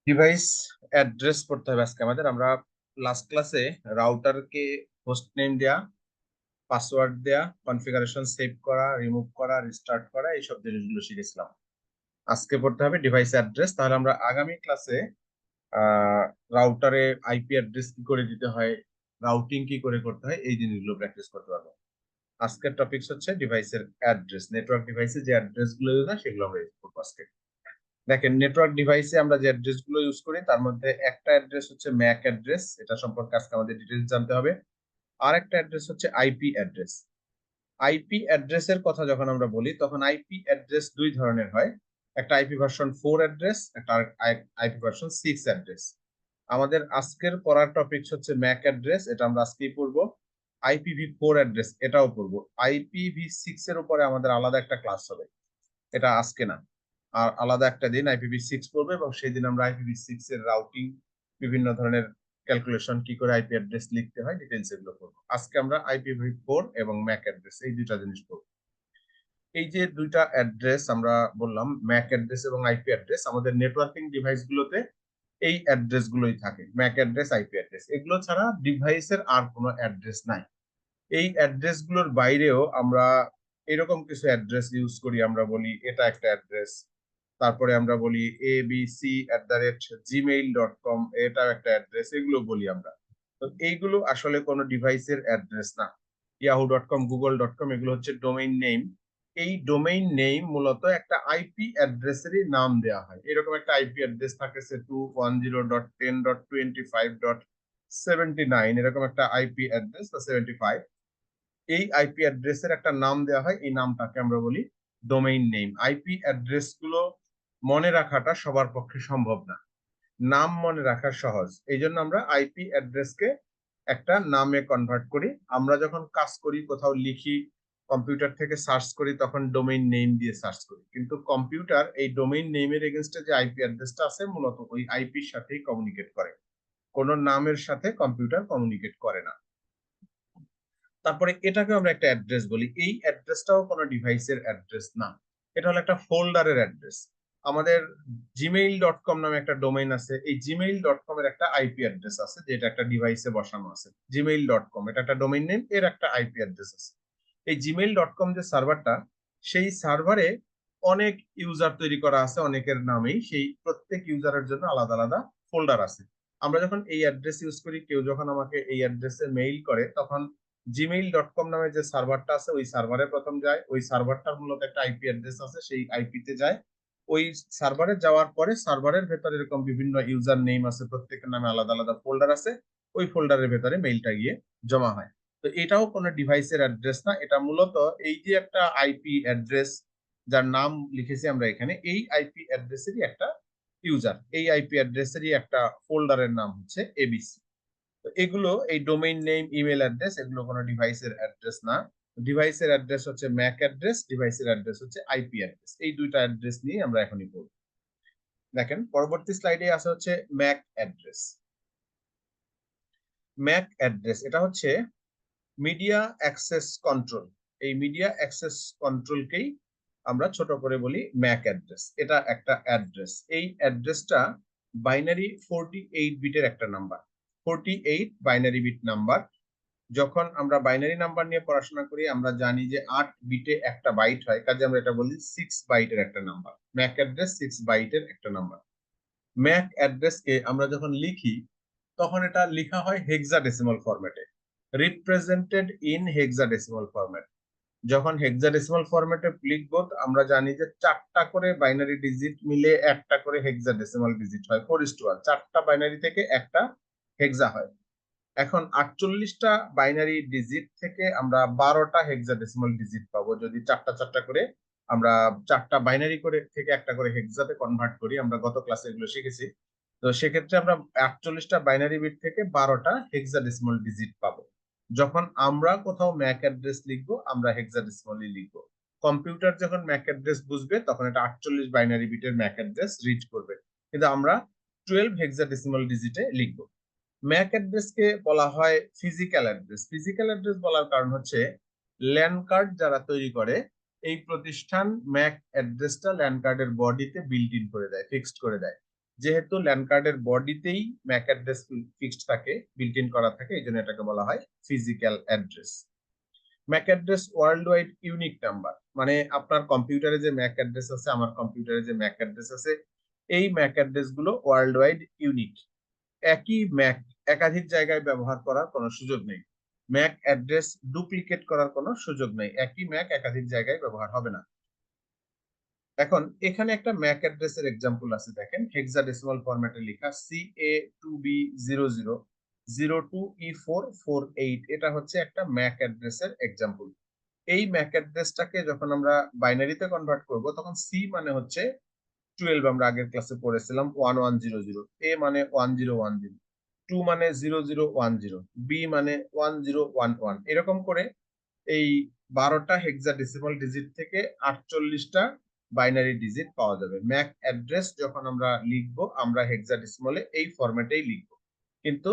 Device address পড়তে হবে আজকে আমাদের। আমরা লাস্ট ক্লাসে রাউটারকে হোস্ট নেম দেয়া, পাসওয়ার্ড দেয়া, কনফিগারেশন সেভ করা, রিমুভ করা, রিস্টার্ট করা, এইসব জিনিসগুলো শিখেছিলাম। আজকে পড়তে হবে ডিভাইস অ্যাড্রেস। তাহলে আমরা আগামী ক্লাসে রাউটারে আইপি অ্যাড্রেস কি করে দিতে হয়, রাউটিং কি করে করতে হয়, এই জিনিসগুলো প্র্যাকটিস করতে পারবো। আজকের টপিকস হচ্ছে ডিভাইসের অ্যাড্রেস। নেটওয়ার্ক ডিভাইসে যে অ্যাড্রেস গুলো ইউজ হয় সেগুলো আমরা ইউজ করবো আজকে। দেখেন, নেটওয়ার্ক ডিভাইসে আমরা যে অ্যাড্রেস গুলো ইউজ করি তার মধ্যে একটা অ্যাড্রেস হচ্ছে ম্যাক অ্যাড্রেস, এটা সম্পর্কে আজকে আমাদের ডিটেইলস জানতে হবে। আর একটা অ্যাড্রেস হচ্ছে আইপি অ্যাড্রেস। আইপি অ্যাড্রেসের কথা যখন আমরা বলি তখন আইপি অ্যাড্রেস দুই ধরনের হয়। একটা আইপি ভার্সন 4 অ্যাড্রেস, একটা আইপি ভার্সন 6 অ্যাড্রেস। আমাদের আজকের পড়ার টপিকস হচ্ছে ম্যাক অ্যাড্রেস, এটা আমরা আজকেই পড়বো। IPv4 অ্যাড্রেস এটাও পড়বো। IPv6 এর উপরে আমাদের আলাদা একটা ক্লাস হবে, এটা আজকে না, আর আলাদা একটা দিন IPv6 পড়বে, এবং সেই দিন আমরা IPv6 এর রাউটিং, বিভিন্ন ধরনের ক্যালকুলেশন, কি করে আইপি অ্যাড্রেস লিখতে হয়, ডিটেইলস এগুলো পড়বো। আজকে আমরা IPv4 এবং ম্যাক অ্যাড্রেস এই দুইটা জিনিস পড়বো। এই যে দুইটা অ্যাড্রেস আমরা বললাম, ম্যাক অ্যাড্রেস এবং আইপি অ্যাড্রেস, আমাদের নেটওয়ার্কিং ডিভাইস গুলোতে এই অ্যাড্রেস গুলোই থাকে, ম্যাক অ্যাড্রেস, আইপি অ্যাড্রেস। এগুলো ছাড়া ডিভাইসের আর কোনো অ্যাড্রেস নাই। এই অ্যাড্রেস গুলোর বাইরেও আমরা এরকম কিছু অ্যাড্রেস ইউজ করি, আমরা বলি এটা একটা অ্যাড্রেস। তারপরে আমরা বলি abc@gmail.com, এটাও একটা অ্যাড্রেস, এগুলো বলি আমরা। তো এইগুলো আসলে কোনো ডিভাইসের অ্যাড্রেস না। yahoo.com, google.com, এগুলো হচ্ছে ডোমেইন নেম। এই ডোমেইন নেম মূলত একটা আইপি অ্যাড্রেসেরই নাম দেওয়া হয়। এরকম একটা আইপি অ্যাড্রেস থাকে 210.10.25.79, এরকম একটা আইপি অ্যাড্রেস বা 75। এই আইপি অ্যাড্রেসের একটা নাম দেওয়া হয়, এই নামটাকে আমরা বলি ডোমেইন নেম। আইপি অ্যাড্রেস গুলো মনে রাখাটা সবার পক্ষে সম্ভব না, নাম মনে রাখা সহজ, এই জন্য আমরা আইপি অ্যাড্রেসকে একটা নামে কনভার্ট করি। আমরা যখন কাজ করি, কোথাও লিখি, কম্পিউটার থেকে সার্চ করি, তখন ডোমেইন নেম দিয়ে সার্চ করি, কিন্তু কম্পিউটার এই ডোমেইন নেমের এগেনস্টে যে আইপি অ্যাড্রেসটা আছে মূলত ওই আইপির সাথেই কমিউনিকেট করে, কোনো নামের সাথে কম্পিউটার কমিউনিকেট করে না। তারপরে এটাকে আমরা একটা অ্যাড্রেস বলি। এই অ্যাড্রেসটাও কোনো ডিভাইসের অ্যাড্রেস না, এটা হলো একটা ফোল্ডারের অ্যাড্রেস। আমাদের gmail.com নামে একটা ডোমেইন আছে, এই gmail.com এর একটা আইপি অ্যাড্রেস আছে, যেটা একটা ডিভাইসে বসানো আছে। gmail.com এটা একটা ডোমেইন নেম, এর একটা আইপি অ্যাড্রেস আছে। এই gmail.com যে সার্ভারটা, সেই সার্ভারে অনেক ইউজার তৈরি করা আছে অনেকের নামেই, সেই প্রত্যেক ইউজারের জন্য আলাদা আলাদা ফোল্ডার আছে। আমরা যখন এই অ্যাড্রেস ইউজ করি, কেউ যখন আমাকে এই অ্যাড্রেসে মেইল করে, তখন gmail.com নামে যে সার্ভারটা আছে ওই সার্ভারে প্রথম যায়, ওই সার্ভারটার মূলত একটা আইপি অ্যাড্রেস আছে, সেই আইপিতে যায়। ওই সার্ভারে যাওয়ার পরে সার্ভারের ভেতরে এরকম বিভিন্ন ইউজার নেম আছে, প্রত্যেকের নামে আলাদা আলাদা ফোল্ডার আছে, ওই ফোল্ডারের ভেতরে মেইলটা গিয়ে জমা হয়। তো এটাও কোনো ডিভাইসের অ্যাড্রেস না, এটা মূলত এই যে একটা আইপি অ্যাড্রেস যার নাম লিখেছি আমরা এখানে, এই আইপি অ্যাড্রেসেরই একটা ইউজার, এই আইপি অ্যাড্রেসেরই একটা ফোল্ডারের নাম হচ্ছে এবিসি। তো এগুলো, এই ডোমেইন নেম, ইমেল অ্যাড্রেস, এগুলো কোনো ডিভাইসের অ্যাড্রেস না। ডিভাইসের অ্যাড্রেস হচ্ছে ম্যাক অ্যাড্রেস, ডিভাইসের অ্যাড্রেস হচ্ছে আইপি অ্যাড্রেস। এই দুইটা অ্যাড্রেস নিয়ে আমরা এখনই পড়ব। দেখেন, পরবর্তী স্লাইডে আছে হচ্ছে ম্যাক অ্যাড্রেস। ম্যাক অ্যাড্রেস এটা হচ্ছে মিডিয়া অ্যাক্সেস কন্ট্রোল। এই মিডিয়া অ্যাক্সেস কন্ট্রোলকেই আমরা ছোট করে বলি ম্যাক অ্যাড্রেস। এটা একটা অ্যাড্রেস, এই অ্যাড্রেসটা বাইনারি 48 বিটের একটা নাম্বার, 48 বাইনারি বিট নাম্বার। যখন আমরা বাইনারি নাম্বার নিয়ে পড়াশোনা করি আমরা জানি যে 8 বিটে একটা বাইট হয়, কাজে আমরা এটা বলি 6 বাইটের একটা নাম্বার। ম্যাক অ্যাড্রেস 6 বাইটের একটা নাম্বার। ম্যাক অ্যাড্রেসকে আমরা যখন লিখি তখন এটা লেখা হয় হেক্সাডেসিমাল ফরম্যাটে, রিপ্রেজেন্টেড ইন হেক্সাডেসিমাল ফরম্যাট। যখন হেক্সাডেসিমাল ফরম্যাটে লিখবো আমরা জানি যে 4টা করে বাইনারি ডিজিট মিলে একটা করে হেক্সাডেসিমাল ডিজিট হয়, 4:1, 4টা বাইনারি থেকে একটা হেক্সা হয়। এখন 48টা বাইনারি ডিজিট থেকে আমরা 12টা হেক্সাডেসিমাল ডিজিট পাবো, যদি 4টা 4টা করে আমরা 4টা বাইনারি করে থেকে একটা করে হেক্সাতে কনভার্ট করি। আমরা গত ক্লাসে এগুলো শিখেছি। তো সেক্ষেত্রে আমরা 48টা বাইনারি বিট থেকে 12টা হেক্সাডেসিমাল ডিজিট পাবো। যখন আমরা কোথাও ম্যাক অ্যাড্রেস লিখবো আমরা হেক্সাডেসিমালি লিখবো। কম্পিউটার যখন ম্যাক অ্যাড্রেস বুঝবে তখন এটা 48 বাইনারি বিটের ম্যাক অ্যাড্রেস রিড করবে, কিন্তু আমরা 12 হেক্সাডেসিমাল ডিজিটে লিখবো। ম্যাক অ্যাড্রেসকে বলা হয় ফিজিক্যাল অ্যাড্রেস। ফিজিক্যাল অ্যাড্রেস বলার কারণ হচ্ছে ল্যান্ড কার্ড যারা তৈরি করে এই প্রতিষ্ঠান ম্যাক অ্যাড্রেসটা ল্যান্ড কার্ডের বডিতে বিল্ট ইন করে দেয়, ফিক্সড করে দেয়। যেহেতু ল্যান্ড কার্ডের বডিতেই ম্যাক অ্যাড্রেস ফিক্সড থাকে, বিল্ট ইন করা থাকে, এই জন্য এটাকে বলা হয় physical address. Mac address world wide unique number, মানে আপনার কম্পিউটারে যে ম্যাক অ্যাড্রেস আছে, আমার কম্পিউটারে যে ম্যাক অ্যাড্রেস আছে, এই ম্যাক অ্যাড্রেস গুলো ওয়ার্ল্ড ওয়াইড ইউনিক। একই ম্যাক একাধিক জায়গায় ব্যবহার করার কোনো সুযোগ নেই। ম্যাক অ্যাড্রেস ডুপ্লিকেট করার কোনো সুযোগ নেই, একই ম্যাক একাধিক জায়গায় ব্যবহার হবে না। এখন এখানে একটা ম্যাক অ্যাড্রেসের এক্সাম্পল আছে, দেখেন হেক্সাডেসিমাল ফরম্যাটে লেখা CA2B0002E448, এটা হচ্ছে একটা ম্যাক অ্যাড্রেসের এক্সাম্পল। এই ম্যাক অ্যাড্রেসটাকে যখন আমরা বাইনারিতে কনভার্ট করব, তখন সি মানে হচ্ছে 12, আমরা আগের ক্লাসে পড়েছিলাম 1100, এ মানে 1010, 2 মানে 0010, বি মানে 1011, এরকম করে এই 12টা হেক্সাডেসিমাল ডিজিট থেকে 48টা বাইনারি ডিজিট পাওয়া যাবে। ম্যাক অ্যাড্রেস যখন আমরা লিখব, আমরা হেক্সাডেসিমালে এই ফরম্যাটেই লিখব, কিন্তু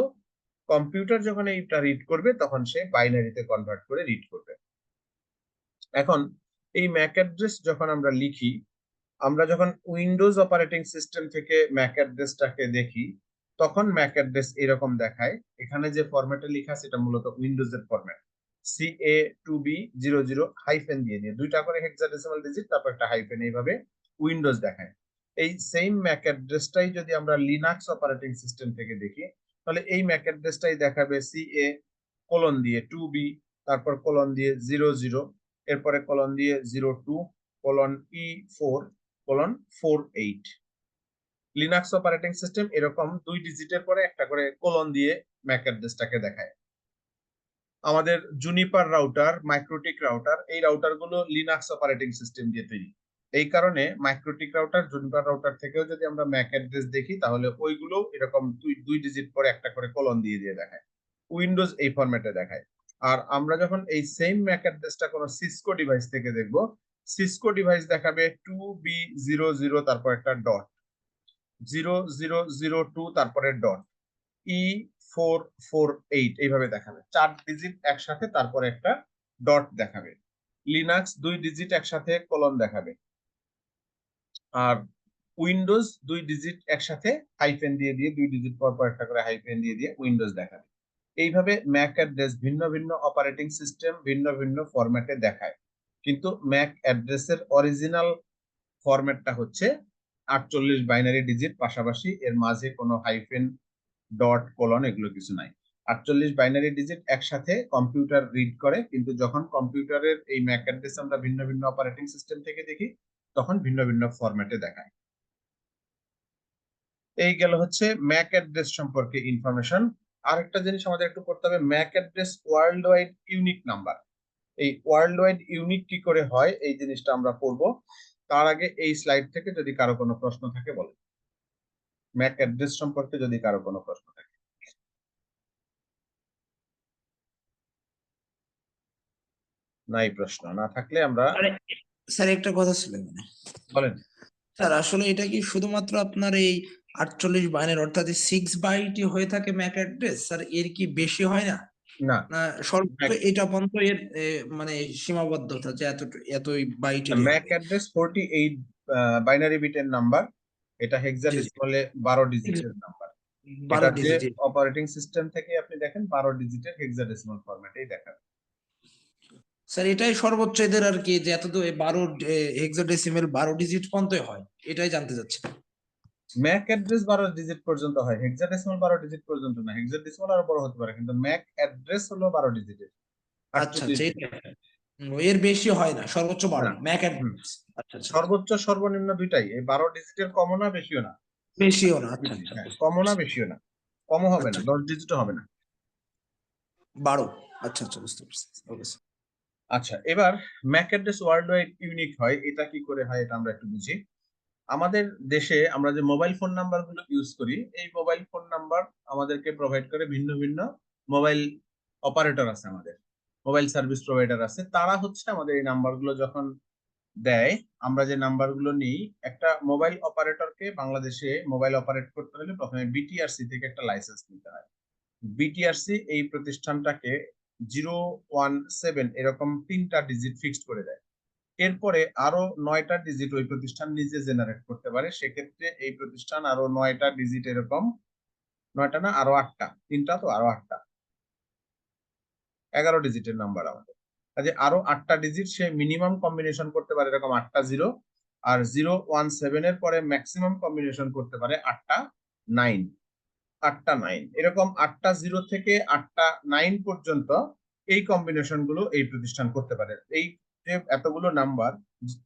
কম্পিউটার যখন এইটা রিড করবে তখন সে বাইনারিতে কনভার্ট করে রিড করবে। এখন এই ম্যাক অ্যাড্রেস যখন আমরা লিখি, আমরা যখন উইন্ডোজ অপারেটিং সিস্টেম থেকে ম্যাক অ্যাড্রেসটাকে দেখি, তখন ম্যাক অ্যাড্রেস এরকম দেখায়। এখানে যে ফরম্যাটে লেখা সেটা মূলত উইন্ডোজের ফরম্যাট, CA2B00 হাইফেন দিয়ে দুইটা করে হেক্সাডেসিমাল ডিজিট, তারপর একটা হাইফেন, এইভাবে উইন্ডোজ দেখায়। এই সেম ম্যাক অ্যাড্রেসটাই যদি আমরা লিনাক্স অপারেটিং সিস্টেম থেকে দেখি, তাহলে এই ম্যাক অ্যাড্রেসটাই দেখাবে CA কোলন দিয়ে 2B, তারপর কোলন দিয়ে 00, এরপরে কোলন দিয়ে 02 colon E4:48। Linux operating system এরকম 2 ডিজিটের পরে একটা করে কোলন দিয়ে ম্যাক অ্যাড্রেসটাকে দেখায়। আমাদের জুনিপার রাউটার, মাইক্রোটিক রাউটার, এই রাউটার গুলো লিনাক্স অপারেটিং সিস্টেম দিয়ে তৈরি। এই কারণে মাইক্রোটিক রাউটার, জুনিপার রাউটার থেকেও যদি আমরা ম্যাক অ্যাড্রেস দেখি, তাহলে ওইগুলো এরকম 2 ডিজিট পরে একটা করে কোলন দিয়ে দিয়ে দেখায়। উইন্ডোজ এই ফরম্যাটে দেখায়। আর আমরা যখন এই সেম ম্যাক অ্যাড্রেসটা কোনো সিসকো ডিভাইস থেকে দেখব, সিসকো ডিভাইস দেখাবে 2B00, তারপর একটা ডট, 0002, তারপরে ডট, E448, এইভাবে দেখাবে। 4 ডিজিট একসাথে, তারপরে একটা ডট দেখাবে। লিনাক্স 2 ডিজিট একসাথে কোলন দেখাবে। আর উইন্ডোজ 2 ডিজিট একসাথে হাইফেন দিয়ে 2 ডিজিট পর পর একটা করে হাইফেন দিয়ে উইন্ডোজ দেখাবে। এইভাবে ম্যাক অ্যাড্রেস ভিন্ন ভিন্ন অপারেটিং সিস্টেম ভিন্ন ভিন্ন ফরম্যাটে দেখায়, কিন্তু ম্যাক অ্যাড্রেসের অরিজিনাল ফরম্যাটটা হচ্ছে 48 বাইনারি ডিজিট, পাশাপাশি এর মাঝে কোনো হাইফেন, ডট, কোলন এগুলো কিছু নাই। 48 বাইনারি ডিজিট একসাথে কম্পিউটার রিড করে, কিন্তু যখন কম্পিউটারের এই ম্যাক অ্যাড্রেস আমরা ভিন্ন ভিন্ন অপারেটিং সিস্টেম থেকে দেখি, তখন ভিন্ন ভিন্ন ফরম্যাটে দেখায়। এই গেল হচ্ছে ম্যাক অ্যাড্রেস সম্পর্কে ইনফরমেশন। আরেকটা জিনিস আমাদের একটু করতে হবে, Mac address world wide unique number. এই ওয়ার্ল্ড ওয়াইড ইউনিক কি করে হয়, এই জিনিসটা আমরা পড়বো। তার আগে এই স্লাইড থেকে যদি কারো কোনো প্রশ্ন থাকে বলেন, ম্যাক অ্যাড্রেস সম্পর্কে যদি কারো কোনো প্রশ্ন থাকে। নাই প্রশ্ন, না থাকলে আমরা স্যার একটা কথা ছিল মানে, বলেন। স্যার আসলে এটা কি শুধুমাত্র আপনার এই 48 বাইনের অর্থাৎ 6 বাইটই হয়ে থাকে ম্যাক অ্যাড্রেস, স্যার এর কি বেশি হয় না? না, না সর্বোচ্চ এটা পর্যন্ত এর মানে সীমাবদ্ধতা যে এতই বাইটেরই ম্যাক হবে? অ্যাড্রেস 48 বাইনারি বিটের নাম্বার। এটা জি জি, হেক্সাডেসিমালে 12 ডিজিটের নাম্বার। 12 এটা যে ডিজিট। অপারেটিং সিস্টেম থেকে আপনি দেখেন 12 ডিজিটের হেক্সাডেসিমাল ফরম্যাটেই দেখাবে। স্যার এটাই সর্বোচ্চ এদের আর কি, যে এত 12 হেক্সাডেসিমেল 12 ডিজিট পর্যন্ত হয়, এটাই জানতে চাচ্ছি। ম্যাক অ্যাড্রেস 12 ডিজিট পর্যন্ত হয়, হেক্সাডেসিমাল 12 ডিজিট পর্যন্ত না। হেক্সাডেসিমাল আরো বড় হতে পারে, কিন্তু ম্যাক অ্যাড্রেস হলো 12 ডিজিটের, আচ্ছা 48 আচ্ছা, ডিজিট। এটা এর বেশি হয় না, সর্বোচ্চ না, 12 ম্যাক হুম, অ্যাড্রেস। আচ্ছা আচ্ছা, সর্বোচ্চ সর্বনিম্ন দুইটাই, এই 12 ডিজিটের কমও না বেশিও না। বেশিও না। আচ্ছা বেশি, আচ্ছা, হ্যাঁ, বুঝতে কমও না পারছি। বেশিও না, কমও হবে না, আচ্ছা 10 ডিজিটও হবে না। 12। আচ্ছা আচ্ছা, বুঝতে পারছি। Okay sir. আচ্ছা, এবার Mac address world wide unique হয়, এটা কি করে হয় এটা আমরা একটু বুঝি। আমাদের দেশে আমরা যে মোবাইল ফোন নাম্বার গুলো ইউজ করি, এই মোবাইল ফোন নাম্বার আমাদেরকে প্রোভাইড করে ভিন্ন ভিন্ন মোবাইল অপারেটর আছে, আমাদের মোবাইল সার্ভিস প্রোভাইডার আছে। তারা হচ্ছে আমাদের এই নাম্বারগুলো যখন দেয়, আমরা যে নাম্বারগুলো নিই, একটা মোবাইল অপারেটরকে বাংলাদেশে মোবাইল অপারেট করতে হলে প্রথমে বিটিআরসি থেকে একটা লাইসেন্স নিতে হয়। বিটিআরসি এই প্রতিষ্ঠানটাকে 017 এরকম 3টা ডিজিট ফিক্সড করে দেয়। এরপরে আরো 9টা ডিজিট ওই প্রতিষ্ঠান নিজে জেনারেট করতে পারে, সেক্ষেত্রে এই প্রতিষ্ঠান আরো 9টা ডিজিট এরকম, 9টা না আরো 8টা, 3টা তো আরো 8টা, 11 ডিজিটের নাম্বার আমাদের। কাজে আরো 8টা ডিজিট সে মিনিমাম কম্বিনেশন করতে পারে এরকম 8টা 0, আর 017 এর পরে ম্যাক্সিমাম কম্বিনেশন করতে পারে 8টা 9, 8টা 9, এরকম 8টা 0 থেকে 8টা 9 পর্যন্ত এই কম্বিনেশন গুলো এই প্রতিষ্ঠান করতে পারে। এই যে এতগুলো নাম্বার,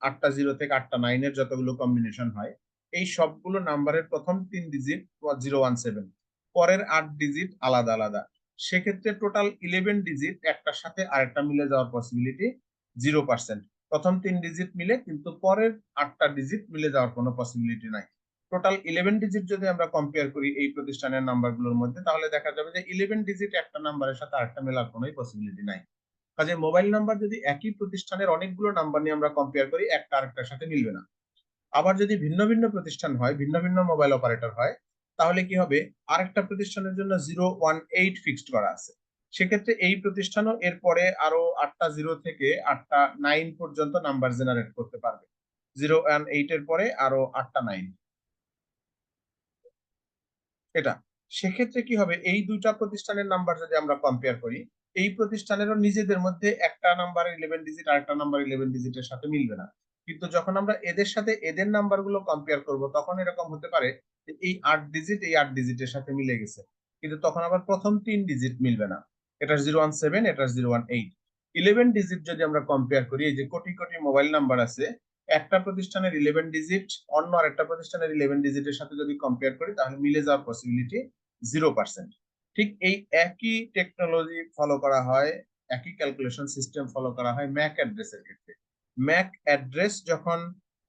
8টা 0 থেকে 8টা 9 এর যতগুলো কম্বিনেশন হয়, এই সবগুলো নাম্বারের প্রথম 3 ডিজিট 017, পরের 8 ডিজিট আলাদা আলাদা। সেক্ষেত্রে টোটাল 11 ডিজিট একটার সাথে আরেকটা মিলে যাওয়ার পসিবিলিটি 0%। প্রথম 3 ডিজিট মিলে, কিন্তু পরের 8টা ডিজিট মিলে যাওয়ার কোনো পসিবিলিটি নাই। টোটাল 11 ডিজিট যদি আমরা কম্পেয়ার করি এই প্রতিষ্ঠানের নাম্বারগুলোর মধ্যে, তাহলে দেখা যাবে যে 11 ডিজিট একটা নাম্বারের সাথে আরেকটা মেলার কোনো পসিবিলিটি নাই। কাজে মোবাইল নাম্বার যদি একই প্রতিষ্ঠানের অনেকগুলো নাম্বার নিয়ে আমরা কম্পেয়ার করি, একটা আরেকটার সাথে মিলবে না। আবার যদি ভিন্ন ভিন্ন প্রতিষ্ঠান হয়, ভিন্ন ভিন্ন মোবাইল অপারেটর হয়, তাহলে কি হবে, আরেকটা প্রতিষ্ঠানের জন্য 018 ফিক্সড করা আছে। সেক্ষেত্রে এই প্রতিষ্ঠানও এরপরে আরো 8টা 0 থেকে 8টা 9 পর্যন্ত নাম্বার জেনারেট করতে পারবে। 018 এর পরে আরো 8টা 9, এটা। সেক্ষেত্রে কি হবে, এই দুইটা প্রতিষ্ঠানের নাম্বার যদি আমরা কম্পেয়ার করি, এই প্রতিষ্ঠানেরও নিজেদের মধ্যে একটা নাম্বার 11 ডিজিট আর একটা নাম্বার 11 ডিজিটের সাথে মিলবে না। কিন্তু যখন আমরা এদের সাথে এদের নাম্বারগুলো কম্পেয়ার করব, তখন এরকম হতে পারে যে এই 8 ডিজিট এই 8 ডিজিটের সাথে মিলে গেছে, কিন্তু তখন আবার প্রথম 3 ডিজিট মিলবে না, এটা 017, এটা 018। 11 ডিজিট যদি আমরা কম্পেয়ার করি, এই যে কোটি কোটি মোবাইল নাম্বার আছে, একটা প্রতিষ্ঠানের 11 ডিজিট অন্য আরেকটা প্রতিষ্ঠানের 11 ডিজিটের সাথে যদি কম্পেয়ার করি, তাহলে মিলে যাওয়ার পসিবিলিটি 0%। ঠিক এই একই টেকনোলজি ফলো করা হয়, একই ক্যালকুলেশন সিস্টেম ফলো করা হয় ম্যাক অ্যাড্রেসের ক্ষেত্রে। ম্যাক অ্যাড্রেস যখন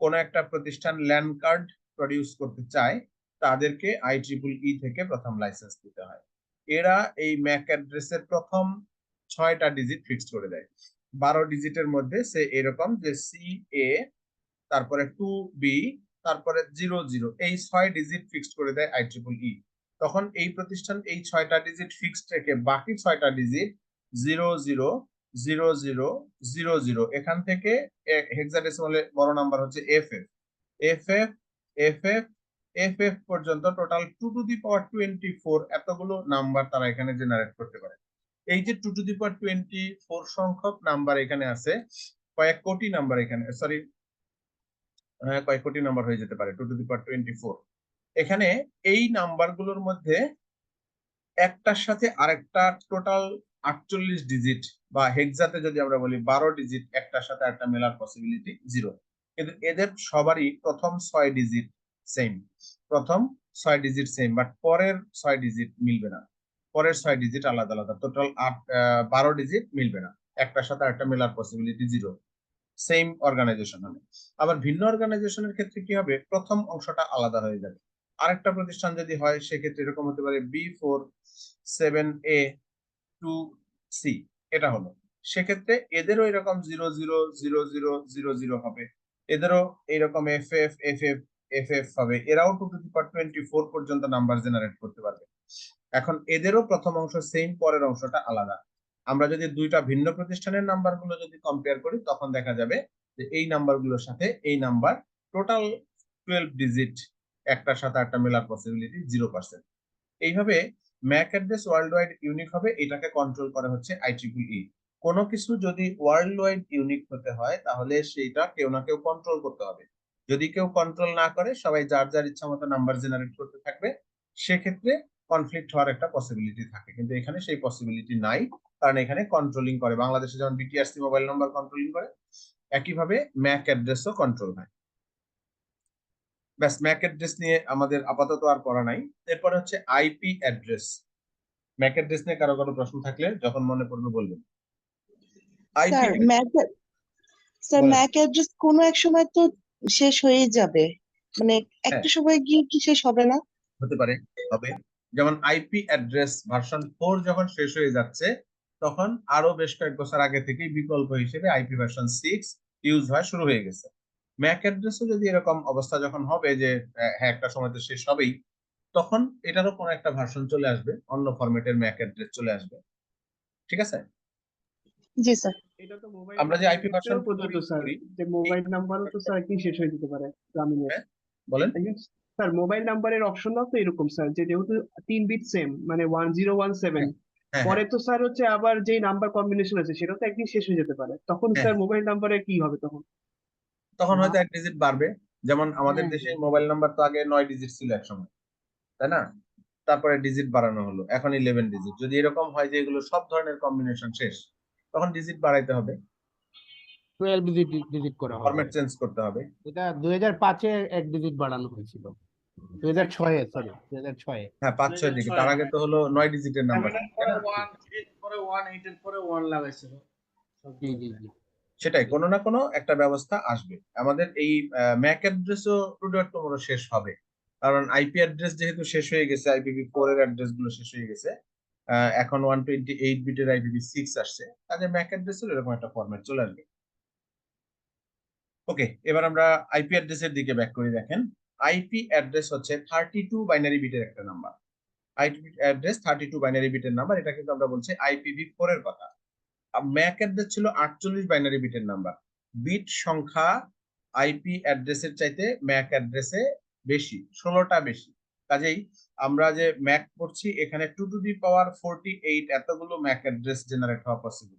কোন একটা প্রতিষ্ঠান ল্যান্ড কার্ড প্রডিউস করতে চায়, তাদেরকে IEEE থেকে প্রথম লাইসেন্স দিতে হয়। এরা এই ম্যাক অ্যাড্রেসের প্রথম 6টা ডিজিট ফিক্সড করে দেয়। 12 ডিজিটের মধ্যে সে এরকম যে CA, তারপরে 2B, তারপরে 00, এই 6 ডিজিট ফিক্সড করে দেয় IEEE। তখন এই প্রতিষ্ঠান এই 6টা ডিজিট ফিক্সড রেখে বাকি 6টা ডিজিট 000000, এখান থেকে হেক্সাডেসিমালে বড় নাম্বার হচ্ছে FF, FF, FF, FF পর্যন্ত টোটাল 2 টু দি পাওয়ার 24 এতগুলো নাম্বার তারা এখানে জেনারেট করতে পারে। এই যে 2 টু দি পাওয়ার 24 সংখ্যক নাম্বার এখানে আছে, কয়েক কোটি নাম্বার এখানে, সরি, কয়েক কোটি নাম্বার হয়ে যেতে পারে 2 টু দি পাওয়ার 24। এখানে এই নাম্বারগুলোর মধ্যে একটার সাথে আরেকটা টোটাল 48 ডিজিট, বা হেক্সাতে যদি আমরা বলি 12 ডিজিট একটার সাথে আরেকটা মেলার পসিবিলিটি 0। কিন্তু এদের সবারই প্রথম 6 ডিজিট সেম, প্রথম 6 ডিজিট সেম, বাট পরের 6 ডিজিট মিলবে না, পরের 6 ডিজিট আলাদা আলাদা, টোটাল 12 ডিজিট মিলবে না, একটার সাথে আরেকটা মেলার পসিবিলিটি 0 সেম অর্গানাইজেশন হলে। আবার ভিন্ন অর্গানাইজেশনের ক্ষেত্রে কি হবে, প্রথম অংশটা আলাদা হয়ে যাবে। আরেকটা প্রতিষ্ঠান যদি হয়, সেক্ষেত্রে এরকম হতে পারে B47A2C, এটা হলো। সেক্ষেত্রে এদেরও এরকম 000000 হবে, এদেরও এরকম FF হবে, এরাও 2 টু দি পাওয়ার 24 পর্যন্ত নাম্বার জেনারেট করতে পারবে। এখন এদেরও প্রথম অংশ সেম, পরের অংশটা আলাদা। আমরা যদি দুইটা ভিন্ন প্রতিষ্ঠানের নাম্বারগুলো যদি কম্পেয়ার করি, তখন দেখা যাবে যে এই নাম্বারগুলোর সাথে এই নাম্বার টোটাল 12 ডিজিট একটার সাথে একটা মেলার পসিবিলিটি 0%। এইভাবে Mac address world wide unique হবে, এটাকে কন্ট্রোল করা হচ্ছে IEEE। কোনো কিছু যদি ওয়ার্ল্ড ওয়াইড ইউনিক হতে হয়, তাহলে সেইটা কেউ না কেউ কন্ট্রোল করতে হবে। যদি কেউ কন্ট্রোল না করে, সবাই যার যার ইচ্ছা মতো নাম্বার জেনারেট করতে থাকবে, সেক্ষেত্রে কনফ্লিক্ট হওয়ার একটা পসিবিলিটি থাকে। কিন্তু এখানে সেই পসিবিলিটি নাই, কারণ এখানে কন্ট্রোলিং করে, বাংলাদেশে যেমন BTRC মোবাইল নাম্বার কন্ট্রোলিং করে, একইভাবে ম্যাক অ্যাড্রেসও কন্ট্রোল হয়। ব্যাস, ম্যাক অ্যাড্রেস নিয়ে আমাদের আপাতত আর পড়া নাই। এরপরে হচ্ছে IP অ্যাড্রেস। ম্যাক অ্যাড্রেস নিয়ে কারো কারো প্রশ্ন থাকলে যখন মনে পড়বে বলবেন। স্যার বলেন। ম্যাক অ্যাড্রেস কোনো এক সময় তো শেষ হয়ে যাবে, মানে হ্যাঁ, একটা সময় গিয়ে কি শেষ হবে না? হতে পারে, হবে। যেমন IP অ্যাড্রেস ভার্সন 4 যখন শেষ হয়ে যাচ্ছে, তখন আরো বেশ কয়েক বছর আগে থেকেই বিকল্প হিসেবে IP ভার্সন 6 ইউজ হওয়া শুরু হয়ে গেছে। ম্যাক অ্যাড্রেসও যদি এরকম অবস্থা যখন হবে যে হ্যাঁ একটা সময় তো শেষ হবেই, তখন এটারও কোনো একটা ভার্সন চলে আসবে, অন্য ফরম্যাটের ম্যাক অ্যাড্রেস চলে আসবে। ঠিক আছে? জি স্যার। এটা তো মোবাইল আমরা যে আইপি ভার্সন নাম্বারেও প্রযোজ্য স্যার, করি যে এই মোবাইল নাম্বারও তো স্যার একদিন শেষ হয়ে যেতে পারে গ্রামীণের। হ্যাঁ, বলেন। স্যার মোবাইল নাম্বারের অপশনটাও তো এরকম স্যার, যে যেহেতু 3 বিট সেম মানে 1017, হ্যাঁ হ্যাঁ পরে হ্যাঁ তো স্যার হচ্ছে আবার যেই নাম্বার কম্বিনেশন আছে সেটা তো একদিন শেষ হয়ে যেতে পারে, তখন হ্যাঁ স্যার হ্যাঁ। মোবাইল নাম্বারে কি হবে তখন? তখন হয়তো 1 ডিজিট বাড়বে। যেমন আমাদের হ্যাঁ দেশে মোবাইল নাম্বার তো আগে 9 ডিজিট ছিল এক সময়, তাই না? তারপরে ডিজিট বাড়ানো হলো, এখন 11 ডিজিট। যদি এরকম হয় যে এগুলো সব ধরনের কম্বিনেশন শেষ, তখন ডিজিট বাড়াইতে হবে, 12 ডিজিট ডিজিট করা হবে। ফরম্যাট চেঞ্জ করতে হবে। এটা 2005-এ 1 ডিজিট বাড়ানো হয়েছিল, 2006-এ, সরি 2006-এ। হ্যাঁ, 5-6 দিকে। তার আগে তো হলো 9 ডিজিটের নাম্বার, তাই না? পরে 1 8 এর পরে 1 লাগাইছিল জি জি জি। সেটাই, কোনো না কোনো একটা ব্যবস্থা আসবে। আমাদের এই ম্যাক অ্যাড্রেসও টুডে অর টুমরো শেষ হবে, কারণ আইপি অ্যাড্রেস যেহেতু শেষ হয়ে গেছে, IPv4 এর অ্যাড্রেস গুলো শেষ হয়ে গেছে, এখন 128 বিটের IPv6 আসছে, কাজে ম্যাক অ্যাড্রেসের এরকম একটা ফরম্যাট চলে আসবে। ওকে, এবার আমরা আইপি অ্যাড্রেসের দিকে ব্যাক করি। দেখেন, আইপি অ্যাড্রেস হচ্ছে 32 বাইনারি বিটের একটা নাম্বার। আইপি অ্যাড্রেস 32 বাইনারি বিটের নাম্বার, এটা কিন্তু আমরা বলছি IPv4 এর কথা। ম্যাক অ্যাড্রেস ছিল 48 বাইনারি বিটের নাম্বার। বিট সংখ্যা আইপি অ্যাড্রেসের চাইতে ম্যাক অ্যাড্রেসে বেশি, 16টা বেশি। কাজেই আমরা যে ম্যাক করছি এখানে 2^48 এতগুলো ম্যাক অ্যাড্রেস জেনারেট হওয়া পসিবল,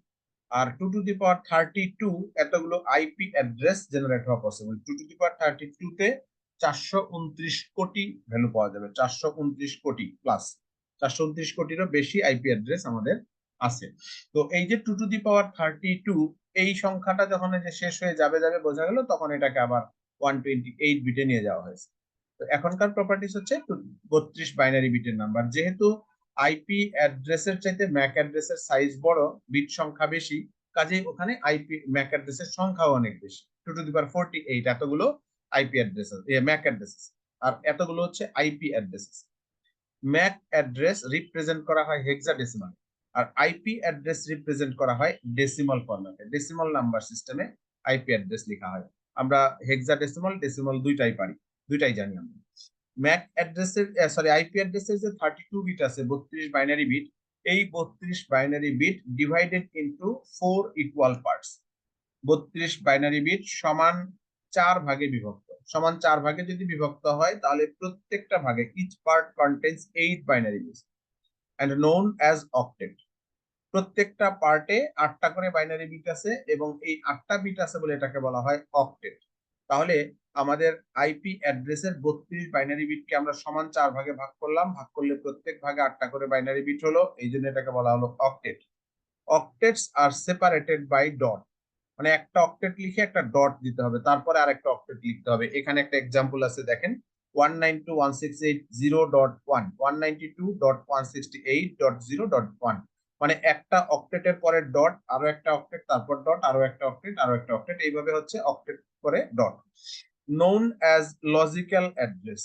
আর 2^32 এতগুলো আইপি অ্যাড্রেস জেনারেট হওয়া পসিবল। 2^32 তে 429 কোটি ভ্যালু পাওয়া যাবে, 429 কোটি প্লাস, 429 কোটিরও বেশি আইপি অ্যাড্রেস আমাদের আছে। তো এই যে 2^32 এই সংখ্যাটা যখন এই যে শেষ হয়ে যাবে যাবে বোঝা গেল, তখন এটাকে আবার 128 বিটে নিয়ে যাওয়া হয়েছে। তো এখনকার প্রপার্টিস হচ্ছে 32 বাইনারি বিটের নাম্বার। যেহেতু আইপি অ্যাড্রেসের চাইতে ম্যাক অ্যাড্রেসের সাইজ বড়, বিট সংখ্যা বেশি, কাজেই ওখানে আইপি ম্যাক অ্যাড্রেসের সংখ্যাও অনেক বেশি। 2^48 এতগুলো আইপি অ্যাড্রেস, ম্যাক অ্যাড্রেস, আর এতগুলো হচ্ছে IP address. Mac address represent করা হয় হেক্সাডেসিমাল, আর আইপি অ্যাড্রেস রিপ্রেজেন্ট করা হয় ডেসিমাল ফরম্যাটে। ডেসিমাল নাম্বার সিস্টেমে আইপি অ্যাড্রেস লেখা হয়। আমরা হেক্সাডেসিমাল, ডেসিমাল দুইটাই পারি, দুইটাই জানি আমরা। ম্যাক অ্যাড্রেসের আইপি অ্যাড্রেসের যে 32 বিট আছে, 32 বাইনারি বিট, এই 32 binary bit divided into 4 equal parts. 32 binary bit সমান 4 ভাগে বিভক্ত। সমান 4 ভাগে যদি বিভক্ত হয়, তাহলে প্রত্যেকটা ভাগে each part contains 8 binary bits and known as octet. প্রত্যেকটা পার্টে 8টা করে বাইনারি বিট আছে, এবং এই 8টা বিট আছে বলে এটাকে বলা হয় অক্টেট। তাহলে আমাদের আইপি অ্যাড্রেসের 32 বাইনারি বিটকে আমরা সমান 4 ভাগে ভাগ করলাম, ভাগ করলে প্রত্যেক ভাগে 8টা করে বাইনারি বিট হলো, এই জন্য এটাকে বলা হলো অক্টেট। অক্টেটস আর সেপারেটেড বাই ডট, মানে একটা অক্টেট লিখে একটা ডট দিতে হবে, তারপরে আরেকটা অক্টেট লিখতে হবে। এখানে একটা এক্সাম্পল আছে, দেখেন, 192.168.0.1, 192.168.0.1, মানে একটা অক্টেটের পরে ডট, আরো একটা অক্টেট, তারপর ডট, আরো একটা অক্টেট, আরো একটা অক্টেট, এইভাবে হচ্ছে অক্টেট করে dot. Known as logical address.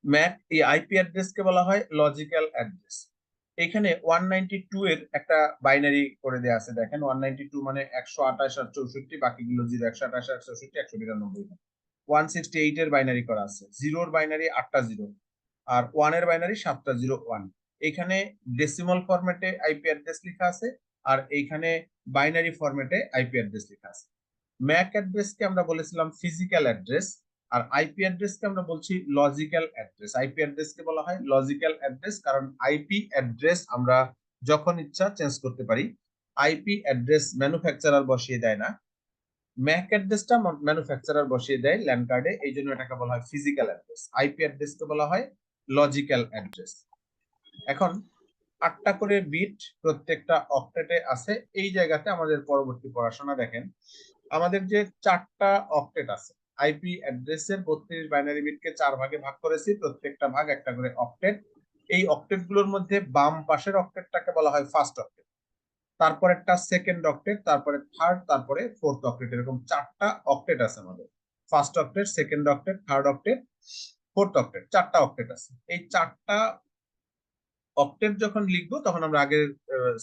Mac এই আইপি অ্যাড্রেস কে বলা হয় লজিক্যাল অ্যাড্রেস। এখানে 192 এর একটা বাইনারি করে দেয়া আছে, দেখেন 192 মানে 128 আর 64, বাকিগুলো 0, 128 আর 64, 192। 168 এর বাইনারি করা আছে, 0 এর বাইনারি 8টা 0, আর 1 এর বাইনারি 7টা 0 1। এখানে ডেসিমাল ফরম্যাটে আইপি অ্যাড্রেস লেখা আছে, আর এইখানে বাইনারি ফরম্যাটে আইপি অ্যাড্রেস লেখা আছে। ম্যাক অ্যাড্রেসকে আমরা বলেছিলাম ফিজিক্যাল অ্যাড্রেস, আর আইপি অ্যাড্রেসকে আমরা বলছি লজিক্যাল অ্যাড্রেস। আইপি অ্যাড্রেসকে বলা হয় লজিক্যাল অ্যাড্রেস, কারণ আইপি অ্যাড্রেস আমরা যখন ইচ্ছা চেঞ্জ করতে পারি। আইপি অ্যাড্রেস ম্যানুফ্যাকচারার বসিয়ে দেয় না, ম্যাক অ্যাড্রেসটা ম্যানুফ্যাকচারার বসিয়ে দেয় ল্যান্ড কার্ডে, এই জন্য এটাকে বলা হয় ফিজিক্যাল অ্যাড্রেস। আইপি অ্যাড্রেসকে বলা হয় লজিক্যাল অ্যাড্রেস। এখন 8টা করে বিট প্রত্যেকটা অক্টেটে আছে। এই জায়গাতে আমাদের পরবর্তী পড়াশোনা দেখেন, আমাদের যে 4টা অক্টেট আছে, আইপি অ্যাড্রেসের 32 বাইনারি বিটকে 4 ভাগে ভাগ করেছি, প্রত্যেকটা ভাগ একটা করে অক্টেট। এই অক্টেট গুলোর মধ্যে বাম পাশের অক্টেটটাকে বলা হয় ফার্স্ট অক্টেট, তারপর একটা সেকেন্ড অক্টেট, তারপরে থার্ড, তারপরে ফোর্থ অক্টেট। এরকম 4টা অক্টেট আছে আমাদের, first octet, second octet, third octet, fourth octet, 4টা অক্টেট আছে। এই 4টা অক্টেট যখন লিখবো, তখন আমরা আগের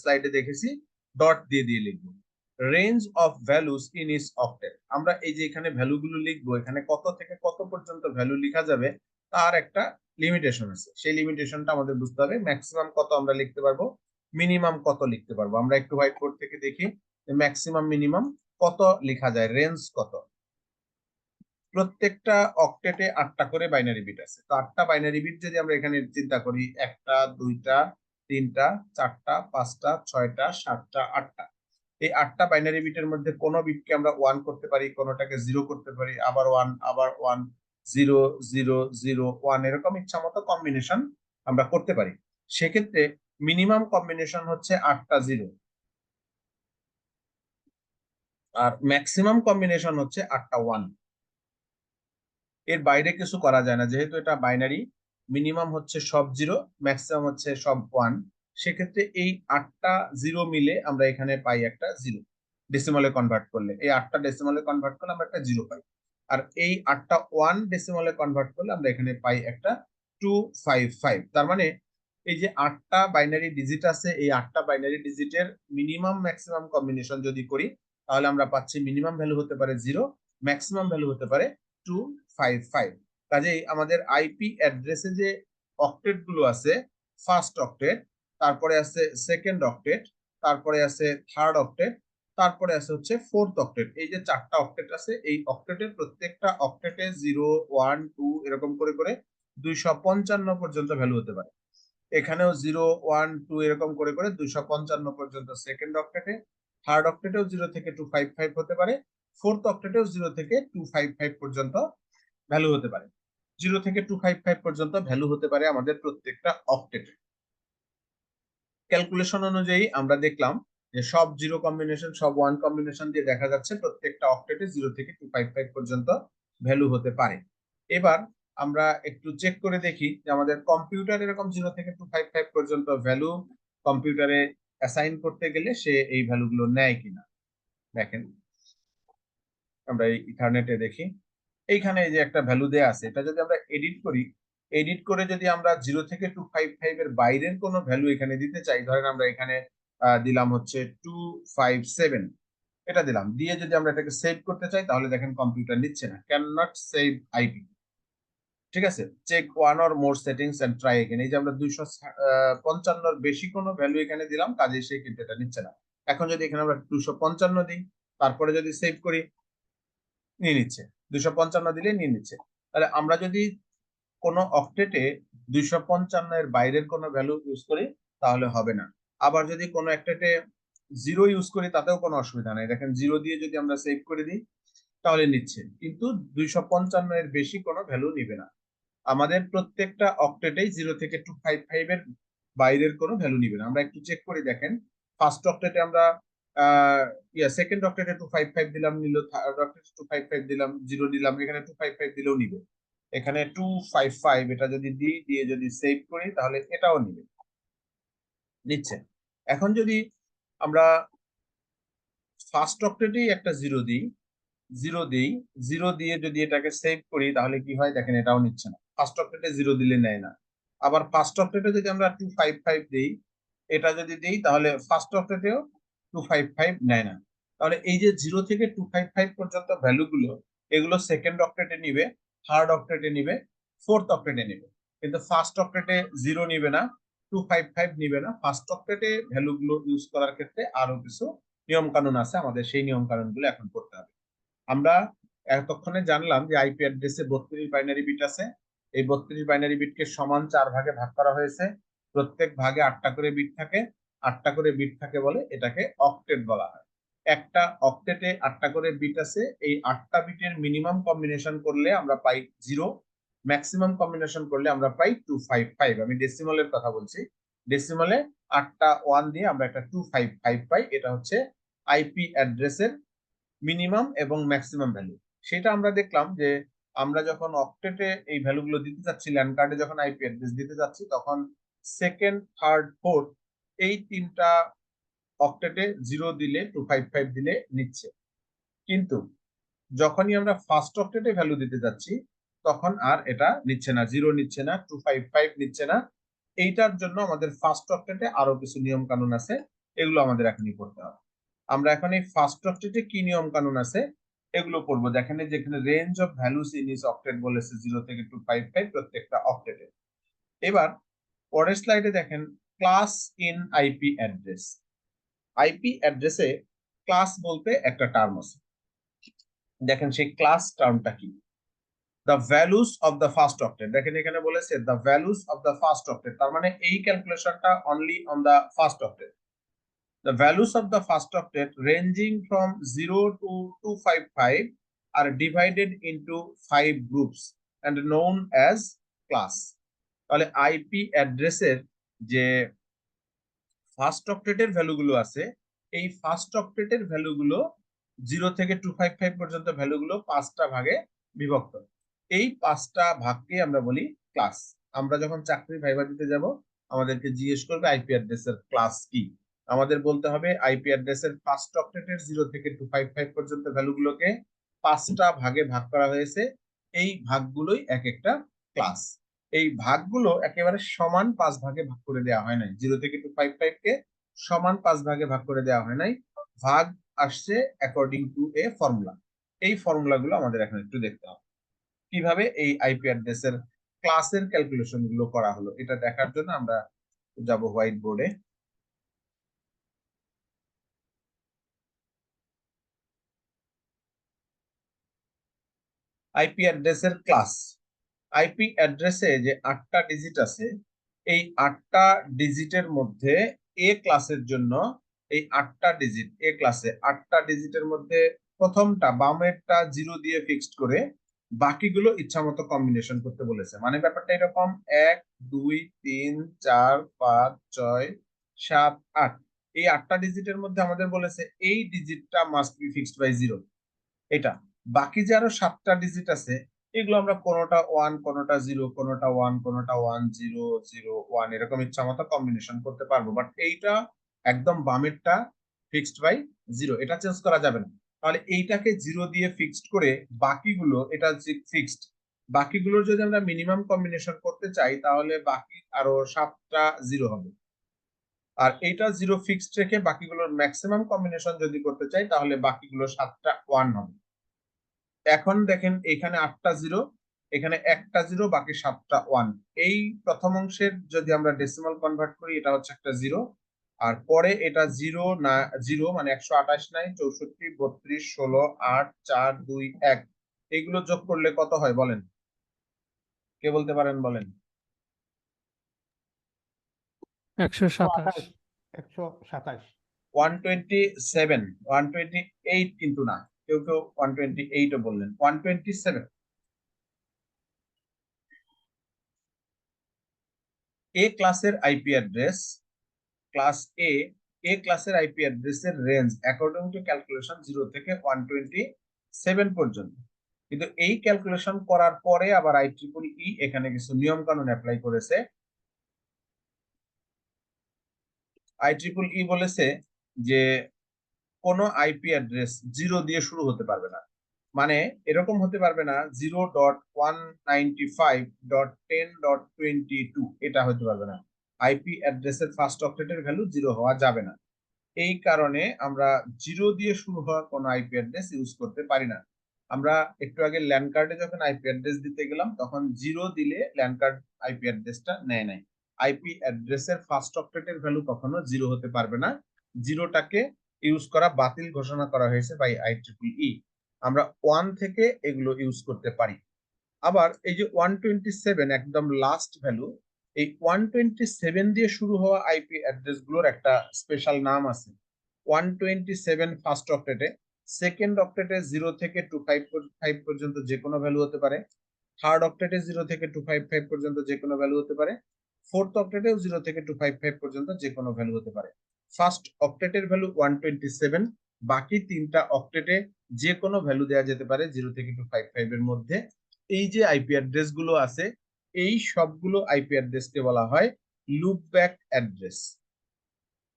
স্লাইডে দেখেছি ডট দিয়ে দিয়ে লিখবো। Range of values in each octet, আমরা এই যে এখানে ভ্যালুগুলো লিখবো, এখানে কত থেকে কত পর্যন্ত ভ্যালু লেখা যাবে তার একটা লিমিটেশন আছে। সেই লিমিটেশনটা আমাদের বুঝতে হবে। ম্যাক্সিমাম কত আমরা লিখতে পারবো, মিনিমাম কত লিখতে পারবো? আমরা একটু হোয়াইট বোর্ড থেকে দেখি ম্যাক্সিমাম মিনিমাম কত লেখা যায়, রেঞ্জ কত। প্রত্যেকটা অক্টেটে 8টা করে বাইনারি বিট আছে। তো 8টা বাইনারি বিট যদি আমরা এখানে চিন্তা করি, 1টা 2টা 3টা 4টা 5টা 6টা 7টা 8টা, এই 8টা বাইনারি বিটের মধ্যে কোনো বিটকে আমরা 1 করতে পারি, কোনোটাকে 0 করতে পারি, আবার 1 আবার 1 0 0 0 1 এরকম ইচ্ছা মতো কম্বিনেশন আমরা করতে পারি। সেক্ষেত্রে মিনিমাম কম্বিনেশন হচ্ছে 8টা 0 আর ম্যাক্সিমাম কম্বিনেশন হচ্ছে 8টা 1। এর বাইরে কিছু করা যায় না, যেহেতু এটা বাইনারি। মিনিমাম হচ্ছে সব 0, ম্যাক্সিমাম হচ্ছে সব 1। সেক্ষেত্রে এই 8টা 0 মিলে আমরা এখানে পাই একটা 0 ডেসিমালে কনভার্ট করলে। এই 8টা ডেসিমালে কনভার্ট করলে আমরা একটা 0 পাই। আর এই 8টা 1 ডেসিমালে কনভার্ট করলে আমরা এখানে পাই একটা 255। তার মানে এই যে 8টা বাইনারি ডিজিট আছে, এই 8টা বাইনারি ডিজিটের মিনিমাম ম্যাক্সিমাম কম্বিনেশন যদি করি, তাহলে আমরা পাচ্ছি মিনিমাম ভ্যালু হতে পারে 0, ম্যাক্সিমাম ভ্যালু হতে পারে 255। কাজেই আমাদের আইপি অ্যাড্রেসে যে অক্টেট গুলো আছে, ফার্স্ট অক্টেট, তারপরে আছে সেকেন্ড অক্টেট, তারপরে আছে থার্ড অক্টেট, তারপরে আছে হচ্ছে ফোর্থ অক্টেট। এই যে 4টা অক্টেট আছে, এই অক্টেটের প্রত্যেকটা অক্টেটে 0 1 2 এরকম করে করে 255 পর্যন্ত ভ্যালু হতে পারে। এখানেও 0 1 2 এরকম করে করে 255 পর্যন্ত সেকেন্ড অক্টেটে, থার্ড অক্টেটেও 0 থেকে 255 হতে পারে, ফোর্থ অক্টেটেও 0 থেকে 255 পর্যন্ত ভ্যালু হতে পারে। 0 থেকে 255 পর্যন্ত ভ্যালু হতে পারে আমাদের প্রত্যেকটা অক্টেটে। ক্যালকুলেশন অনুযায়ী আমরা দেখলাম যে সব 0 কম্বিনেশন, সব 1 কম্বিনেশন দিয়ে দেখা যাচ্ছে প্রত্যেকটা অক্টেটে 0 থেকে 255 পর্যন্ত ভ্যালু হতে পারে। এবার আমরা একটু চেক করে দেখি যে আমাদের কম্পিউটার এরকম 0 থেকে 255 পর্যন্ত ভ্যালু কম্পিউটারে অ্যাসাইন করতে গেলে সে এই ভ্যালুগুলো নেয় কিনা। দেখেন আমরা এই ইথারনেটে দেখি, এইখানে যে একটা ভ্যালু দেয়া আছে, এটা যদি আমরা এডিট করি, এডিট করে যদি আমরা 0 থেকে 255 এর বাইরের কোনো ভ্যালু এখানে দিতে চাই, ধরেন আমরা এখানে দিলাম হচ্ছে 257, এটা দিলাম, দিয়ে যদি আমরা এটাকে সেভ করতে চাই, তাহলে দেখেন কম্পিউটার নিচ্ছে না, ক্যান নট সেভ আইপি। ঠিক আছে, check one or more settings and try again. এই যে আমরা 255 বেশি কোনো ভ্যালু এখানে দিলাম, কাজে সে কিন্তু এটা নিচ্ছে না। এখন যদি এখানে আমরা 255 দিই, তারপরে যদি সেভ করি, নিয়ে নিচ্ছে। 255 দিলে নিয়ে নিচ্ছে। তাহলে আমরা যদি কোনো অক্টেটে 255 এর বাইরের কোনো ভ্যালু ইউজ করি, তাহলে হবে না। আবার যদি কোনো অক্টেটে 0 ইউজ করি, তাতেও কোনো অসুবিধা নাই। দেখেন 0 দিয়ে যদি আমরা সেভ করে দিই, তাহলে নিচ্ছে, কিন্তু 255 এর বেশি কোনো ভ্যালু নিবে না। আমাদের প্রত্যেকটা অক্টেটেই 0 থেকে 255 এর বাইরের কোনো ভ্যালু নিবে না। আমরা একটু চেক করি, দেখেন ফার্স্ট অক্টেটে আমরা সেকেন্ড অক্টেটে 255 দিলাম, নিল, থার্ড অক্টেটে 255 দিলাম, 0 দিলাম, এখানে 255 দিলেও নিবে। এখানে 255 এটা যদি দিই, দিয়ে যদি সেভ করি, তাহলে এটাও নিবে, নিচ্ছে। এখন যদি আমরা ফার্স্ট অক্টেটেই একটা 0 দিই, 0 দিই, 0 দিয়ে যদি এটাকে সেভ করি, তাহলে কি হয় দেখেন, এটাও নিচ্ছে না। ফার্স্ট অক্টেটে 0 দিলে নেয় না। আবার ফার্স্ট অক্টেটে যদি আমরা 255 দিই, এটা যদি দিই, তাহলে ফার্স্ট অক্টেটেও 255 নেয় না। তাহলে এই যে 0 থেকে 255 পর্যন্ত ভ্যালুগুলো, এগুলো সেকেন্ড অক্টেটে নিবে, থার্ড অক্টেটে নিবে, ফোর্থ অক্টেটে নিবে, কিন্তু ফার্স্ট অক্টেটে 0 নিবে না, 255 নিবে না। ফার্স্ট অক্টেটে ভ্যালুগুলো ইউজ করার ক্ষেত্রে আরো কিছু নিয়ম কানুন আছে, আমাদের সেই নিয়ম কানুনগুলো এখন করতে হবে। আমরা এতক্ষণে জানলাম যে আইপি অ্যাড্রেসে 32 বাইনারি বিট আছে। এই 32 বাইনারি বিটকে সমান 4 ভাগে ভাগ করা হয়েছে। প্রত্যেক ভাগে 8টা করে বিট থাকে, 8টা করে বিট থাকে বলে এটাকে অক্টেট বলা হয়। একটা অক্টেটে 8টা করে বিট আছে। এই 8টা বিটের মিনিমাম কম্বিনেশন করলে আমরা পাই 0, ম্যাক্সিমাম কম্বিনেশন করলে আমরা পাই 255। আমি ডেসিমালের কথা বলছি। ডেসিমালে 8টা 1 দিয়ে আমরা একটা 255 পাই। এটা হচ্ছে আইপি অ্যাড্রেসের মিনিমাম এবং ম্যাক্সিমাম ভ্যালু। সেটা আমরা দেখলাম যে আমরা যখন অক্টেটে এই ভ্যালুগুলো দিতে যাচ্ছি, ল্যান্ড কার্ডে যখন আইপি অ্যাড্রেস দিতে যাচ্ছি, তখন সেকেন্ড থার্ড ফোর্থ এই 3টা অক্টেটে 0 দিলে 255 দিলে নিচ্ছে। কিন্তু যখনই আমরা ফার্স্ট অক্টেটে ভ্যালু দিতে যাচ্ছি, তখন আর এটা নিচ্ছে না, 0 নিচ্ছে না, 255 নিচ্ছে না। এইটার জন্য আমাদের ফার্স্ট অক্টেটে আরো কিছু নিয়ম কানুন আছে, এগুলো আমাদের এখনই করতে হবে। আমরা এখন এই ফার্স্ট অক্টেটে কি নিয়ম কানুন আছে এগুলো পড়বো। দেখেন যেখানে range of values in each octet বলেছে 0 থেকে 255 প্রত্যেকটা অক্টেটে। এবার পরের স্লাইডে দেখেন class in IP address. IP অ্যাড্রেসে ক্লাস বলতে একটা টার্ম আছে, দেখেন সেই ক্লাস টার্মটা কি? The values of the first octet, দেখেন এখানে বলেছে the values of the first octet, তার মানে এই ক্যালকুলেশনটা only on the first octet. The values of the first octet ranging from 0 to 255 are divided into 5 groups and known as class. তাহলে IP অ্যাড্রেসের যে first অক্টেটের ভ্যালুগুলো আছে, এই ফার্স্ট অক্টেটের ভ্যালুগুলো 0 থেকে 255 পর্যন্ত ভ্যালুগুলো 5টা ভাগে বিভক্ত। এই 5টা ভাগকে আমরা বলি ক্লাস। আমরা যখন চাকরি ভাইভা দিতে যাব আমাদেরকে জিজ্ঞেস করবে আইপি অ্যাড্রেসের ক্লাস কি, আমাদের বলতে হবে আইপি অ্যাড্রেসের ফার্স্ট অক্টেটের 0 থেকে 255 পর্যন্ত ভ্যালুগুলোকে 5টা ভাগে ভাগ করা হয়েছে, এই ভাগগুলোই এক একটা ক্লাস। এই ভাগগুলো একেবারে সমান 5 ভাগে ভাগ করে দেওয়া হয় নাই, 0 থেকে 255 কে সমান 5 ভাগে ভাগ করে দেওয়া হয় নাই, ভাগ আসছে অ্যাকর্ডিং টু এ ফর্মুলা। এই ফর্মুলাগুলো আমাদের এখন একটু দেখতে হবে কিভাবে এই আইপি অ্যাড্রেসের ক্লাসের ক্যালকুলেশন গুলো করা হলো। এটা দেখার জন্য আমরা যাব হোয়াইট বোর্ডে। আইপি অ্যাড্রেসের ক্লাস, আইপি অ্যাড্রেসে যে 8টা ডিজিট আছে, এই 8টা ডিজিটের মধ্যে এ ক্লাসের জন্য এই 8টা ডিজিট, এ ক্লাসে 8টা ডিজিটের মধ্যে প্রথমটা বামেরটা 0 দিয়ে ফিক্সড করে বাকিগুলো ইচ্ছামতো কম্বিনেশন করতে বলেছে। মানে ব্যাপারটা এরকম 1 2 3 4 5 6 7 8, এই 8টা ডিজিটের মধ্যে আমাদের বলেছে এই ডিজিটটা মাস্ট বি ফিক্সড বাই 0, এটা। বাকি যে আরো 7টা ডিজিট আছে এগুলো আমরা কোনোটা 1 কোনোটা 0 কোনোটা 1 কোনোটা 1 0 0 1 এরকম ইচ্ছা মতো কম্বিনেশন করতে পারবো, বাট এইটা একদম বামেরটা ফিক্সড বাই 0, এটা চেঞ্জ করা যাবে না। তাহলে এইটাকে 0 দিয়ে ফিক্সড করে বাকিগুলো, এটা ফিক্সড, বাকিগুলোর যদি আমরা মিনিমাম কম্বিনেশন করতে চাই তাহলে বাকি আরো 7টা 0 হবে, আর এইটা 0 ফিক্সড রেখে বাকিগুলোর ম্যাক্সিমাম কম্বিনেশন যদি করতে চাই তাহলে বাকিগুলো 7টা 1 হবে। এখন দেখেন এখানে 8টা 0, এখানে একটা 0, বাকি 7টা 1। এই প্রথম অংশের যদি আমরা ডেসিমাল কনভার্ট করি এটা হচ্ছে একটা 0, আর পরে এটা 0 না 0 মানে 128 নাই, 64 32 16 8 4 2 1, এগুলো যোগ করলে কত হয় বলেন, কে বলতে পারেন বলেন? 127 127 127, 128 কিন্তু না, কেউ কেউ 128 ও বললেন, 127। এ ক্লাসের আইপি অ্যাড্রেস, ক্লাস এ ক্লাসের আইপি অ্যাড্রেসের রেঞ্জ অ্যাকর্ডিং টু ক্যালকুলেশন 0 থেকে 127 পর্যন্ত। কিন্তু এই ক্যালকুলেশন করার পরে আবার IEEE এখানে কিছু নিয়ম কানুন অ্যাপ্লাই করেছে। IEEE বলেছে যে কোন আইপি অ্যাড্রেস 0 দিয়ে শুরু হতে পারবে না, মানে এরকম হতে পারবে না 0.195.10.22, এটা হতে পারবে না। আইপি অ্যাড্রেসের ফার্স্ট অক্টেটের ভ্যালু 0 হওয়া যাবে না, এই কারণে আমরা 0 দিয়ে শুরু হওয়া কোনো আইপি অ্যাড্রেস ইউজ করতে পারি না। আমরা একটু আগে ল্যান্ড কার্ডে যখন আইপি অ্যাড্রেস দিতে গেলাম তখন 0 দিলে ল্যান্ড কার্ড আইপি অ্যাড্রেসটা নেয় নাই। আইপি অ্যাড্রেসের ফার্স্ট অক্টেটের ভ্যালু কখনো 0 হতে পারবে না, 0টাকে ইউজ করা বাতিল ঘোষণা করা হয়েছে বাই IEEE। আমরা 1 থেকে এগুলো ইউজ করতে পারি। আবার এই যে 127 একদম লাস্ট ভ্যালু, এই 127 দিয়ে শুরু হওয়া আইপি অ্যাড্রেস গুলোর একটা স্পেশাল নাম আছে। 127 ফার্স্ট অক্টেটে, সেকেন্ড অক্টেটে 0 থেকে 255 পর্যন্ত যে কোনো ভ্যালু হতে পারে, থার্ড অক্টেটে 0 থেকে 255 পর্যন্ত যে কোনো ভ্যালু হতে পারে, ফোর্থ অক্টেটেও 0 থেকে 255 পর্যন্ত যে কোনো ভ্যালু হতে পারে। ফার্স্ট অক্টেটের ভ্যালু 127, বাকি 3টা অক্টেটে যে কোনো ভ্যালু দেওয়া যেতে পারে 0 থেকে 255 এর মধ্যে। এই যে আইপি অ্যাড্রেস গুলো আছে এই সবগুলো আইপি অ্যাড্রেসকে বলা হয় loop back address.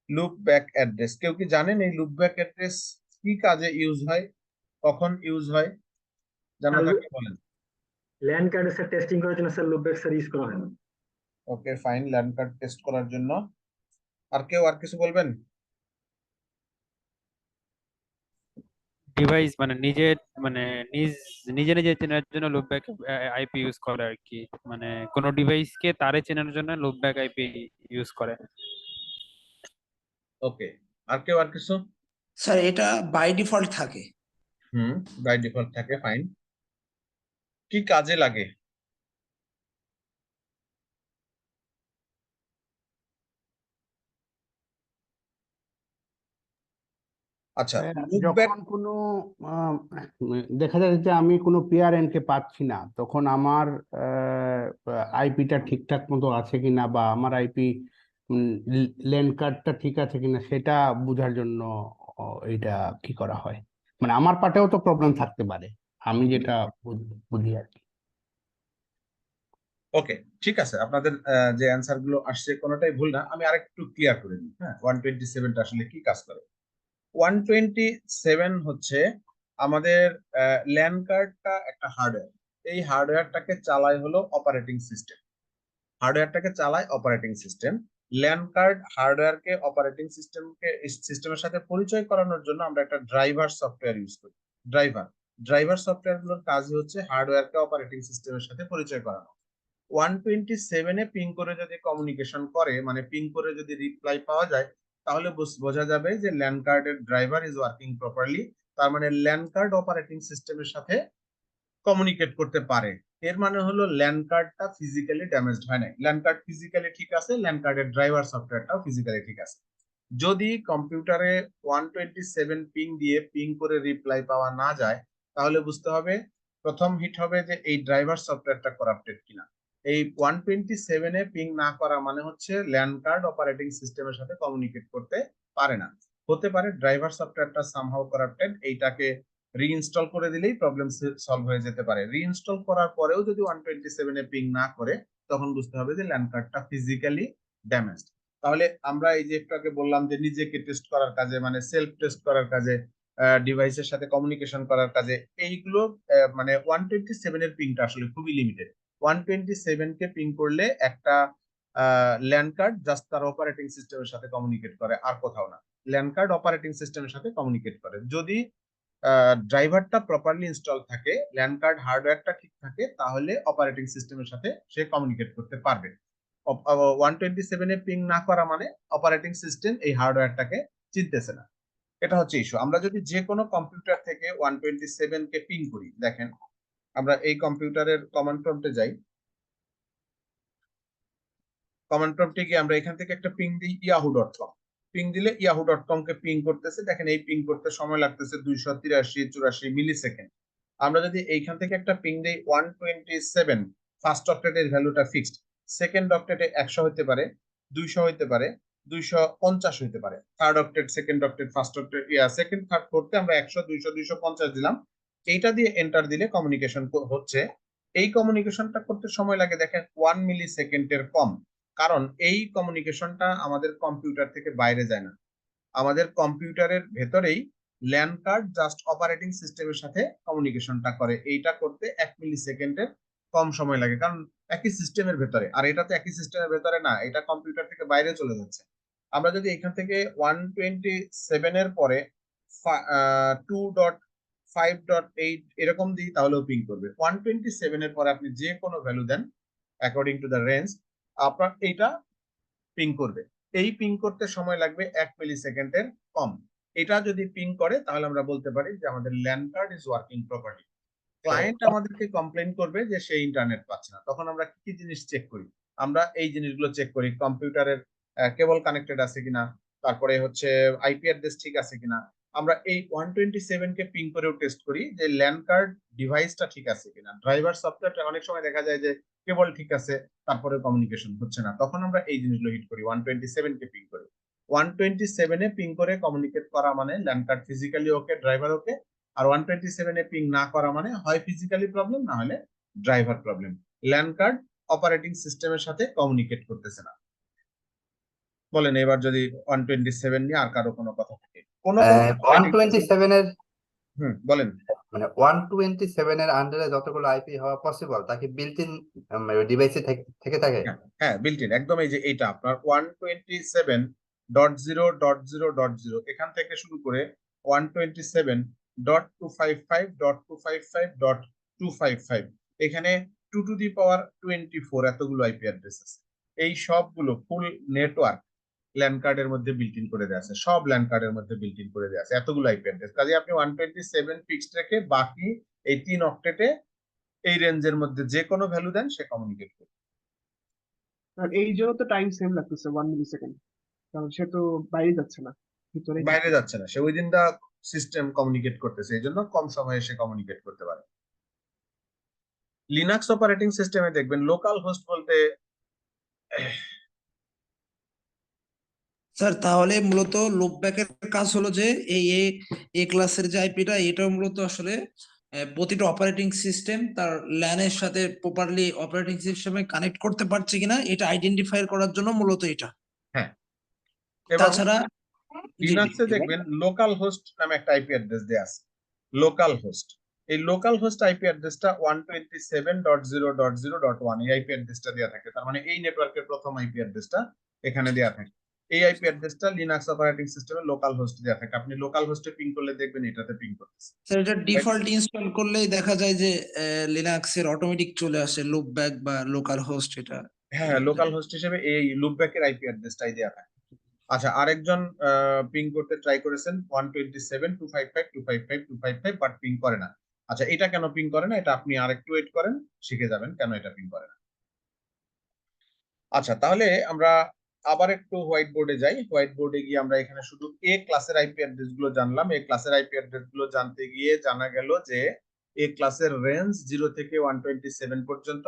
Loop back address, কেউ কি জানেন এই লুপ ব্যাক অ্যাড্রেস কি কাজে ইউজ হয়, কখন ইউজ হয়? জানা থাকলে বলেন। ল্যান্ড কার্ডের স্যার টেস্টিং করার জন্য sir loop back sir use করা হয় না। Okay fine, land card test করার জন্য। আর কেউ আর কিছু বলবেন? ডিভাইস মানে নিজে মানে নিজ নিজে নিজে চেনার জন্য লুপব্যাক আইপি ইউজ করে আর কি, মানে কোনো ডিভাইসকে তারে চেনার জন্য লুপব্যাক আইপি ইউজ করে। ওকে, আর কেউ আর কিছু? স্যার এটা বাই ডিফল্ট থাকে। বাই ডিফল্ট থাকে, ফাইন। কি কাজে লাগে? আচ্ছা, লুপব্যাক যখন কোনো দেখা যাচ্ছে যে আমি কোনো পেয়ার এন্ডকে পাচ্ছি না, তখন আমার আইপিটা ঠিকঠাক মতো আছে কিনা বা আমার আইপি ল্যান্ড কার্ডটা ঠিক আছে কিনা সেটা বোঝার জন্য এটা কি করা হয়। মানে আমার পার্টেও তো প্রবলেম থাকতে পারে, আমি যেটা বুঝি আর কি। ওকে, ঠিক আছে, আপনাদের যে অ্যান্সার গুলো আসছে কোনোটাই ভুল না। আমি আরেকটু ক্লিয়ার করে দিই। হ্যাঁ, 127টা আসলে কি কাজ করে। 127 হচ্ছে আমাদের ল্যান্ড কার্ডটা একটা হার্ডওয়্যার। এই হার্ডওয়্যারটাকে চালায় হলো অপারেটিং সিস্টেম। হার্ডওয়্যারটাকে চালায় অপারেটিং সিস্টেম। ল্যান্ড কার্ড হার্ডওয়্যারকে অপারেটিং সিস্টেমের সাথে পরিচয় করানোর জন্য আমরা একটা ড্রাইভার সফটওয়্যার ইউজ করি। ড্রাইভার সফটওয়্যার গুলোর কাজই হচ্ছে হার্ডওয়্যারকে অপারেটিং সিস্টেমের সাথে পরিচয় করানো। 127-এ পিং করে যদি কমিউনিকেশন করে, মানে পিং করে যদি রিপ্লাই পাওয়া যায়, তাহলে বোঝা যাবে যে ল্যান্ড কার্ডের ড্রাইভার ইজ ওয়ার্কিং প্রপারলি। তার মানে ল্যান্ড কার্ড অপারেটিং সিস্টেমের সাথে কমিউনিকেট করতে পারে। এর মানে হলো ল্যান্ড কার্ডটা ফিজিক্যালি ড্যামেজড হয় না। ল্যান্ড কার্ড ফিজিক্যালি ঠিক আছে, ল্যান্ড কার্ডের ড্রাইভার সফটওয়্যারটাও ফিজিক্যালি ঠিক আছে। যদি কম্পিউটারে 127 পিং দিয়ে পিং করে রিপ্লাই পাওয়া না যায়, তাহলে বুঝতে হবে, প্রথম হিট হবে যে এই ড্রাইভার সফটওয়্যারটা করাপ্টেড কিনা। এই 127-এ পিং না করা মানে হচ্ছে ল্যান্ড কার্ড অপারেটিং সিস্টেমের সাথে কমিউনিকেট করতে পারে না। হতে পারে ড্রাইভার সফটওয়্যারটা সামহাউ করাপ্টেড, এইটাকে রিইনস্টল করে দিলেই প্রবলেম সলভ হয়ে যেতে পারে। রিইনস্টল করার পরেও যদি 127-এ পিং না করে, তখন বুঝতে হবে যে ল্যান্ড কার্ডটা ফিজিক্যালি ড্যামেজড। তাহলে আমরা এই যে একটু আগে বললাম যে নিজেকে টেস্ট করার কাজে, মানে সেলফ টেস্ট করার কাজে, ডিভাইসের সাথে কমিউনিকেশন করার কাজে, এইগুলো মানে 127-এর পিংটা আসলে খুবই লিমিটেড। 127-কে পিং করলে একটা ল্যান্ড কার্ড জাস্ট তার অপারেটিং সিস্টেমের সাথে কমিউনিকেট করে, আর কোথাও না। ল্যান্ড কার্ড অপারেটিং সিস্টেমের সাথে কমিউনিকেট করে যদি ড্রাইভারটা প্রপারলি ইনস্টল থাকে, ল্যান্ড কার্ড হার্ডওয়্যারটা ঠিক থাকে, তাহলে অপারেটিং সিস্টেমের সাথে সে কমিউনিকেট করতে পারবে। 127-এ পিং না করা মানে অপারেটিং সিস্টেম এই হার্ডওয়্যারটাকে চিনতেছে না। এটা হচ্ছে ইস্যু। আমরা যদি যে কোনো কম্পিউটার থেকে 127-কে পিং করি, দেখেন আমরা এই কম্পিউটারের কমান্ড প্রম্পটে যাই। কমান্ড প্রম্পটে গিয়ে আমরা এখান থেকে একটা পিং দিই yahoo.com। পিং দিলে yahoo.com কে পিং করতেছে। দেখেন এই পিং করতে সময় লাগতেছে 283-84 মিলি সেকেন্ড। আমরা যদি এইখান থেকে একটা পিং দেই 127, ফার্স্ট অক্টেটের ভ্যালুটা ফিক্সড, সেকেন্ড অক্টেটে 100 হতে পারে, 200 হতে পারে, 250 হতে পারে। Third octet, second octet, first octet, second third করতে আমরা 100, 200, 250 দিলাম। এইটা দিয়ে এন্টার দিলে কমিউনিকেশন হচ্ছে। এই কমিউনিকেশনটা করতে সময় লাগে দেখেন 1 মিলি সেকেন্ডের কম। কারণ এই কমিউনিকেশনটা আমাদের কম্পিউটার থেকে বাইরে যায় না, আমাদের কম্পিউটারের ভেতরেই ল্যান্ড কার্ড জাস্ট অপারেটিং সিস্টেমের সাথে কমিউনিকেশনটা করে। এইটা করতে 1 মিলি সেকেন্ডের কম সময় লাগে, কারণ একই সিস্টেমের ভেতরে। আর এটা তো একই সিস্টেমের ভেতরে না, এটা কম্পিউটার থেকে বাইরে চলে যাচ্ছে। আমরা যদি এখান থেকে 127-এর পরে 2.5.8 এরকম দিই, তাহলেও পিং করবে। 127-এর পরে আপনি যে কোনো ভ্যালু দেন অ্যাকর্ডিং টু দ্য রেঞ্জ, আপনার এইটা পিং করবে। এই পিং করতে সময় লাগবে 1 মিলি সেকেন্ডের কম। এটা যদি পিং করে, তাহলে আমরা বলতে পারি যে আমাদের land card is working properly. Client আমাদেরকে কমপ্লেইন করবে যে সে ইন্টারনেট পাচ্ছে না, তখন আমরা কি কি জিনিস চেক করি? আমরা এই জিনিসগুলো চেক করি, কম্পিউটারের কেবল কানেক্টেড আছে কিনা, তারপরে হচ্ছে আইপি অ্যাড্রেস ঠিক আছে কিনা। আমরা এই 127-কে পিং করেও টেস্ট করি যে ল্যান্ড কার্ড ডিভাইসটা ঠিক আছে কিনা। ড্রাইভার সফটওয়্যারটা অনেক সময় দেখা যায় যে কেবল ঠিক আছে, তারপরে কমিউনিকেশন হচ্ছে না, তখন আমরা এই জিনিসগুলো হিট করি, 127-কে পিং করি। 127-এ পিং করে কমিউনিকেট করা মানে ল্যান্ড কার্ড ফিজিক্যালি ওকে, ড্রাইভার ওকে। আর 127-এ পিং না করা মানে হয় ফিজিক্যালি প্রবলেম, না হলে driver problem. Land card operating সিস্টেমের সাথে কমিউনিকেট করতেছে না। বলেন এবার যদি 127 নিয়ে আর কারো কোনো কথা থাকে। কোনো 127 এর বলেন। মানে 127 এর আন্ডারে যতগুলো আইপি হওয়া পসিবল তাকে বিল্ট ইন ডিভাইসে থেকে থাকে। হ্যাঁ, বিল্ট ইন একদম। এই যে এইটা আপনার 127.0.0.0 এখান থেকে শুরু করে 127 .255.255.255 এখানে 2^24 এতগুলো আইপি অ্যাড্রেস আছে। এই সবগুলো ফুল নেটওয়ার্ক ল্যান্ড কার্ডের মধ্যে বিল্ট ইন করে দেওয়া আছে, সব ল্যান্ড কার্ডের মধ্যে বিল্ট ইন করে দেওয়া আছে এতগুলো আইপি অ্যাড্রেস। কাজে আপনি 127 ফিক্সড রেখে বাকি এই 3 অক্টেটে এই রেঞ্জের মধ্যে যে কোনো ভ্যালু দেন সে কমিউনিকেট করবে। আর এই জন্য তো টাইম সেম লাগতেছে 1 মিলিসেকেন্ড, কারণ সে তো বাইরে যাচ্ছে না, ভিতরে বাইরে যাচ্ছে না, সে উইদিন দা সিস্টেম কমিউনিকেট করতেছে, এই জন্য কম সময়ে সে কমিউনিকেট করতে পারে। লিনাক্স অপারেটিং সিস্টেমে দেখবেন লোকাল হোস্ট বলতে স্যার তাহলে মূলত লুপব্যাকের কাজ হলো যে এই এ ক্লাসের যে আইপিটা এটা মূলত আসলে প্রতিটা অপারেটিং সিস্টেম তার ল্যানের সাথে প্রপারলি অপারেটিং সিস্টেমে কানেক্ট করতে পারছে কিনা এটা আইডেন্টিফাই করার জন্য মূলত এটা। হ্যাঁ, এবং তাছাড়া জি, লিনাক্সে দেখবেন লোকাল হোস্ট নামে একটা আইপি অ্যাড্রেস দেয়া আছে, লোকাল হোস্ট। এই লোকাল হোস্ট আইপি অ্যাড্রেসটা 127.0.0.1 এই আইপি অ্যাড্রেসটা দেয়া থাকে, তার মানে এই নেটওয়ার্কের প্রথম আইপি অ্যাড্রেসটা এখানে দেয়া থাকে। এই আইপি অ্যাড্রেসটা লিনাক্স অপারেটিং সিস্টেমে লোকাল হোস্ট দেয়া থাকে, আপনি লোকাল হোস্টে পিং করলে দেখবেন এটাতে পিং করতেছে। স্যার এটা ডিফল্ট ইনস্টল করলেই দেখা যায় যে লিনাক্সের অটোমেটিক চলে আসে লুপব্যাক বা লোকাল হোস্ট এটা। হ্যাঁ, লোকাল হোস্ট হিসেবে এই লুপব্যাকের আইপি অ্যাড্রেসটাই দেয়া থাকে। আচ্ছা, আরেকজন পিং করতে ট্রাই করেছেন 127.255.255.255 বাট পিং করে না। আচ্ছা, এটা কেন পিং করে না এটা আপনি আরেকটু ওয়েট করেন, শিখে যাবেন কেন এটা পিং করে না। আচ্ছা, তাহলে আমরা আবার একটু হোয়াইট বোর্ডে যাই। হোয়াইট বোর্ডে গিয়ে আমরা এখানে শুধু এ ক্লাসের আইপি অ্যাড্রেস গুলো জানলাম। এ ক্লাসের আইপি অ্যাড্রেস গুলো জানতে গিয়ে জানা গেল যে এ ক্লাসের রেঞ্জ 0 থেকে 127 পর্যন্ত,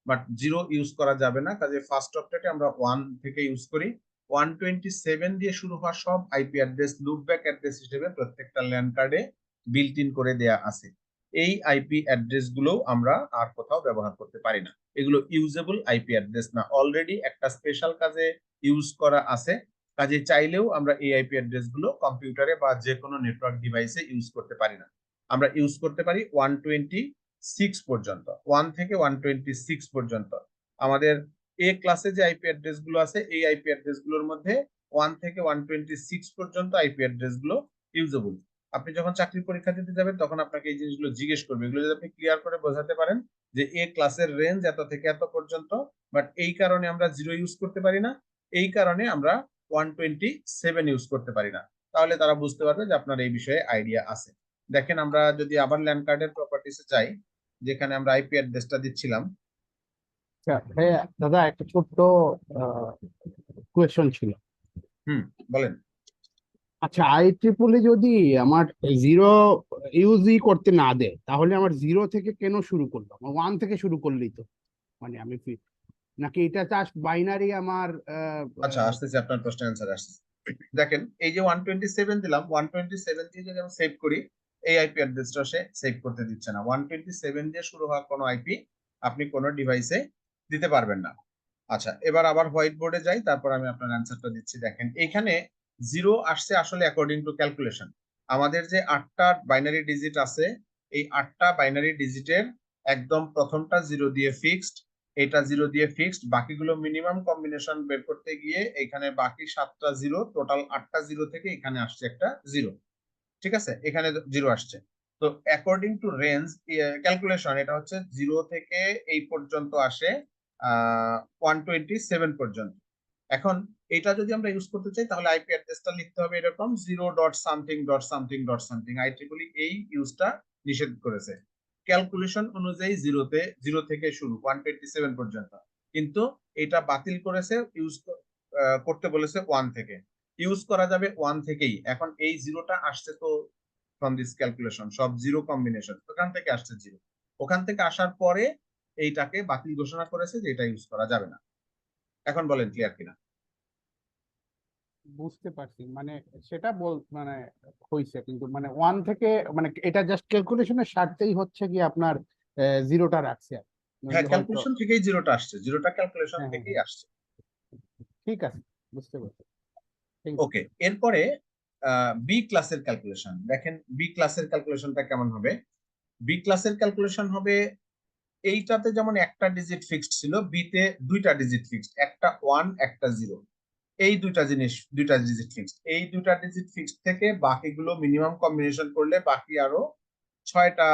বাট 0 ইউজ করা যাবে না, কাজে ফার্স্ট অক্টেটে আমরা 1 থেকে ইউজ করি। 127 দিয়ে শুরু হওয়া সব আইপি অ্যাড্রেস লুপব্যাক অ্যাড্রেস হিসেবে প্রত্যেকটা ল্যান্ড কার্ডে বিল্ট ইন করে দেয়া আছে। এই আইপি অ্যাড্রেস গুলো আমরা আর কোথাও ব্যবহার করতে পারি না, এগুলো ইউজেবল আইপি অ্যাড্রেস না, অলরেডি একটা স্পেশাল কাজে ইউজ করা আছে। কাজে চাইলেও আমরা এই আইপি অ্যাড্রেস গুলো কম্পিউটারে বা যে কোনো নেটওয়ার্ক ডিভাইসে ইউজ করতে পারি না। আমরা ইউজ করতে পারি 126 পর্যন্ত, 1 থেকে 126 পর্যন্ত। আমাদের এ ক্লাসে যে আইপি অ্যাড্রেস গুলো আছে এই আইপি অ্যাড্রেস গুলোর মধ্যে 1 থেকে 126 পর্যন্ত আইপি অ্যাড্রেস গুলো ইউজেবল। আপনি যখন চাকরির পরীক্ষা দিতে যাবেন তখন আপনাকে এই জিনিসগুলো জিজ্ঞেস করবে, এগুলো যদি আপনি ক্লিয়ার করে বোঝাতে পারেন যে এ ক্লাসের রেঞ্জ এত থেকে এত পর্যন্ত, বাট এই কারণে আমরা 0 ইউজ করতে পারি না, এই কারণে আমরা 127 ইউজ করতে পারি না, তাহলে তারা বুঝতে পারবে যে আপনার এই বিষয়ে আইডিয়া আছে। দেখেন, আমরা যদি আবার ল্যান্ড কার্ডের প্রপার্টিসে যাই, যেখানে আমরা আইপি অ্যাড্রেসটা দিচ্ছিলাম। হ্যাঁ দাদা, একটা ছোট্ট কোয়েশ্চন ছিল। বলেন। আচ্ছা, IEEE যদি আমার 0 ইউজই করতে না দেয় তাহলে আমার 0 থেকে কেন শুরু করলো? আমার 1 থেকে শুরু করলেই তো, মানে আমি নাকি এটা জাস্ট বাইনারি আমার আচ্ছা, আসতেছে আপনার প্রশ্নের অ্যান্সার আসতেছে। দেখেন, এই যে 127 দিলাম, 127 দিয়ে যদি আমি সেভ করি এই আইপি অ্যাড্রেসটা সে সেভ করতে দিচ্ছে না। 127 দিয়ে শুরু হওয়া কোনো আইপি আপনি কোনো ডিভাইসে দিতে পারবেন না। আচ্ছা, এবার আবার হোয়াইট বোর্ডে যাই, তারপর আমি আপনার অ্যান্সারটা দিচ্ছি। দেখেন, এখানে 0 আসছে আসলে অ্যাকর্ডিং টু ক্যালকুলেশন। আমাদের যে 8টা বাইনারি ডিজিট আছে, এই 8টা বাইনারি ডিজিটের একদম প্রথমটা 0 দিয়ে ফিক্সড, এটা 0 দিয়ে ফিক্সড, বাকিগুলো মিনিমাম কম্বিনেশন বের করতে গিয়ে এখানে বাকি 7টা 0, টোটাল 8টা 0 থেকে এখানে আসছে একটা 0। ঠিক আছে, এখানে 0 আসছে। তো অ্যাকর্ডিং টু রেঞ্জ ক্যালকুলেশন এটা হচ্ছে 0 থেকে এই পর্যন্ত আসে 127 পর্যন্ত। এখন এটা যদি আমরা ইউজ করতে চাই তাহলে আইপি অ্যাড্রেসটা লিখতে হবে এরকম 0.something.something.something। IEEE এই ইউজটা নিষেধ করেছে। ক্যালকুলেশন অনুযায়ী 0 থেকে শুরু 127 পর্যন্ত, কিন্তু এটা বাতিল করেছে, ইউজ করতে বলেছে 1 থেকে। ইউজ করা যাবে 1 থেকেই। এখন এই 0টা আসছে তো ফ্রম দিস ক্যালকুলেশন, সব 0 কম্বিনেশন, ওখান থেকে আসছে 0। ওখান থেকে আসার পরে এইটাকে বাতিল ঘোষণা করেছে যে এটা ইউজ করা যাবে না। এখন বলেন ক্লিয়ার কিনা? বুঝতে পারছি, মানে সেটা মানে হইছে, কিন্তু মানে 1 থেকে মানে এটা জাস্ট ক্যালকুলেশনের স্বার্থেই হচ্ছে কি আপনার 0টা রাখছে আর কি। হ্যাঁ, হয়তো- ক্যালকুলেশন থেকেই 0টা আসছে, 0টা ক্যালকুলেশন হ্যাঁ, থেকেই আসছে। ঠিক আছে, বুঝতে পারছি। ওকে, এরপরে বি ক্লাসের ক্যালকুলেশন দেখেন। বি ক্লাসের ক্যালকুলেশনটা কেমন হবে? বি ক্লাসের ক্যালকুলেশন হবে, এইটাতে যেমন একটা ডিজিট ফিক্সড ছিল, বিতে 2টা ডিজিট ফিক্সড, একটা 1 একটা 0। এই দুইটা ডিজিট ফিক্সড, এই দুইটা ডিজিট ফিক্সড থেকে বাকিগুলো মিনিমাম কম্বিনেশন করলে বাকি আরো 6টা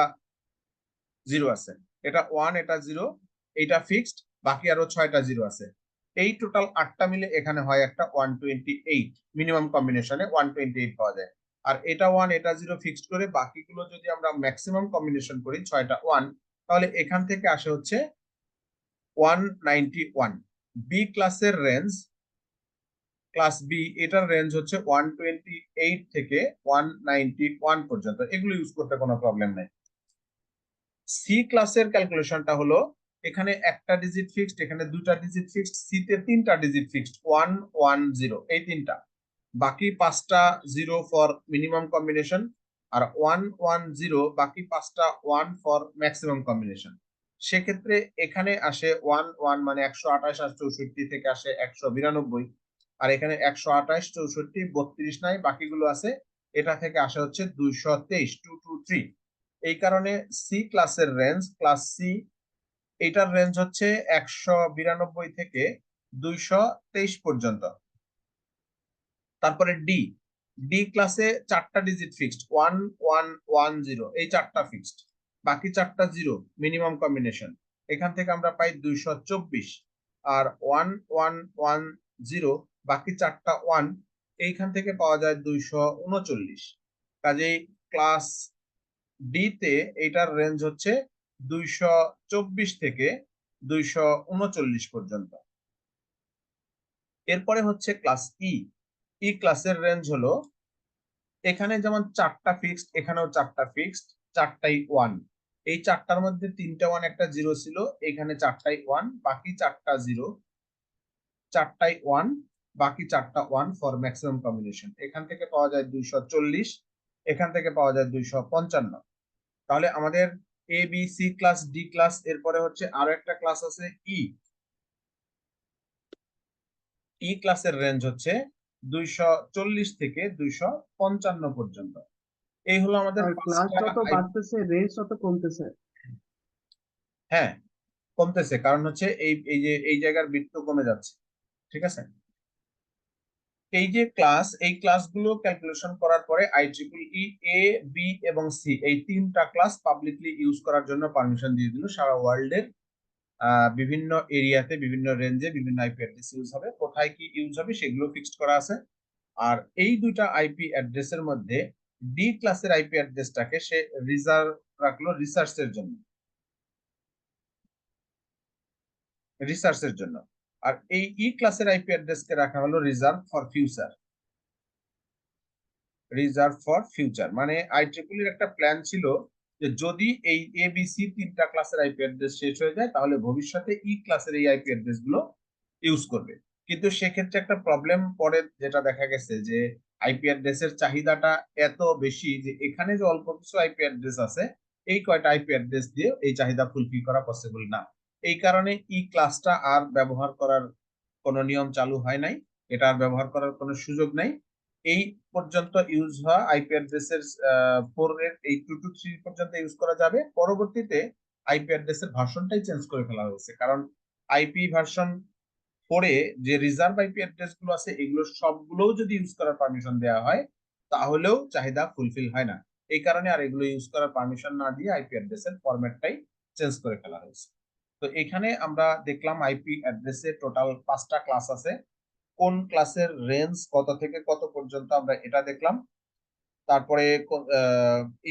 জিরো আছে। এটা 1, এটা 0, এইটা ফিক্সড, বাকি আরো 6টা জিরো আছে। এই টোটাল 8টা মিলে এখানে হয় একটা 128, মিনিমাম কম্বিনেশনে 128 পাওয়া যায়। আর এটা 1, এটা 0 ফিক্সড করে বাকিগুলো যদি আমরা ম্যাক্সিমাম কম্বিনেশন করি 6টা 1, তাহলে এখান থেকে আসে হচ্ছে 191। বি ক্লাসের রেঞ্জ, ক্লাস বি, এটার রেঞ্জ হচ্ছে 128 থেকে 191 পর্যন্ত, এগুলো ইউজ করতে কোনো প্রবলেম নেই। সি ক্লাসের ক্যালকুলেশনটা হলো এখানে একটা ডিজিট ফিক্সড, এখানে দুটা ডিজিট ফিক্সড, সি তে 3টা ডিজিট ফিক্সড 110, এই 3টা, বাকি 5টা 0 ফর মিনিমাম কম্বিনেশন, আর 110 বাকি 5টা 1 ফর ম্যাক্সিমাম কম্বিনেশন। সেক্ষেত্রে এখানে আসে 11 মানে 128 আর 64 থেকে আসে 192, আর এখানে 128 64 32 নাই, বাকিগুলো আছে, এটা থেকে আসে হচ্ছে 223, 223। এই কারণে সি ক্লাসের রেঞ্জ, ক্লাস সি, এটার রেঞ্জ হচ্ছে 192 থেকে 223 পর্যন্ত। তারপরে ডি, ডি ক্লাসে 4টা ডিজিট ফিক্সড 1110, এই 4টা ফিক্সড, বাকি 4টা 0 মিনিমাম কম্বিনেশন, এখান থেকে আমরা পাই 224, আর 1110 বাকি 4টা 1, এইখান থেকে পাওয়া যায় 239। কাজেই ক্লাস ডি তে এটার রেঞ্জ হচ্ছে 224 থেকে 239 পর্যন্ত। এরপরে হচ্ছে ক্লাস ই, ই ক্লাসের রেঞ্জ হলো এখানে যেমন 4টা ফিক্সড, এখানেও 4টা ফিক্সড, 4টাই 1, এই 4টার মধ্যে 3টা 1 একটা 0 ছিল, এখানে 4টাই 1, বাকি 4টা 0, 4টাই 1, বাকি 4টা 1 ফর ম্যাক্সিমাম কম্বিনেশন, এখান থেকে পাওয়া যায় 240, এখান থেকে পাওয়া যায় 255। তাহলে আমাদের A B C class D class, এরপরে হচ্ছে আরো একটা ক্লাস আছে ই, ই ক্লাসের রেঞ্জ হচ্ছে 240 থেকে 255 পর্যন্ত। এই হলো আমাদের আর ক্লাস 5টা যত বাড়তেছে রেঞ্জ তত কমতেছে। হ্যাঁ, কমতেছে, কারণ হচ্ছে এই যে এই জায়গার বৃত্ত কমে যাচ্ছে, ঠিক আছে। এই যে ক্লাস, এই ক্লাসগুলো ক্যালকুলেশন করার পরে IEEE এ, বি এবং সি, এই 3টা ক্লাস পাবলিকলি ইউজ করার জন্য পারমিশন দিয়ে দিল। সারা ওয়ার্ল্ডের বিভিন্ন এরিয়াতে, বিভিন্ন রেঞ্জে বিভিন্ন আইপি অ্যাড্রেস ইউজ হবে, কোথায় কি ইউজ হবে সেগুলো ফিক্সড করা আছে। আর এই দুইটা আইপি অ্যাড্রেসের মধ্যে ডি ক্লাসের আইপি অ্যাড্রেসটাকে সে রিজার্ভ রাখলো রিসার্চের জন্য, আর এই ই ক্লাসের আইপি অ্যাড্রেসকে রাখা হলো রিজার্ভ ফর ফিউচার। মানে IEEE এর একটা প্ল্যান ছিল যে যদি এই এবিসি 3টা ক্লাসের আইপি অ্যাড্রেস শেষ হয়ে যায় তাহলে ভবিষ্যতে ই ক্লাসের এই আইপি অ্যাড্রেস গুলো ইউজ করবে। কিন্তু সেক্ষেত্রে একটা প্রবলেম পড়ে, যেটা দেখা গেছে যে আইপি অ্যাড্রেসের চাহিদাটা এত বেশি যে এখানে যে অল্প কিছু আইপি অ্যাড্রেস আছে, এই কয়টা আইপি অ্যাড্রেস দিয়ে এই চাহিদা ফুলফিল করা পসিবল না। এই কারণে ই ক্লাসটা আর ব্যবহার করার কোনো নিয়ম চালু হয় নাই, এটা আর ব্যবহার করার কোনো সুযোগ নাই। এই পর্যন্ত ইউজ হওয়া আইপি অ্যাড্রেসের 4 এর এই 2 to 3 পর্যন্ত ইউজ করা যাবে। পরবর্তীতে আইপি অ্যাড্রেসের ভার্সনটাই চেঞ্জ করে ফেলা হয়েছে, কারণ আইপি ভার্সন 4 এ যে রিজার্ভ আইপি অ্যাড্রেস গুলো আছে এগুলো সবগুলোও যদি ইউজ করার পারমিশন দেওয়া হয় তাহলেও চাহিদা ফুলফিল হয় না। এই কারণে আর এগুলো ইউজ করার পারমিশন না দিয়ে আইপি অ্যাড্রেসের ফরম্যাটটাই চেঞ্জ করে ফেলা হয়েছে। তো এখানে আমরা দেখলাম আইপি অ্যাড্রেসে টোটাল 5টা ক্লাস আছে, কোন ক্লাসের রেঞ্জ কত থেকে কত পর্যন্ত আমরা এটা দেখলাম। তারপরে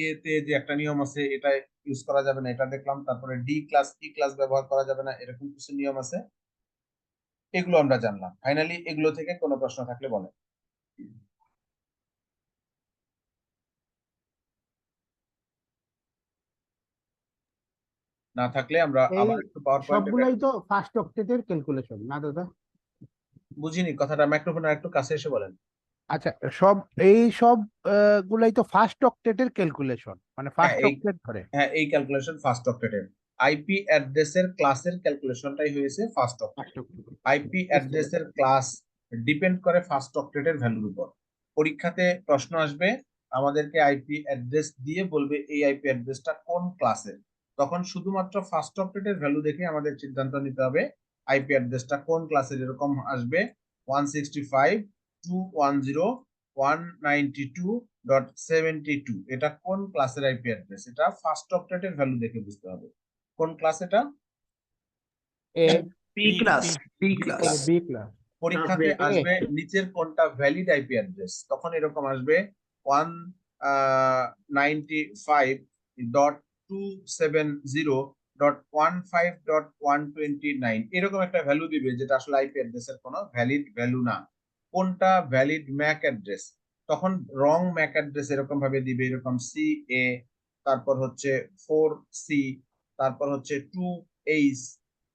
এ তে যে একটা নিয়ম আছে এটা ইউজ করা যাবে না, এটা দেখলাম। তারপরে ডি ক্লাস, ই ক্লাস ব্যবহার করা যাবে না, এরকম কিছু নিয়ম আছে, এগুলো আমরা জানলাম। ফাইনালি এগুলো থেকে কোনো প্রশ্ন থাকলে বলেন। না থাকলে আমরা এই আবার একটু পাওয়ার পয়েন্টে সবগুলাই তো ফার্স্ট অক্টেটের ক্যালকুলেশন না দাদা? বুঝিনি কথাটা, মাইক্রোফোনের একটু কাছে এসে বলেন। আচ্ছা, এই সব গুলাই তো ফার্স্ট অক্টেটের ক্যালকুলেশন, মানে ফার্স্ট অক্টেট ধরে। হ্যাঁ, এই ক্যালকুলেশন ফার্স্ট অক্টেটের। আইপি অ্যাড্রেসের ক্লাসের ক্যালকুলেশনটাই হয়েছে ফার্স্ট অক্টেট। আইপি অ্যাড্রেসের ক্লাস ডিপেন্ড করে ফার্স্ট অক্টেটের ভ্যালুর উপর। পরীক্ষাতে প্রশ্ন আসবে, আমাদেরকে আইপি অ্যাড্রেস দিয়ে বলবে এই আইপি অ্যাড্রেসটা কোন ক্লাসের, তখন শুধুমাত্র ফার্স্ট অক্টেটের ভ্যালু দেখে আমাদের সিদ্ধান্ত নিতে হবে আইপি অ্যাড্রেসটা কোন ক্লাসের। এরকম আসবে 165.210.192.72 এটা কোন ক্লাসের আইপি অ্যাড্রেস? এটা ফার্স্ট অক্টেটের ভ্যালু দেখে বুঝতে হবে কোন ক্লাস এটা। A B class B B class class পরীক্ষাতে আসবে A। আসবে নিচের কোনটা ভ্যালিড আইপি অ্যাড্রেস, তখন এরকম আসবে 195.270.15.129 এরকম একটা ভ্যালু দিবে, যেটা আসলে আইপি অ্যাড্রেসের কোনো ভ্যালিড ভ্যালু না। কোনটা ভ্যালিড ম্যাক অ্যাড্রেস, তখন রং ম্যাক অ্যাড্রেস এরকম ভাবে দিবে, এরকম CA, তারপর হচ্ছে 4C, তারপর হচ্ছে 2H,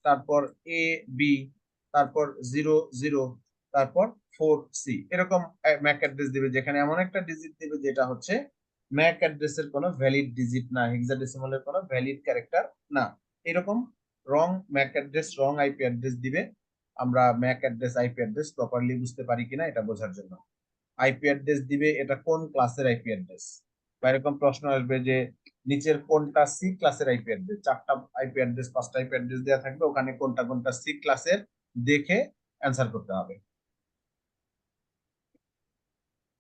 তারপর AB, তারপর 00, তারপর 4C, এরকম ম্যাক অ্যাড্রেস দিবে, যেখানে এমন একটা ডিজিট দিবে যেটা হচ্ছে ম্যাক অ্যাড্রেসের কোনো ভ্যালিড ডিজিট না, হেক্সাডেসিমালের কোনো ভ্যালিড ক্যারেক্টার না। এরকম রং ম্যাক অ্যাড্রেস, রং আইপি অ্যাড্রেস দিবে। আমরা Mac address IP address properly বুঝতে পারি কিনা এটা বোঝার জন্য আইপি অ্যাড্রেস দিবে এটা কোন ক্লাসের আইপি অ্যাড্রেস, বা এরকম প্রশ্ন আসবে যে নিচের কোনটা সি ক্লাসের আইপি অ্যাড্রেস, 4টা আইপি অ্যাড্রেস 5টা আইপি অ্যাড্রেস দেওয়া থাকবে, ওখানে কোনটা কোনটা সি ক্লাসের দেখে অ্যান্সার করতে হবে।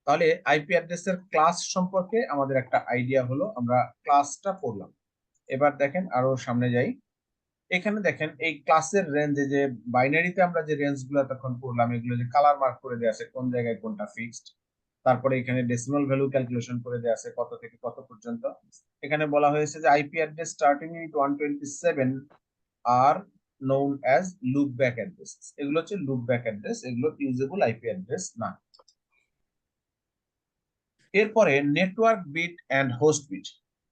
তাহলে আইপি অ্যাড্রেসের ক্লাস সম্পর্কে আমাদের একটা আইডিয়া হলো, আমরা ক্লাসটা পড়লাম। এবার দেখেন আরো সামনে যাই, এখানে দেখেন এই ক্লাসের রেঞ্জে যে বাইনারিতে আমরা যে রেঞ্জ গুলো তখন পড়লাম, এগুলো যে কালার মার্ক করে দেওয়া আছে কোন জায়গায় কোনটা ফিক্সড, তারপরে এখানে ডেসিমাল ভ্যালু ক্যালকুলেশন করে দেওয়া আছে কত থেকে কত পর্যন্ত। এখানে বলা হয়েছে যে IP address starting with 127 are known as loop back address, এগুলো হচ্ছে লুপ ব্যাক অ্যাড্রেস, এগুলো ইউজেবল আইপি অ্যাড্রেস না। এরপরে network bit and host bit,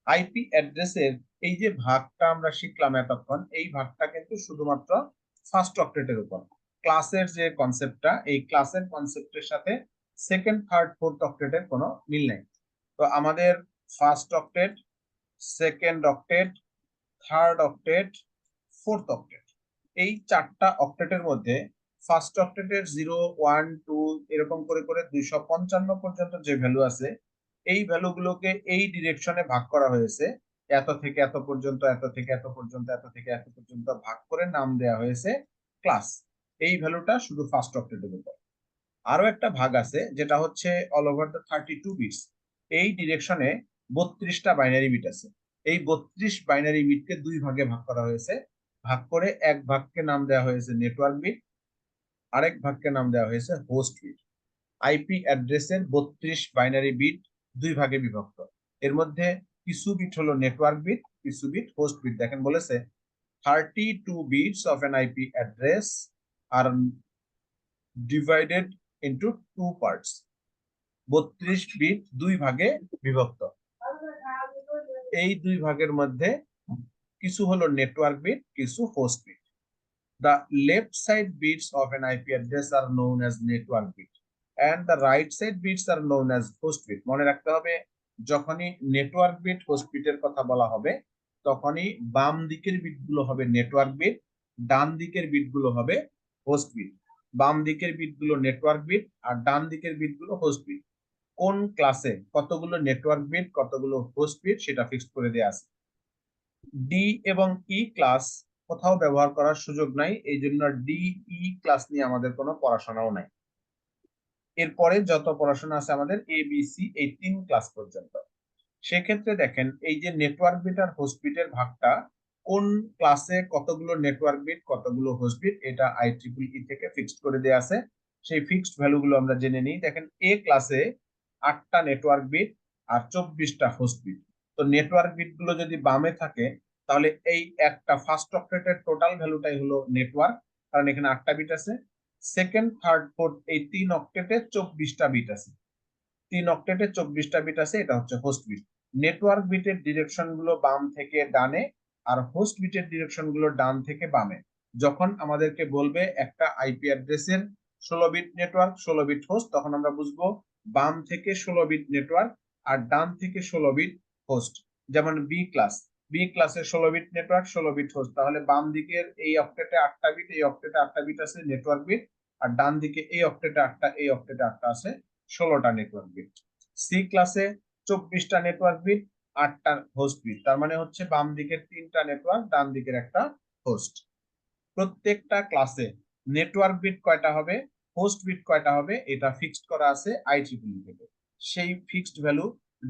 IP অ্যাড্রেসের এই যে ভাগটা আমরা শিখলাম এতক্ষণ, এই ভাগটা কিন্তু শুধুমাত্র ফার্স্ট অক্টেটের উপর। ক্লাসের যে কনসেপ্টটা, এই ক্লাসের কনসেপ্টের সাথে সেকেন্ড থার্ড ফোর্থ অক্টেটের কোনো মিল নেই। তো আমাদের first octet, second octet, third octet, fourth octet, এই 4টা অক্টেটের মধ্যে ফার্স্ট অক্টেটের 0, 1, 2 এরকম করে করে 255 পর্যন্ত যে ভ্যালু আছে, এই ভ্যালুগুলোকে এই ডিরেকশনে ভাগ করা হয়েছে, এত থেকে এত পর্যন্ত, এত থেকে এত পর্যন্ত, এত থেকে এত পর্যন্ত ভাগ করে নাম দেয়া হয়েছে ক্লাস। এই ভ্যালুটা শুধু ফার্স্ট অক্টেটের উপর। আরো একটা ভাগ আছে যেটা হচ্ছে অল ওভার দ্য 32 বিটস, এই ডিরেকশনে 32টা বাইনারি বিট আছে। এই 32 বাইনারি বিটকে দুই ভাগে ভাগ করা হয়েছে, ভাগ করে এক ভাগকে নাম দেওয়া হয়েছে নেটওয়ার্ক বিট, আরেক ভাগকে নাম দেওয়া হয়েছে হোস্ট বিট। আইপি অ্যাড্রেসের 32 বাইনারি বিট দুই ভাগে বিভক্ত, এর মধ্যে কিছু বিট হলো নেটওয়ার্ক বিট, কিছু বিট হোস্ট বিট। দেখেন বলেছে 32 bits of an IP address are divided into two parts, 32 bit দুই ভাগে বিভক্ত। এই দুই ভাগের মধ্যে কিছু হলো নেটওয়ার্ক বিট, কিছু host bit. The left side bits of an IP address are known as network bit and the right side bits are known as host bit. মনে রাখতে হবে যখনই নেটওয়ার্ক বিট হোস্ট বিটের কথা বলা হবে, তখনই বাম দিকের বিটগুলো হবে নেটওয়ার্ক বিট, ডান দিকের বিটগুলো হবে হোস্ট বিট। বাম দিকের বিটগুলো নেটওয়ার্ক বিট আর ডান দিকের বিটগুলো হোস্ট বিট। কোন ক্লাসে কতগুলো নেটওয়ার্ক বিট কতগুলো হোস্ট বিট সেটা ফিক্সড করে দেয়া আছে। ডি এবং ই ক্লাস কোথাও ব্যবহার করার সুযোগ নাই, এই জন্য ডি ই ক্লাস নিয়ে আমাদের কোনো পড়াশোনাও নাই। এরপরে যত পড়াশোনা আছে আমাদের ABC এই 3 ক্লাস পর্যন্ত। সেক্ষেত্রে দেখেন এই যে নেটওয়ার্ক বিট আর হোস্ট বিটের ভাগটা, কোন ক্লাসে কতগুলো নেটওয়ার্ক বিট কতগুলো হোস্ট বিট, এটা IEEE থেকে ফিক্সড করে দেয়া আছে। সেই ফিক্সড ভ্যালুগুলো আমরা জেনে নিই। দেখেন এ ক্লাসে 8টা নেটওয়ার্ক বিট আর 24টা হোস্ট বিট। তো নেটওয়ার্ক বিট গুলো যদি বামে থাকে, তাহলে এই একটা ফার্স্ট অক্টেটের টোটাল ভ্যালুটাই হলো নেটওয়ার্ক, কারণ এখানে 8টা বিট আছে। সেকেন্ড থার্ড ফোর্থ এই 3 অক্টেটে 24টা বিট আছে, 3 অক্টেটে 24টা বিট আছে, এটা হচ্ছে হোস্ট বিট। নেটওয়ার্ক বিটের ডিরেকশন গুলো বাম থেকে ডানে আর হোস্ট বিটের ডিরেকশন গুলো ডান থেকে বামে। যখন আমাদেরকে বলবে একটা আইপি অ্যাড্রেসের 16 বিট নেটওয়ার্ক 16 বিট হোস্ট, তখন আমরা বুঝবো বাম থেকে 16 বিট নেটওয়ার্ক আর ডান থেকে 16 বিট হোস্ট। যেমন বি ক্লাসের 16 বিট নেটওয়ার্ক 16 বিট হোস্ট, তাহলে বাম দিকের এই অক্টেটে 8টা বিট, এই অক্টেটে 8টা বিট আছে নেটওয়ার্ক বিট, আর ডান দিকে এই অক্টেটে 8টা, এই অক্টেটে 8টা আছে 16টা নেটওয়ার্ক বিট। সি ক্লাসে 24টা নেটওয়ার্ক বিট 8টা হোস্ট বিট, তার মানে হচ্ছে বাম দিকের 3টা নেটওয়ার্ক, ডান দিকের একটা হোস্ট। প্রত্যেকটা ক্লাসে নেটওয়ার্ক বিট কয়টা হবে? হোস্ট বিট কয়টা হবে এটা ফিক্সড করা আছে IEEE থেকে। সেই ফিক্সড ভ্যালু,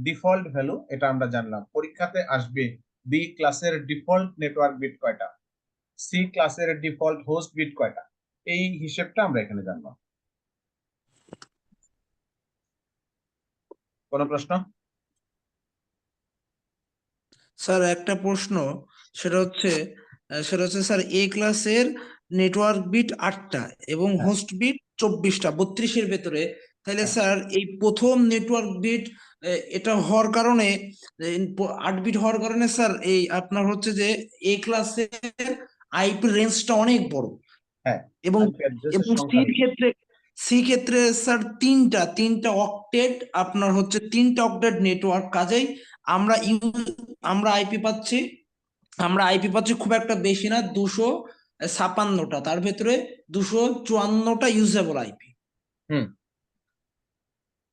ডিফল্ট ভ্যালু এটা আমরা জানলাম। পরীক্ষাতে আসবে বি ক্লাসের ডিফল্ট নেটওয়ার্ক বিট কয়টা, সি ক্লাসের ডিফল্ট হোস্ট বিট কয়টা, এই হিসেবটা আমরা এখানে জানলাম। কোনো প্রশ্ন? স্যার একটা প্রশ্ন, সেটা হচ্ছে স্যার এ ক্লাসের নেটওয়ার্ক বিট 8টা এবং হ্যাঁ। হোস্ট বিট 24টা 32-এর ভেতরে, তাহলে হ্যাঁ। স্যার এই প্রথম নেটওয়ার্ক বিট এটা হওয়ার কারণে 8 বিট হওয়ার কারণে স্যার এই আপনার হচ্ছে যে এ ক্লাসের আইপি রেঞ্জটা অনেক বড়, হ্যাঁ, এবং IP অ্যাড্রেসের সংখ্যা বেশি। সি ক্ষেত্রে স্যার তিনটা অক্টেট, আপনার হচ্ছে 3টা অক্টেট নেটওয়ার্ক, কাজেই আমরা আমরা আইপি পাচ্ছি খুব একটা বেশি না, 256টা, তার ভেতরে 254টা ইউজেবল আইপি। হুম।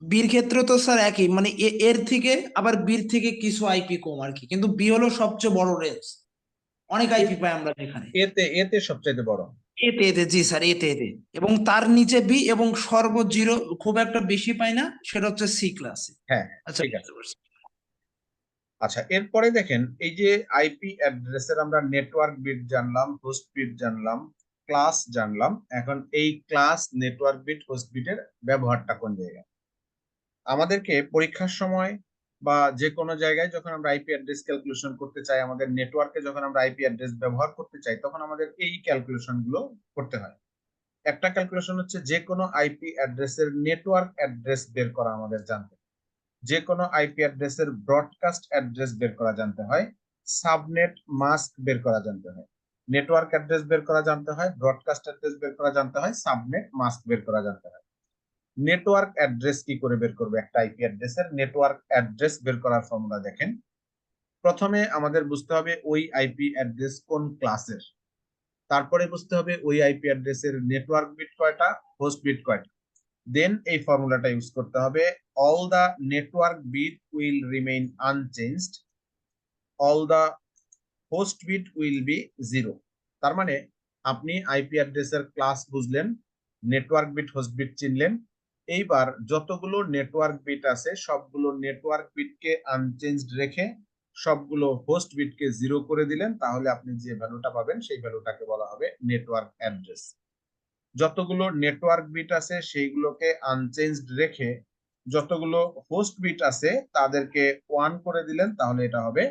বির ক্ষেত্রে তো স্যার একই, মানে এর থেকে আবার বির থেকে কিছু আইপি কম আর কি, কিন্তু বি হলো সবচেয়ে বড় রেঞ্জ, অনেক আইপি পাই আমরা যেখানে। এতে সবচাইতে বড়। এতে জি স্যার, এতে এবং তার নিচে বি, এবং জিরো খুব একটা বেশি পাই না, সেটা হচ্ছে সি ক্লাসে। হ্যাঁ, আচ্ছা, ঠিক আছে। আচ্ছা, এরপরে দেখেন, এই যে আইপি অ্যাড্রেসের আমরা নেটওয়ার্ক বিট জানলাম, হোস্ট বিট জানলাম, ক্লাস জানলাম। এখন এই ক্লাস, নেটওয়ার্ক বিট, হোস্ট বিটের ব্যবহারটা কোন জায়গায়? আমাদেরকে পরীক্ষার সময় বা যে কোনো জায়গায় যখন আমরা আইপি অ্যাড্রেস ক্যালকুলেশন করতে চাই, আমাদের নেটওয়ার্কে যখন আমরা আইপি অ্যাড্রেস ব্যবহার করতে চাই, তখন আমাদের এই ক্যালকুলেশন গুলো করতে হয়। একটা ক্যালকুলেশন হচ্ছে যে কোনো আইপি অ্যাড্রেসের নেটওয়ার্ক অ্যাড্রেস বের করা আমাদের জানতে, যে কোনো আইপি অ্যাড্রেসের ব্রডকাস্ট অ্যাড্রেস বের করা জানতে হয়, সাবনেট মাস্ক বের করা জানতে হয়। নেটওয়ার্ক অ্যাড্রেস বের করা জানতে হয়, ব্রডকাস্ট অ্যাড্রেস বের করা জানতে হয়, সাবনেট মাস্ক বের করা জানতে হয়। নেটওয়ার্ক অ্যাড্রেস কি করে বের করবে? একটা আইপি অ্যাড্রেসের নেটওয়ার্ক অ্যাড্রেস বের করার ফর্মুলা দেখেন। প্রথমে আমাদের বুঝতে হবে ওই আইপি অ্যাড্রেস কোন ক্লাসের, তারপরে বুঝতে হবে ওই আইপি অ্যাড্রেসের নেটওয়ার্ক বিট কয়টা, হোস্ট বিট কয়টা। দেন এই ফর্মুলাটা ইউজ করতে হবে, all the network bit will remain unchanged, all the host bit will be 0। তার মানে আপনি আইপি অ্যাড্রেসের ক্লাস বুঝলেন, নেটওয়ার্ক বিট, হোস্ট বিট চিনলেন। এইবার যতগুলো নেটওয়ার্ক বিট আছে সবগুলো নেটওয়ার্ক বিটকে আনচেঞ্জড রেখে সবগুলো হোস্ট বিটকে 0 করে দিলেন, তাহলে আপনি যে ভ্যালুটা পাবেন সেই ভ্যালুটাকে বলা হবে নেটওয়ার্ক অ্যাড্রেস। যতগুলো নেটওয়ার্ক বিট আছে সেইগুলোকে আনচেঞ্জড রেখে যতগুলো হোস্ট বিট আছে তাদেরকে 1 করে দিলেন, তাহলে এটা হবে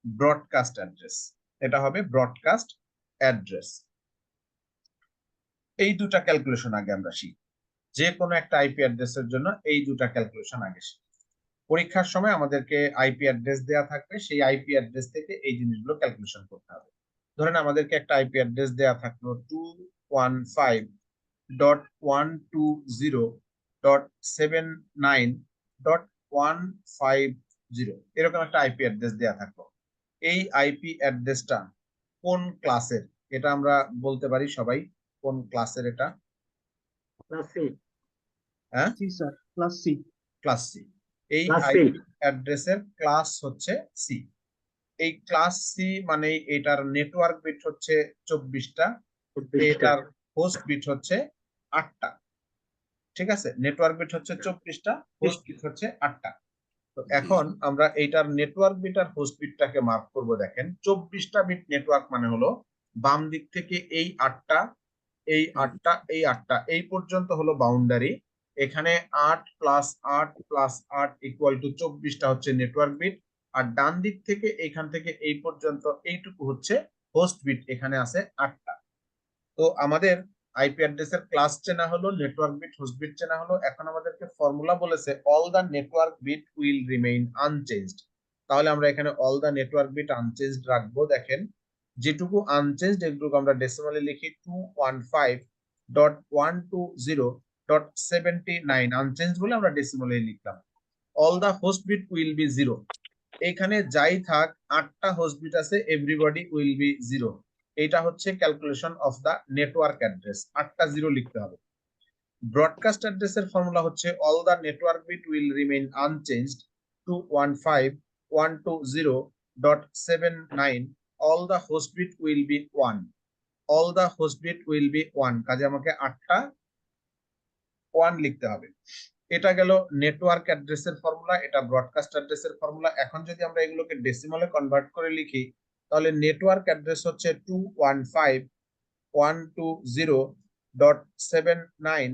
ব্রডকাস্ট অ্যাড্রেস। এটা হবে ব্রডকাস্ট অ্যাড্রেস। এই দুটা ক্যালকুলেশন আগে আমরা শিখি। যে কোনো একটা আইপি অ্যাড্রেসের জন্য এই দুটা ক্যালকুলেশন আগে শিখি। পরীক্ষার সময় আমাদেরকে আইপি অ্যাড্রেস দেয়া থাকবে, সেই আইপি অ্যাড্রেস থেকে এই জিনিসগুলো ক্যালকুলেশন করতে হবে। ধরেন আমাদেরকে একটা আইপি অ্যাড্রেস দেয়া থাকলো 215.120.79.150, এরকম একটা আইপি অ্যাড্রেস দেয়া থাকলো। এই আইপি অ্যাড্রেসটা কোন ক্লাসের? এটা আমরা বলতে পারি সবাই, কোন ক্লাসের এটা? Class C. হ্যাঁ, C sir, class C. Class C. এই ক্লাস সি। আইপি অ্যাড্রেসের ক্লাস হচ্ছে সি। এই ক্লাস সি মানে এটার নেটওয়ার্ক বিট হচ্ছে 24টা, এটার হোস্ট বিট হচ্ছে 8টা। ঠিক আছে, নেটওয়ার্ক বিট হচ্ছে 24টা, হোস্ট বিট হচ্ছে 8টা। তো এখন আমরা এইটার নেটওয়ার্ক বিট আর হোস্ট বিটটাকে মার্ক করব। দেখেন 24টা বিট নেটওয়ার্ক মানে হলো বাম দিক থেকে এই 8টা, এই 8টা, এই 8টা, এই পর্যন্ত হলো বাউন্ডারি। এখানে 8 প্লাস 8 প্লাস 8 ইকুয়াল টু 24টা হচ্ছে নেটওয়ার্ক বিট, আর ডান দিক থেকে এখান থেকে এই পর্যন্ত এইটুকু হচ্ছে হোস্ট বিট, এখানে আছে 8টা। তো আমাদের আইপি অ্যাড্রেসের ক্লাস চেনা হলো, নেটওয়ার্ক বিট, হোস্ট বিট চেনা হলো। এখন আমাদেরকে ফর্মুলা বলেছে all the network bit will remain unchanged. তাহলে আমরা এখানে all the network bit unchanged রাখবো। দেখেন যেটুকু আনচেঞ্জড এগুলোকে আমরা ডেসিমালে লিখি 215.120.79, আনচেঞ্জড বলে আমরা ডেসিমালে লিখলাম। All the host bit will be 0, এখানে যাই থাক 8টা হোস্ট বিট আছে, এভরিবডি উইল বি 0। এটা হচ্ছে calculation of the network address, 8টা 0 লিখতে হবে। ব্রডকাস্ট অ্যাড্রেসের ফর্মুলা হচ্ছে all the network bit will remain unchanged 215.120.79, all the host bit will be 1, all the host bit will be 1। কাজে আমাকে 8টা 1 লিখতে হবে। এটা গেল নেটওয়ার্ক অ্যাড্রেসের ফর্মুলা, এটা ব্রডকাস্ট অ্যাড্রেসের ফর্মুলা। এখন যদি আমরা এগুলোকে ডেসিমালে কনভার্ট করে লিখি তাহলে নেটওয়ার্ক অ্যাড্রেস হচ্ছে 215.120.79.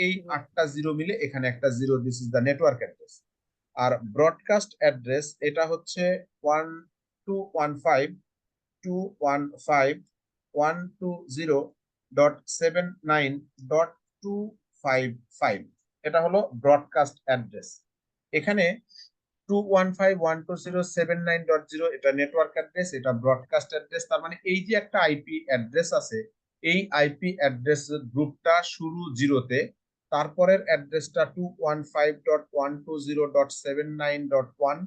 এই 8টা জিরো মিলে এখানে একটা zero, this is the network address. আর ব্রডকাস্ট অ্যাড্রেস এটা হচ্ছে 215.120.79.255। এটা হলো ব্রডকাস্ট অ্যাড্রেস। এখানে 215.120.79.0 এটা নেটওয়ার্ক অ্যাড্রেস, এটা ব্রডকাস্ট অ্যাড্রেস। তার মানে এই যে একটা আইপি অ্যাড্রেস আছে, এই আইপি অ্যাড্রেস গ্রুপটা শুরু জিরোতে, তারপরের অ্যাড্রেসটা 215.120.79.1,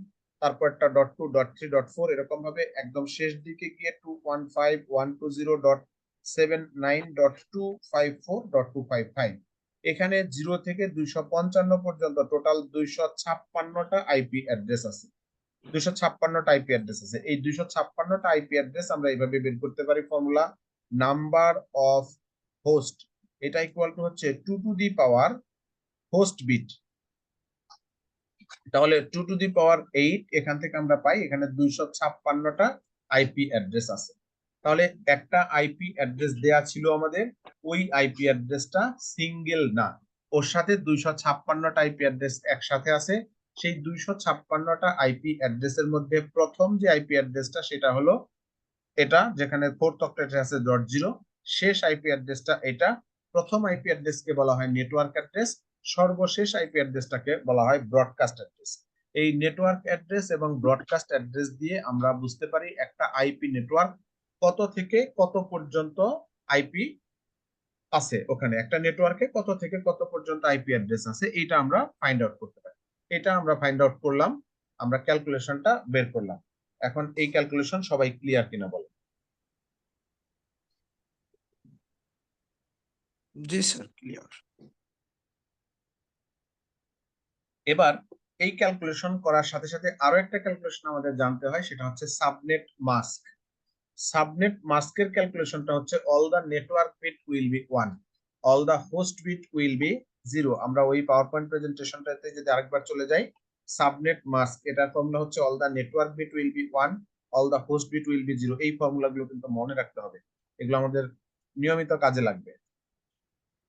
তারপরটা .2.3.4, এরকম ভাবে একদম শেষ দিকে গিয়ে 215.120.79.254.255। এখানে 0 থেকে 255 পর্যন্ত টোটাল 256টা আইপি অ্যাড্রেস আছে। 256টা আইপি অ্যাড্রেস আছে। এই 256টা আইপি অ্যাড্রেস আমরা এইভাবে বের করতে পারি, ফর্মুলা নাম্বার অফ হোস্ট এটা ইকুয়াল টু হচ্ছে 2 to the power host bit. তাহলে 2 টু দি পাওয়ার 8 এখান থেকে আমরা পাই এখানে 256টা আইপি অ্যাড্রেস আছে। তাহলে একটা আইপি অ্যাড্রেস দেয়া ছিল আমাদের, ওই আইপি অ্যাড্রেসটা সিঙ্গেল না, ওর সাথে 256টা আইপি অ্যাড্রেস একসাথে আছে। সেই 256টা আইপি অ্যাড্রেসের মধ্যে প্রথম যে আইপি অ্যাড্রেসটা সেটা হলো এটা, যেখানে 4th অক্টেটে আছে .0। শেষ আইপি অ্যাড্রেসটা এটা। প্রথম আইপি অ্যাড্রেসকে বলা হয় নেটওয়ার্ক অ্যাড্রেস, সর্বশেষ আইপি অ্যাড্রেসটাকে বলা হয় ব্রডকাস্ট অ্যাড্রেস। এই নেটওয়ার্ক অ্যাড্রেস এবং ব্রডকাস্ট অ্যাড্রেস দিয়ে আমরা বুঝতে পারি একটা আইপি নেটওয়ার্ক কত থেকে কত পর্যন্ত আইপি আছে, ওখানে একটা নেটওয়ার্কে কত থেকে কত পর্যন্ত আইপি অ্যাড্রেস আছে, এটা আমরা ফাইন্ড আউট করতে পারি। এটা আমরা ফাইন্ড আউট করলাম, আমরা ক্যালকুলেশনটা বের করলাম। এখন এই ক্যালকুলেশন সবাই ক্লিয়ার কিনা বলেন? জি স্যার, ক্লিয়ার। এবার এই ক্যালকুলেশন করার সাথে সাথে আরো একটা ক্যালকুলেশন আমাদের জানতে হয়, সেটা হচ্ছে সাবনেট মাস্ক। সাবনেট মাস্কের ক্যালকুলেশনটা হচ্ছে all the network bit will be 1, all the host bit will be 0। আমরা ওই পাওয়ার পয়েন্ট প্রেজেন্টেশনটাতে যদি আরেকবার চলে যাই, সাবনেট মাস্ক এটার ফর্মুলা হচ্ছে all the network bit will be 1, all the host bit will be 0। এই ফর্মুলাগুলো কিন্তু মনে রাখতে হবে, এগুলো আমাদের নিয়মিত কাজে লাগবে।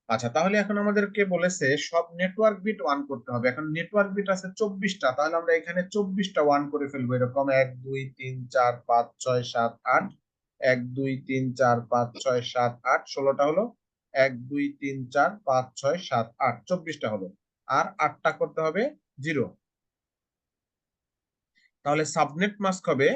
আচ্ছা, তাহলে এখন আমাদেরকে বলেছে সব নেটওয়ার্ক বিট 1 করতে হবে। এখন নেটওয়ার্ক বিট আছে 24টা, তাহলে আমরা এখানে 24টা 1 করে ফেলবো, এরকম 1 2 3 4 5 6 7 8, 1 2 3 4 5 6 7 8, 16টা হলো, 1 2 3 4 5 6 7 8, 24টা হলো। আর 8টা করতে হবে 0। তাহলে সাবনেট মাস্ক হবে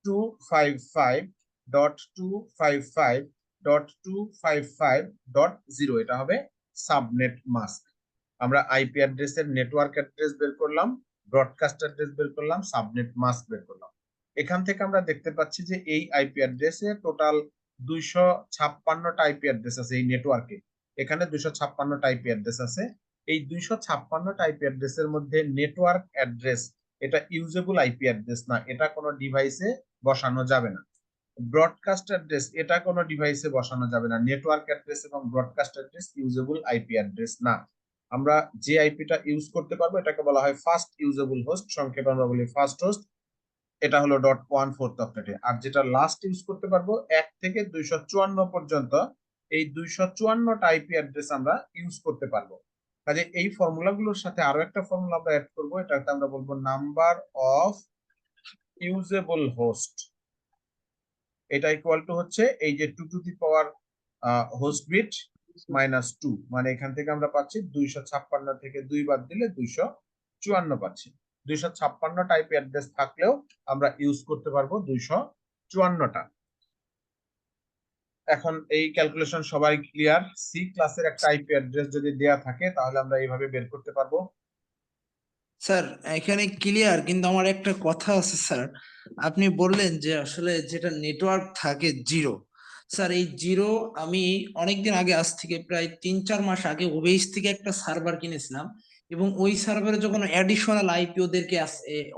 255.255.255.0, এটা হবে সাবনেট মাস্ক। আমরা আইপি অ্যাড্রেসের নেটওয়ার্ক অ্যাড্রেস বের করলাম, ব্রডকাস্ট অ্যাড্রেস বের করলাম, সাবনেট মাস্ক বের করলাম। এখান থেকে আমরা দেখতে পাচ্ছি যে এই আইপি অ্যাড্রেসে টোটাল 256টা আইপি অ্যাড্রেস আছে এই নেটওয়ার্কে। এখানে 256টা আইপি অ্যাড্রেস আছে। এই 256টা আইপি অ্যাড্রেসের মধ্যে নেটওয়ার্ক অ্যাড্রেস এটা ইউজেবল আইপি অ্যাড্রেস না, এটা কোনো ডিভাইসে বসানো যাবে না। ব্রডকাস্ট অ্যাড্রেস এটা কোনো ডিভাইসে বসানো যাবে না। নেটওয়ার্ক অ্যাড্রেস এবং broadcast address usable IP address না। আমরা যে আইপিটা ইউজ করতে পারবো এটাকে বলা হয় ফার্স্ট ইউজেবল হোস্ট, সংক্ষেপে আমরা বলি ফার্স্ট হোস্ট। এটা হলো .1/4 অক্টেটে। আর যেটা লাস্ট ইউজ করতে পারবো 1 থেকে 254 পর্যন্ত, এই 254টা আইপি অ্যাড্রেস আমরা ইউজ করতে পারবো। কাজে এই ফর্মুলাগুলোর সাথে আরো একটা ফর্মুলা আমরা অ্যাড করবো, এটাকে আমরা বলবো নাম্বার অফ ইউজেবল হোস্ট। এটা ইকুয়াল টু হচ্ছে এই যে 2 to the power host bit -2, মানে এখান থেকে আমরা পাচ্ছি 256 থেকে 2 বাদ দিলে 254 পাচ্ছি। 256টা আইপি অ্যাড্রেস থাকলেও আমরা ইউজ করতে পারবো 254টা। এখন এই ক্যালকুলেশন সবাই ক্লিয়ার? সি ক্লাসের একটা আইপি অ্যাড্রেস যদি দেয়া থাকে তাহলে আমরা এইভাবে বের করতে পারবো। স্যার এখানে ক্লিয়ার, কিন্তু আমার একটা কথা আছে স্যার। আপনি বললেন যে আসলে যেটা নেটওয়ার্ক থাকে 0, স্যার এই 0 আমি অনেকদিন আগে, আজ থেকে প্রায় 3-4 মাস আগে ওবেইস থেকে একটা সার্ভার কিনেছিলাম, এবং ওই সার্ভারে যখন অ্যাডিশনাল আইপি ওদেরকে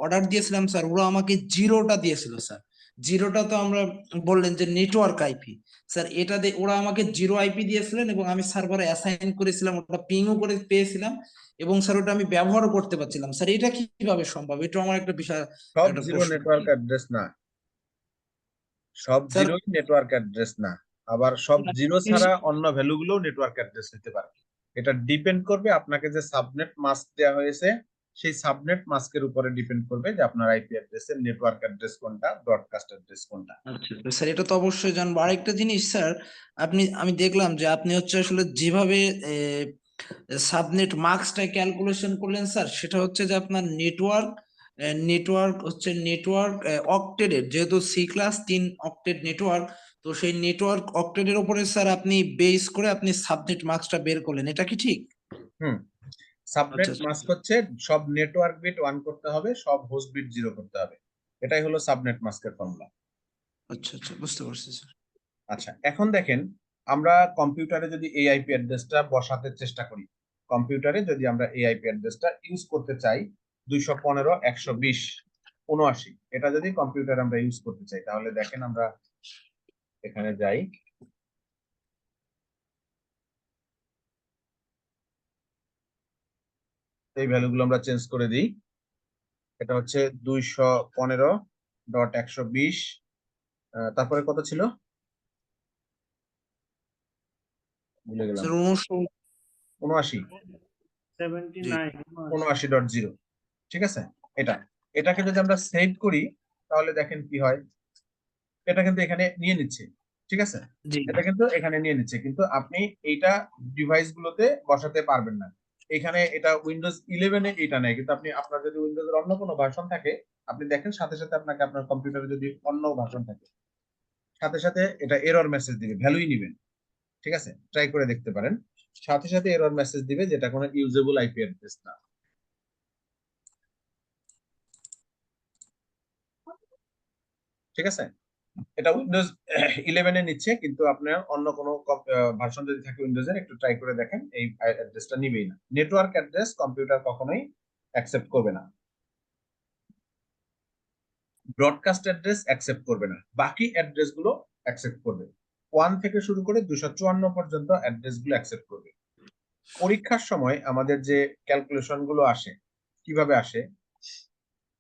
অর্ডার দিয়েছিলাম স্যার, ওরা আমাকে 0টা দিয়েছিল স্যার। জিরোটা তো আমরা বললেন যে নেটওয়ার্ক আইপি, স্যার এটা দিয়ে ওরা আমাকে জিরো আইপি দিয়েছিলেন এবং আমি সার্ভারে অ্যাসাইন করেছিলাম, ওটা পিংও করে পেয়েছিলাম এবং স্যার ওটা আমি ব্যবহারও করতে পারছিলাম। স্যার এটা কিভাবে সম্ভব? এটা আমার একটা বিষয়, সব একটা জিরো প্রশ্ন। নেটওয়ার্ক অ্যাড্রেস না, সব স্যার জিরোই নেটওয়ার্ক অ্যাড্রেস না, আবার সব জিরো ছাড়া অন্য ভ্যালুগুলো নেটওয়ার্ক অ্যাড্রেস হতে পারে। এটা ডিপেন্ড করবে আপনাকে যে সাবনেট মাস্ক দেওয়া হয়েছে সেই সাবনেট মাস্কের উপরে ডিপেন্ড করবে যে আপনার আইপি অ্যাড্রেসের নেটওয়ার্ক অ্যাড্রেস কোনটা, ব্রডকাস্ট অ্যাড্রেস কোনটা। আচ্ছা স্যার, এটা তো অবশ্যই জানবো। আরেকটা জিনিস স্যার, আমি দেখলাম যে আপনি হচ্ছে আসলে যেভাবে সাবনেট মার্কসটা ক্যালকুলেশন করলেন স্যার, সেটা হচ্ছে যে আপনার নেটওয়ার্ক অক্টেডের, যেহেতু সি ক্লাস 3 অক্টেড নেটওয়ার্ক, তো সেই নেটওয়ার্ক অক্টেডের উপরে স্যার আপনি বেস করে আপনি সাবনেট মার্কসটা বের করলেন, এটা কি ঠিক? হুম, সাবনেট আচ্ছা মাস্ক হচ্ছে সব নেটওয়ার্ক বিট 1 করতে হবে, সব হোস্ট বিট 0 করতে হবে। এটাই হলো সাবনেট মাস্কের ফর্মুলা। আচ্ছা, বুঝতে পারছি স্যার। আচ্ছা, এখন দেখেন আমরা কম্পিউটারে যদি এই আইপি অ্যাড্রেসটা বসাতে চেষ্টা করি, কম্পিউটারে যদি আমরা এই আইপি অ্যাড্রেসটা ইউজ করতে চাই 215.120.79, এটা যদি কম্পিউটারে আমরা ইউজ করতে চাই, তাহলে দেখেন আমরা এখানে যাই, এই ভ্যালুগুলো আমরা চেঞ্জ করে দিই। এটা হচ্ছে 215.120, তারপরে কত ছিল ভুলে গেলাম, স্যার 79, 79.0, ঠিক আছে। এটাকে যদি আমরা সেভ করি তাহলে দেখেন কি হয়, এটা কিন্তু এখানে নিয়ে নিচ্ছে, ঠিক আছে, জি এটা কিন্তু এখানে নিয়ে নিচ্ছে, কিন্তু আপনি এইটা ডিভাইস গুলোতে বসাতে পারবেন না। এখানে এটা উইন্ডোজ 11 এ এটা নেই, কিন্তু আপনি আপনার যদি উইন্ডোজের অন্য কোনো ভার্সন থাকে, আপনি দেখেন সাথে সাথে আপনাকে আপনার কম্পিউটারে যদি অন্য ভার্সন থাকে, সাথে সাথে এটা এরর মেসেজ দিবে, ভ্যালুই নিবেন, ঠিক আছে, ট্রাই করে দেখতে পারেন, সাথে সাথে এরর মেসেজ দিবে যেটা কোনো ইউজেবল আইপি অ্যাড্রেস না। ঠিক আছে, এটা উইন্ডোজ 11 এ নিচ্ছে, কিন্তু আপনার অন্য কোনো ভার্সন যদি থাকে উইন্ডোজের, একটু ট্রাই করে দেখেন, এই অ্যাড্রেসটা নিবেই না। নেটওয়ার্ক অ্যাড্রেস কম্পিউটার কখনোই অ্যাকসেপ্ট করবে না, ব্রডকাস্ট অ্যাড্রেস অ্যাকসেপ্ট করবে না, বাকি অ্যাড্রেস গুলো অ্যাকসেপ্ট করবে। 1 থেকে শুরু করে 254 পর্যন্ত অ্যাড্রেস গুলো অ্যাকসেপ্ট করবে। পরীক্ষার সময় আমাদের যে ক্যালকুলেশন গুলো আসে, কিভাবে আসে,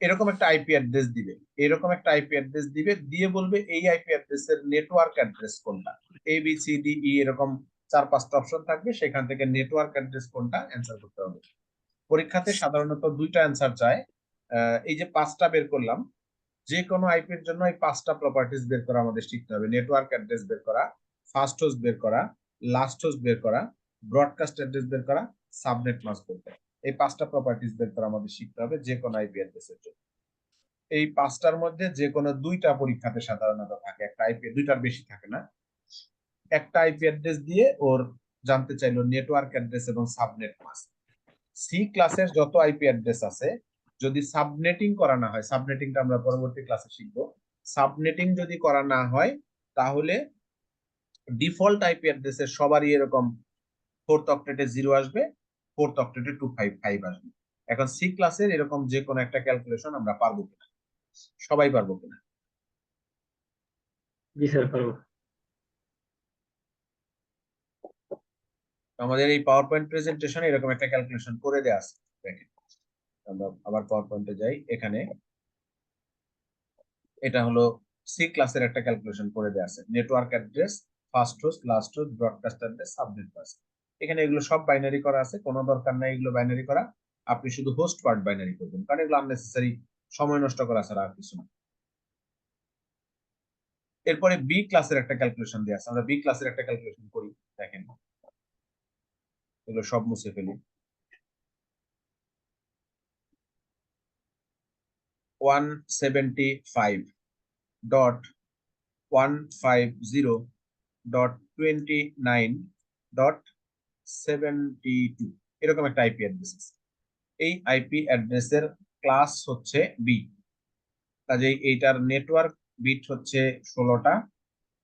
এরকম একটা আইপি অ্যাড্রেস দিবে, এরকম একটা আইপি অ্যাড্রেস দিবে, দিয়ে বলবে এই আইপি অ্যাড্রেসের নেটওয়ার্ক অ্যাড্রেস কোনটা, এ বি সি ডি ই এরকম 4-5টা অপশন থাকবে, সেখান থেকে নেটওয়ার্ক অ্যাড্রেস কোনটা অ্যান্সার করতে হবে। পরীক্ষাতে সাধারণত 2টা অ্যান্সার চায়, এই যে 5টা বের করলাম, যে কোনো আইপির জন্য এই 5টা প্রপার্টিজ বের করা আমাদের শিখতে হবে, নেটওয়ার্ক অ্যাড্রেস বের করা, ফার্স্ট হোস্ট বের করা, লাস্ট হোস্ট বের করা, ব্রডকাস্ট অ্যাড্রেস বের করা, সাবনেট মাস্ক বের করা। এই 5টা প্রপার্টিজ বের করা আমাদের শিখতে হবে যে কোনো আইপি অ্যাড্রেসের জন্য। এই 5টার মধ্যে যে কোনো 2টা পরীক্ষাতে সাধারণত থাকে, একটা আইপি, 2টার বেশি থাকে না। একটা আইপি অ্যাড্রেস দিয়ে ওর জানতে চাইলো নেটওয়ার্ক অ্যাড্রেস এবং সাবনেট মাস্ক। সি ক্লাসের যত আইপি অ্যাড্রেস আছে, যদি সাবনেটিং করা না হয়, সাবনেটিংটা আমরা পরবর্তী ক্লাসে শিখবো, সাবনেটিং যদি করা না হয় তাহলে ডিফল্ট আইপি অ্যাড্রেসের সবারই এরকম 4th অক্টেটে 0 আসবে, 4th অক্টেটে 255 আসবে। এখন সি ক্লাসের এরকম যে কোনো একটা ক্যালকুলেশন আমরা পারবো কিনা, সবাই পারবো কিনা? জি স্যার, পারবো। আমাদের এই পাওয়ার পয়েন্ট প্রেজেন্টেশনে এরকম একটা ক্যালকুলেশন করে দেয়া আছে, দেখেন আমরা আবার পাওয়ার পয়েন্টে যাই, এখানে এটা হলো সি ক্লাসের একটা ক্যালকুলেশন করে দেয়া আছে, network address, first host, last host, broadcast address, subnet mask. এখানে এগুলো সব বাইনারি করা আছে, কোনো দরকার নাই এগুলো বাইনারি করা, আপনি শুধু হোস্ট পার্ট বাইনারি করবেন, কারণ এগুলো আননেসেসারি, সময় নষ্ট করা ছাড়া আর কিছু না। এরপরে বি ক্লাসের একটা ক্যালকুলেশন দেয়া আছে, আমরা বি ক্লাসের একটা ক্যালকুলেশন করি, দেখেন এগুলো সব মুছে ফেলি। 175.150.29.72 এরকম একটা আইপি অ্যাড্রেস আছে। এই আইপি অ্যাড্রেসের ক্লাস হচ্ছে বি, কাজেই এইটার নেটওয়ার্ক বিট হচ্ছে 16টা,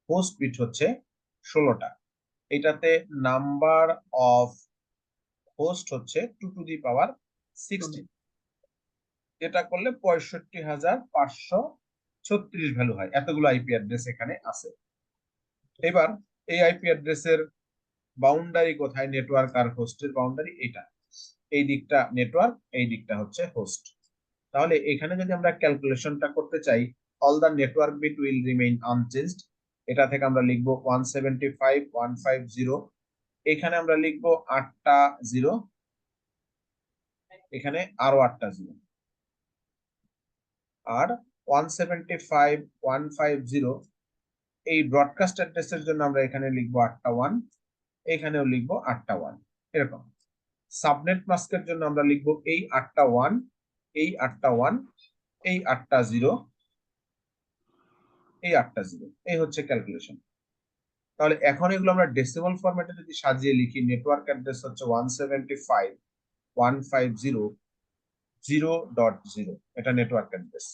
হোস্ট বিট হচ্ছে 16টা, এটাতে নাম্বার অফ হোস্ট হচ্ছে 2 টু দি পাওয়ার 16, এটা করলে 65,546 36 ভ্যালু হয়, এতগুলো আইপি অ্যাড্রেস এখানে আছে। এবার এই আইপি অ্যাড্রেসের বাউন্ডারি কোথায়, নেটওয়ার্ক আর হোস্টের বাউন্ডারি এটা, এই দিকটা নেটওয়ার্ক, এই দিকটা হচ্ছে হোস্ট। তাহলে এখানে যদি আমরা ক্যালকুলেশনটা করতে চাই, all the network bit will remain unchanged, এটা থেকে আমরা লিখবো 175.150, এখানে আমরা লিখবো 8টা 0, এখানে আরো 8টা 0, আর 175.150 এই ব্রডকাস্ট অ্যাড্রেসের জন্য আমরা এখানে লিখবো 8টা 1, এখানেও লিখবো 8টা 1, এরকম। সাবনেট মাস্কের জন্য আমরা লিখবো এই 8টা 1, এই 8টা 1, এই 8টা 0, এই 8টা 0, এই হচ্ছে ক্যালকুলেশন। তাহলে এখন এগুলো আমরা ডেসিমাল ফরম্যাটে যদি সাজিয়ে লিখি, নেটওয়ার্ক অ্যাড্রেস হচ্ছে 175.150.0.0, এটা নেটওয়ার্ক অ্যাড্রেস।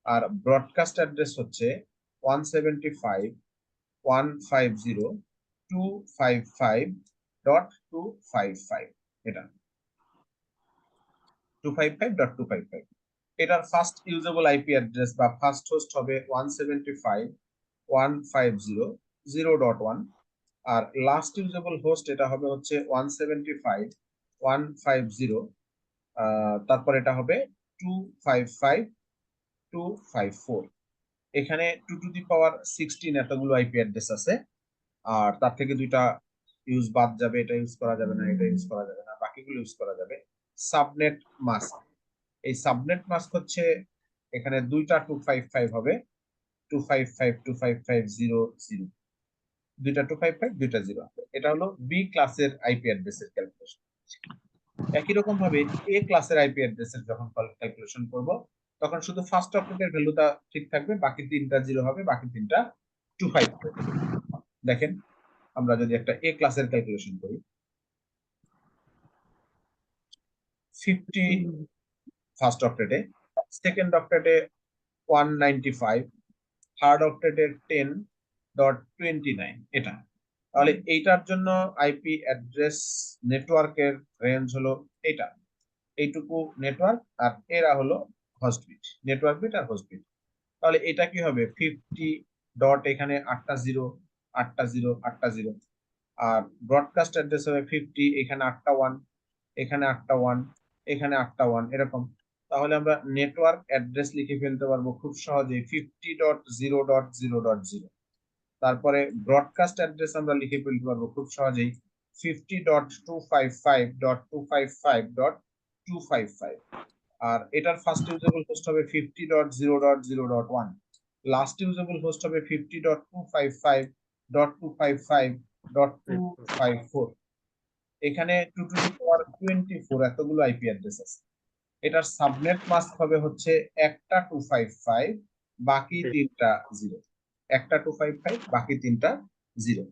আর ব্রডকাস্ট অ্যাড্রেস হচ্ছে 175.150.255.255, এটা 255.255। এটার ফার্স্ট ইউজেবল আইপি অ্যাড্রেস বা ফার্স্ট হোস্ট হবে 175.150.0.1, আর লাস্ট ইউজেবল হোস্ট এটা হবে হচ্ছে 175.150, তারপর এটা হবে 255.254। এখানে 2 টু দি পাওয়ার 16 এতগুলো আইপি অ্যাড্রেস আছে, আর তার থেকে দুইটা ইউজ বাদ যাবে, এটা ইউজ করা যাবে না, এটা ইউজ করা যাবে না, বাকিগুলো ইউজ করা যাবে। সাবনেট মাস্ক, এই সাবনেট মাস্ক হচ্ছে এখানে দুইটা 255 হবে, 255.255.0.0, দুইটা 255, দুইটা 0 হবে। এটা হলো বি ক্লাসের আইপি অ্যাড্রেসের ক্যালকুলেশন। একই রকম ভাবে এ ক্লাসের আইপি অ্যাড্রেসের যখন ক্যালকুলেশন করব, তখন শুধু ফার্স্ট অক্টেটের ভ্যালুটা ঠিক থাকবে, বাকি তিনটা 0 হবে, বাকি তিনটা 255। দেখেন আমরা যদি একটা এ ক্লাসের ক্যালকুলেশন করি, 50 ফার্স্ট অক্টেটে, সেকেন্ড অক্টেটে 195, থার্ড অক্টেটে 10.29, এটা। তাহলে এইটার জন্য আইপি অ্যাড্রেস নেটওয়ার্কের রেঞ্জ হলো এটা, এইটুকু নেটওয়ার্ক, আর এরা হলো হোস্ট বিট, নেটওয়ার্ক বিট আর হোস্ট বিট। তাহলে এটা কি হবে 50 ডট, এখানে 8টা 0, 8টা 0, 8টা 0, আর ব্রডকাস্ট অ্যাড্রেস হবে 50, এখানে 8টা 1, এখানে 8টা 1, এখানে 8টা 1, এরকম। তাহলে আমরা নেটওয়ার্ক অ্যাড্রেস লিখে ফেলতে পারবো খুব সহজেই 50.0.0.0। তারপরে ব্রডকাস্ট অ্যাড্রেস আমরা লিখে ফেলতে পারবো খুব সহজেই 50.255.255.255, আর এটার ফার্স্ট ইউজেবল হোস্ট হবে 50.0.0.1, লাস্ট ইউজেবল হোস্ট হবে 50.255.255.254। এখানে 2 টু দি পাওয়ার 24 এতগুলো আইপি অ্যাড্রেস আছে। এটার সাবনেট মাস্ক হবে হচ্ছে একটা 255, বাকি তিনটা 0, একটা 255, বাকি তিনটা 0।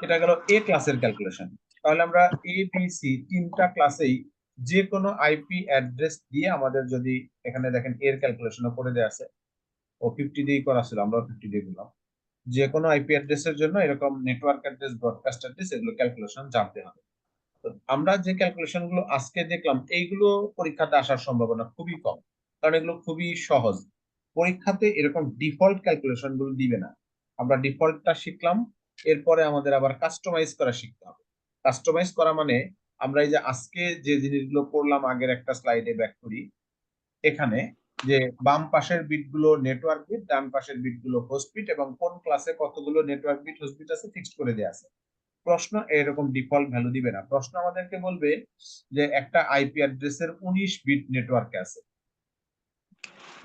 এটা গেল এ ক্লাসের ক্যালকুলেশন। তাহলে আমরা এ বি সি তিনটা ক্লাসেই যে কোনো আইপি অ্যাড্রেস দিয়ে আমাদের, যদি এখানে দেখেন এর ক্যালকুলেশনও করে দেওয়া আছে, ও 50 দিয়ে করা ছিল, আমরা 50 দিয়ে দিলাম। যে কোনো আইপি অ্যাড্রেসের জন্য এরকম নেটওয়ার্ক অ্যাড্রেস, ব্রডকাস্ট অ্যাড্রেস, এগুলো ক্যালকুলেশন জানতে হবে। তো আমরা যে ক্যালকুলেশন গুলো আজকে দেখলাম, এইগুলো পরীক্ষাতে আসার সম্ভাবনা খুবই কম, কারণ এগুলো খুবই সহজ। পরীক্ষাতে এরকম ডিফল্ট ক্যালকুলেশন গুলো দিবে না। আমরা ডিফল্টটা শিখলাম, এরপরে আমাদের আবার কাস্টমাইজ করা শিখতে হবে। কাস্টমাইজ করা মানে আমরা এই যে আজকে যে জিনিসগুলো পড়লাম, আগের একটা স্লাইডে ব্যাক করি, এখানে যে বাম পাশের বিটগুলো নেটওয়ার্ক বিট, ডান পাশের বিটগুলো হোস্ট বিট, এবং কোন ক্লাসে কতগুলো নেটওয়ার্ক বিট হোস্ট বিট আছে ফিক্সড করে দেয়া আছে। প্রশ্ন এরকম ডিফল্ট ভ্যালু দিবে না, প্রশ্ন আমাদেরকে বলবে যে একটা আইপি অ্যাড্রেসের 19 বিট নেটওয়ার্কে আছে,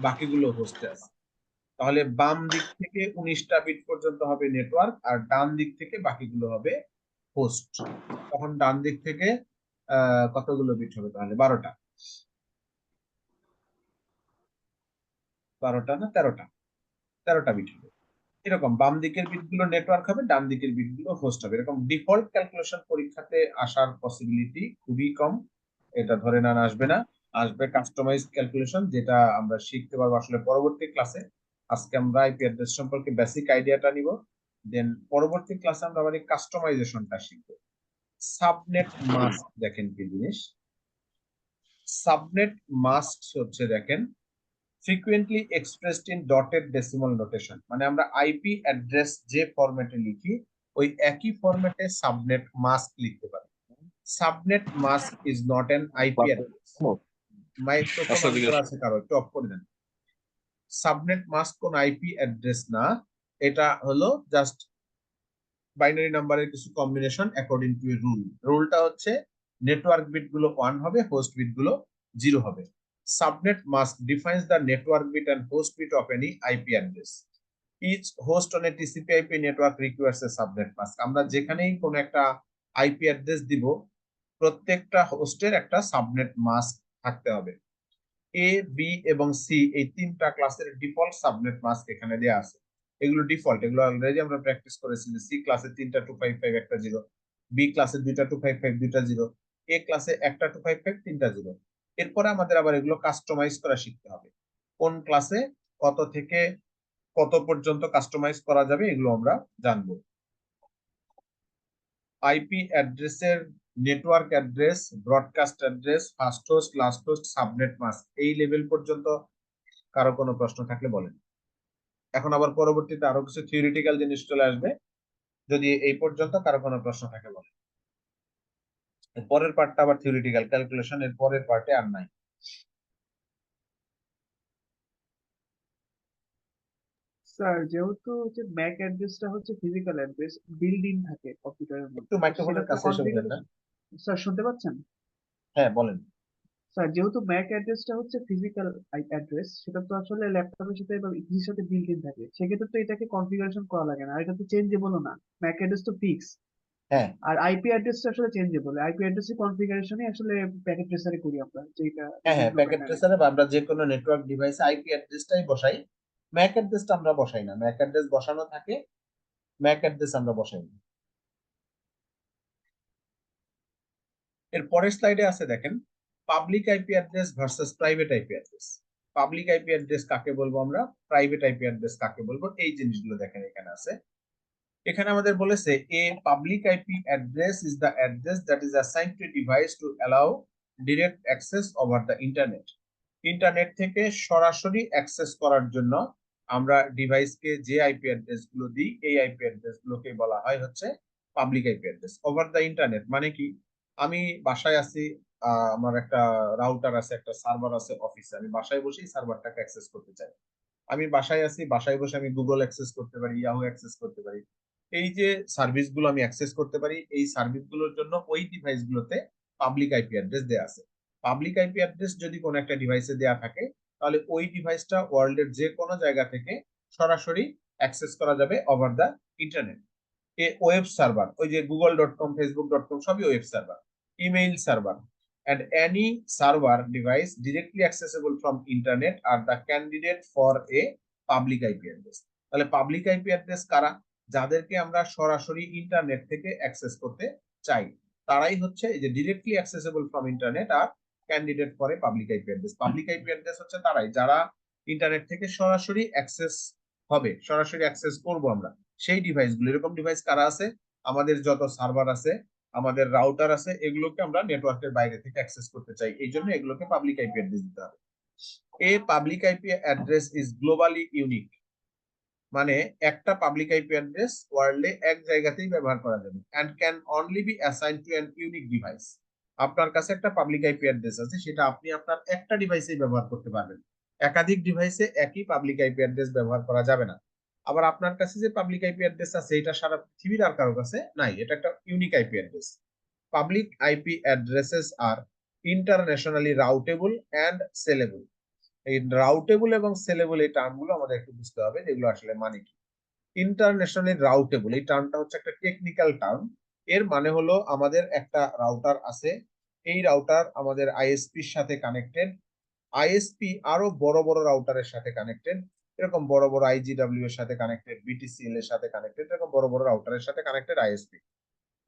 বাকিগুলো হোস্টে আছে। তাহলে বাম দিক থেকে 19টা বিট পর্যন্ত হবে নেটওয়ার্ক, আর ডান দিক থেকে বাকিগুলো হবে হোস্ট। তখন ডান দিক থেকে কতগুলো বিট হবে, তাহলে 12টা, 12টা না 13টা বিট হবে। এরকম বাম দিকের বিটগুলো নেটওয়ার্ক হবে, ডান দিকের বিটগুলো হোস্ট হবে। এরকম ডিফল্ট ক্যালকুলেশন পরীক্ষাতে আসার পসিবিলিটি খুবই কম, এটা ধরে নেন আসবে না। আসবে কাস্টমাইজ ক্যালকুলেশন, যেটা আমরা শিখতে পারবো আসলে পরবর্তী ক্লাসে। আজকে আমরা আইপি অ্যাড্রেস সম্পর্কে বেসিক আইডিয়াটা নিব, দেন পরবর্তী ক্লাসে আমরা আবার কাস্টমাইজেশনটা শিখবো। সাবনেট মাস্ক দেখেন কি জিনিস, সাবনেট মাস্ক হচ্ছে দেখেন frequently expressed in dotted decimal notation, মানে আমরা আইপি অ্যাড্রেস যে ফরম্যাটে লিখি ওই একই ফরম্যাটে সাবনেট মাস্ক লিখতে পারি। Subnet mask is not an IP address. Microphone on করা আছে কারো, একটু অফ করে দেন। সাবনেট মাস্ক কোন আইপি অ্যাড্রেস না, এটা হলো জাস্ট বাইনারি নাম্বারের কিছু combination according to a rule. রুলটা হচ্ছে নেটওয়ার্ক বিট গুলো 1 হবে, হোস্ট বিট গুলো 0 হবে। Subnet mask defines the network bit and host bit of any IP address. Each host on a TCP IP network requires a subnet mask. আমরা যেখানেই কোন একটা আইপি অ্যাড্রেস দিব প্রত্যেকটা হোস্টের একটা সাবনেট মাস্ক থাকতে হবে। এ, বি এবং সি এই তিনটা ক্লাসের ডিফল্ট সাবনেট মাস্ক এখানে দেয়া আছে। এগুলো ডিফল্ট, এগুলো অলরেডি আমরা প্র্যাকটিস করেছি যে সি ক্লাসে 3টা 255 একটা 0, বি ক্লাসে 2টা 255 2টা 0, এ ক্লাসে একটা 255 3টা 0। এরপরে আমাদের আবার এগুলো কাস্টমাইজ করা শিখতে হবে। কোন ক্লাসে কত থেকে কত পর্যন্ত কাস্টমাইজ করা যাবে এগুলো আমরা জানবো। আইপি অ্যাড্রেসের network address, broadcast address, first host, last host, subnet mask এই লেভেল পর্যন্ত কারো কোনো প্রশ্ন থাকলে বলেন। এখন আবার পরবর্তীতে আরো কিছু থিওরিটিক্যাল জিনিস চলে আসবে, যদি এই পর্যন্ত কারো কোনো প্রশ্ন থাকে বলেন। এর পরের পার্টটা আবার থিওরিটিক্যাল ক্যালকুলেশন, এর পরের পার্টে আর নাই। স্যার যেহেতু হচ্ছে ম্যাক অ্যাড্রেসটা হচ্ছে ফিজিক্যাল অ্যাড্রেস, বিল্ড ইন থাকে কম্পিউটারের একটু মধ্যে, সেটা মাইক্রোফোনের তো কাছে এসে বলেন না। কনফিগারেশন। স্যার শুনতে পাচ্ছেন? হ্যাঁ বলেন। স্যার যেহেতু ম্যাক অ্যাড্রেসটা হচ্ছে ফিজিক্যাল অ্যাড্রেস, সেটা তো আসলে ল্যাপটপের সাথে বা ইপির সাথে বিল্ট ইন থাকে, সেক্ষেত্রে তো এটাকে কনফিগারেশন করা লাগে না, আর এটা তো চেঞ্জেবলও না। ম্যাক অ্যাড্রেস তো ফিক্স, হ্যাঁ আর আইপি অ্যাড্রেসটা আসলে চেঞ্জেবল। আইপি অ্যাড্রেসের কনফিগারেশনই আসলে প্যাকেট ট্রেসারে করি আমরা, যেটা হ্যাঁ হ্যাঁ বিভিন্ন প্যাকেট প্যাটার্নে। ট্রেসারে বা আমরা যে কোনো নেটওয়ার্ক ডিভাইসে আইপি অ্যাড্রেসটাই বসাই, ম্যাক অ্যাড্রেসটা আমরা বসাই না। ম্যাক অ্যাড্রেস বসানো থাকে, ম্যাক অ্যাড্রেস আমরা বসাই না। এর পরের স্লাইডে আছে দেখেন, public IP address versus private IP address. Public IP address কাকে বলবো আমরা, প্রাইভেট আইপি অ্যাড্রেস কাকে বলবো, এই জিনিসগুলো দেখেন এখানে আছে। এখানে আমাদের বলেছে a public IP address is the address that is assigned to device to allow direct access over the internet. Internet থেকে সরাসরি অ্যাক্সেস করার জন্য আমরা ডিভাইসকে যে আইপি অ্যাড্রেস গুলো দিই এই আইপি অ্যাড্রেস গুলোকে বলা হয় হচ্ছে public IP address. Over the internet মানে কি, আমি বাসায় আছি, আমার একটা রাউটার আছে, একটা সার্ভার আছে অফিসে, আমি বাসায় বসেই সার্ভারটাকে অ্যাক্সেস করতে চাই। আমি বাসায় আছি, বাসায় বসে আমি গুগল অ্যাক্সেস করতে পারি, ইয়াহু অ্যাক্সেস করতে পারি। এই যে সার্ভিস গুলো আমি অ্যাক্সেস করতে পারি, এই সার্ভিস গুলোর জন্য ওই ডিভাইস গুলোতে পাবলিক আইপি অ্যাড্রেস দেয়া আছে। পাবলিক আইপি অ্যাড্রেস যদি কোনো একটা ডিভাইসে দেয়া থাকে তাহলে ওই ডিভাইসটা ওয়ার্ল্ডের যে কোনো জায়গা থেকে সরাসরি অ্যাক্সেস করা যাবে over the internet. A web server, ওই যে google.com, facebook.com সবই web server, email server, and any server device directly accessible from internet are the candidate for a public IP address. তাহলে পাবলিক আইপি অ্যাড্রেস কারা, যাদেরকে আমরা সরাসরি internet থেকে access করতে চাই, তারাই হচ্ছে এই যে ডিরেক্টলি অ্যাক্সেসেবল ফ্রম ইন্টারনেট আর candidate for a public IP address. Public IP address হচ্ছে তারাই যারা ইন্টারনেট থেকে সরাসরি অ্যাক্সেস হবে, সরাসরি অ্যাক্সেস করব আমরা সেই ডিভাইসগুলো। এরকম ডিভাইস কারা আছে, আমাদের যত সার্ভার আছে, আমাদের রাউটার আছে, এগুলোকে আমরা নেটওয়ার্কের বাইরে থেকে অ্যাক্সেস করতে চাই, এই জন্য এগুলোকে পাবলিক আইপি অ্যাড্রেস দিতে হবে। এ public IP address is globally unique, মানে একটা পাবলিক আইপি অ্যাড্রেস ওয়ার্ল্ডে এক জায়গাতেই ব্যবহার করা যাবে, and can only be assigned to an unique device. আপনার কাছে একটা পাবলিক আইপি অ্যাড্রেস আছে, সেটা আপনি আপনার একটা ডিভাইসেই ব্যবহার করতে পারবেন, একাধিক ডিভাইসে একই পাবলিক আইপি অ্যাড্রেস ব্যবহার করা যাবে না। আবার আপনার কাছে যে পাবলিক আইপি অ্যাড্রেস আছে এটা সারা পৃথিবীর আর কারো কাছে নাই, এটা একটা unique IP address. Public IP addresses are internationally routable and sellable. এই রাউটেবল এবং সেলেবল এই টার্মগুলো আমাদের একটু বুঝতে হবে, যেগুলো আসলে মানে কি। ইন্টারন্যাশনালি রাউটেবল এই টার্মটা হচ্ছে একটা টেকনিক্যাল টার্ম। এর মানে হলো আমাদের একটা রাউটার আছে, এই রাউটার আমাদের আইএসপির সাথে কানেক্টেড, আইএসপি আরো বড় বড় রাউটারের সাথে কানেক্টেড, এরকম বড় বড় আইজিডব্লিউ এর সাথে কানেক্টেড, বিটিসিএল এর সাথে কানেক্টেড, এরকম বড় বড় রাউটারের সাথে কানেক্টেড আইএসপি।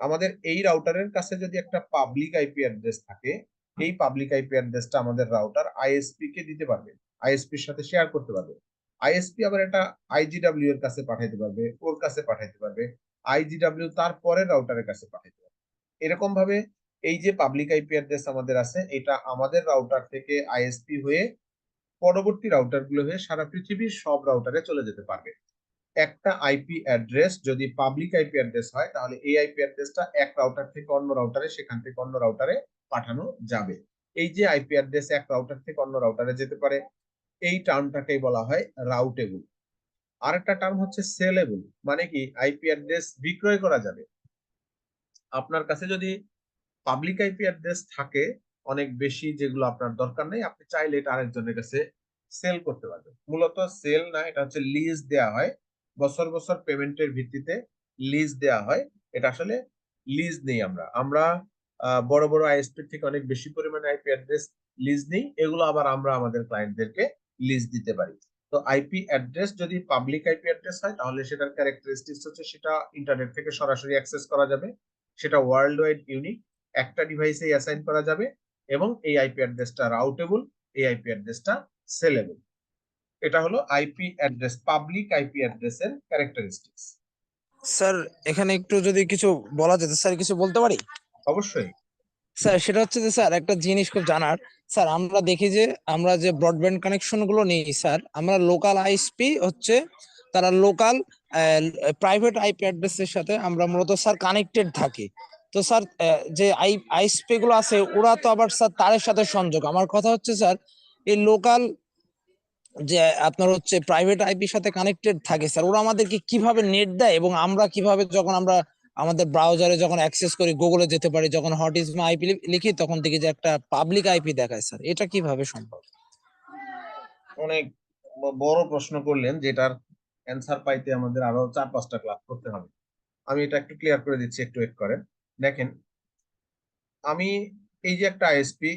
আমাদের এই রাউটারের কাছে যদি একটা পাবলিক আইপি অ্যাড্রেস থাকে, এই পাবলিক আইপি অ্যাড্রেসটা আমাদের রাউটার আইএসপি কে দিতে পারবে, আইএসপির সাথে শেয়ার করতে পারবে। আইএসপি আবার এটা আইজিডব্লিউ এর কাছে পাঠাইতে পারবে, ওর কাছে পাঠাইতে পারবে, আইজিডব্লিউ তারপরে রাউটারের কাছে পাঠাইতে পারবে। এরকম ভাবে এই যে পাবলিক আইপি অ্যাড্রেস আমাদের আছে, এটা আমাদের রাউটার থেকে আইএসপি হয়ে পরবর্তী রাউটার গুলো হয়ে সারা পৃথিবীর সব রাউটারে চলে যেতে পারবে। একটা আইপি অ্যাড্রেস যদি পাবলিক আইপি অ্যাড্রেস হয় তাহলে এই আইপি অ্যাড্রেসটা এক রাউটার থেকে অন্য রাউটারে, সেখান থেকে অন্য রাউটারে পাঠানো যাবে। এই যে আইপি অ্যাড্রেস এক রাউটার থেকে অন্য রাউটারে যেতে পারে, এই টার্মটাকেই বলা হয় রাউটেবল। আরেকটা টার্ম হচ্ছে সেলেবল, মানে কি আইপি অ্যাড্রেস বিক্রয় করা যাবে। আপনার কাছে যদি পাবলিক আইপি অ্যাড্রেস থাকে অনেক বেশি, যেগুলো আপনার দরকার নেই, আপনি চাইলে এটা আরেকজনের কাছে সেল করতে পারবেন। মূলত সেল না, এটা হচ্ছে লিজ দেয়া হয়, বছর বছর পেমেন্টের ভিত্তিতে লিজ দেয়া হয়। এটা আসলে লিজ নেই আমরা বড় বড় আইএসপি থেকে অনেক বেশি পরিমাণে আইপি অ্যাড্রেস লিজ নেই, এগুলো আবার আমরা আমাদের ক্লায়েন্টদেরকে লিজ দিতে পারি। তো আইপি অ্যাড্রেস যদি পাবলিক আইপি অ্যাড্রেস হয় তাহলে সেটার ক্যারেক্টারিস্টিক্স হচ্ছে সেটা ইন্টারনেট থেকে সরাসরি অ্যাক্সেস করা যাবে, সেটা ওয়ার্ল্ড ওয়াইড ইউনিক, একটা ডিভাইসে অ্যাসাইন করা যাবে, এবং এই আইপি অ্যাড্রেসটা রাউটেবল, এই আইপি অ্যাড্রেসটা সেলেবল। এটা হলো আইপি অ্যাড্রেস, পাবলিক আইপি অ্যাড্রেসের ক্যারেক্টারিস্টিক্স। স্যার এখানে একটু যদি কিছু বলা যেত, স্যার কিছু বলতে পারি? অবশ্যই। স্যার সেটা হচ্ছে যে স্যার একটা জিনিস খুব জানার, স্যার আমরা দেখি যে আমরা যে ব্রডব্যান্ড কানেকশন গুলো নিই স্যার, আমরা লোকাল আইএসপি হচ্ছে তারা লোকাল প্রাইভেট আইপি অ্যাড্রেসের সাথে আমরা মূলত স্যার কানেক্টেড থাকি। তো স্যার যে আইএসপি গুলো আছে ওরা তো আবার স্যার তারের সাথে সংযোগ। আমার কথা হচ্ছে স্যার এই লোকাল যে আপনার হচ্ছে প্রাইভেট আইপির সাথে কানেক্টেড থাকে স্যার, ওরা আমাদেরকে কিভাবে নেট দেয় এবং আমরা কিভাবে যখন আমরা আমাদের ব্রাউজারে যখন অ্যাক্সেস করি, গুগলে যেতে পারি, যখন হোয়াট ইজ মাই আইপি লিখি তখন দেখি যে একটা পাবলিক আইপি দেখায় স্যার, এটা কিভাবে সম্ভব? অনেক বড় প্রশ্ন করলেন, যেটার অ্যান্সার পাইতে আমাদের আরো 4-5টা ক্লাস করতে হবে। আমি এটা একটু ক্লিয়ার করে দিচ্ছি, একটু ওয়েট করেন। দেখেন, আমি এই যে একটা আইএসপি,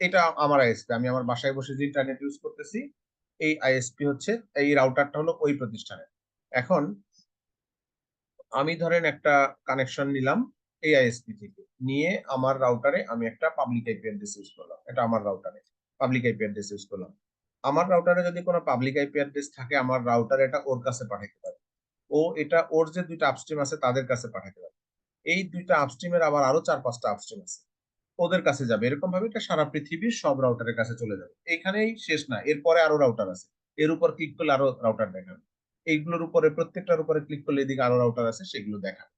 এটা আমার আইএসপি, আমি আমার বাসায় বসে যে ইন্টারনেট ইউজ করতেছি, এই আইএসপি হচ্ছে, এই রাউটারটা হলো ওই প্রতিষ্ঠানের। এখন আমি ধরেন একটা কানেকশন নিলাম এই আইএসপি থেকে, নিয়ে আমার রাউটারে আমি একটা পাবলিক আইপি অ্যাড্রেস ইউজ করলাম, এটা আমার রাউটারে পাবলিক আইপি অ্যাড্রেস ইউজ করলাম। আমার রাউটারে যদি কোনো পাবলিক আইপি অ্যাড্রেস থাকে, আমার রাউটার এটা ওর কাছে পাঠাতে পারে, ও এটা ওর যে দুইটা আপস্ট্রিম আছে তাদের কাছে পাঠাতে পারে, এই দুইটা আপস্ট্রিমের আবার আরো 4-5টা আপস্ট্রিম আছে, ওদের কাছে যাবে। এরকম ভাবে এটা সারা পৃথিবীর সব রাউটারের কাছে চলে যাবে। এইখানেই শেষ না, এরপরে আরো রাউটার আছে, এর উপর ক্লিক করলে আরো রাউটার দেখাবে, এইগুলোর উপরে প্রত্যেকটার উপরে ক্লিক করলে এদিকে আরো রাউটার আছে, সেগুলো দেখাবে।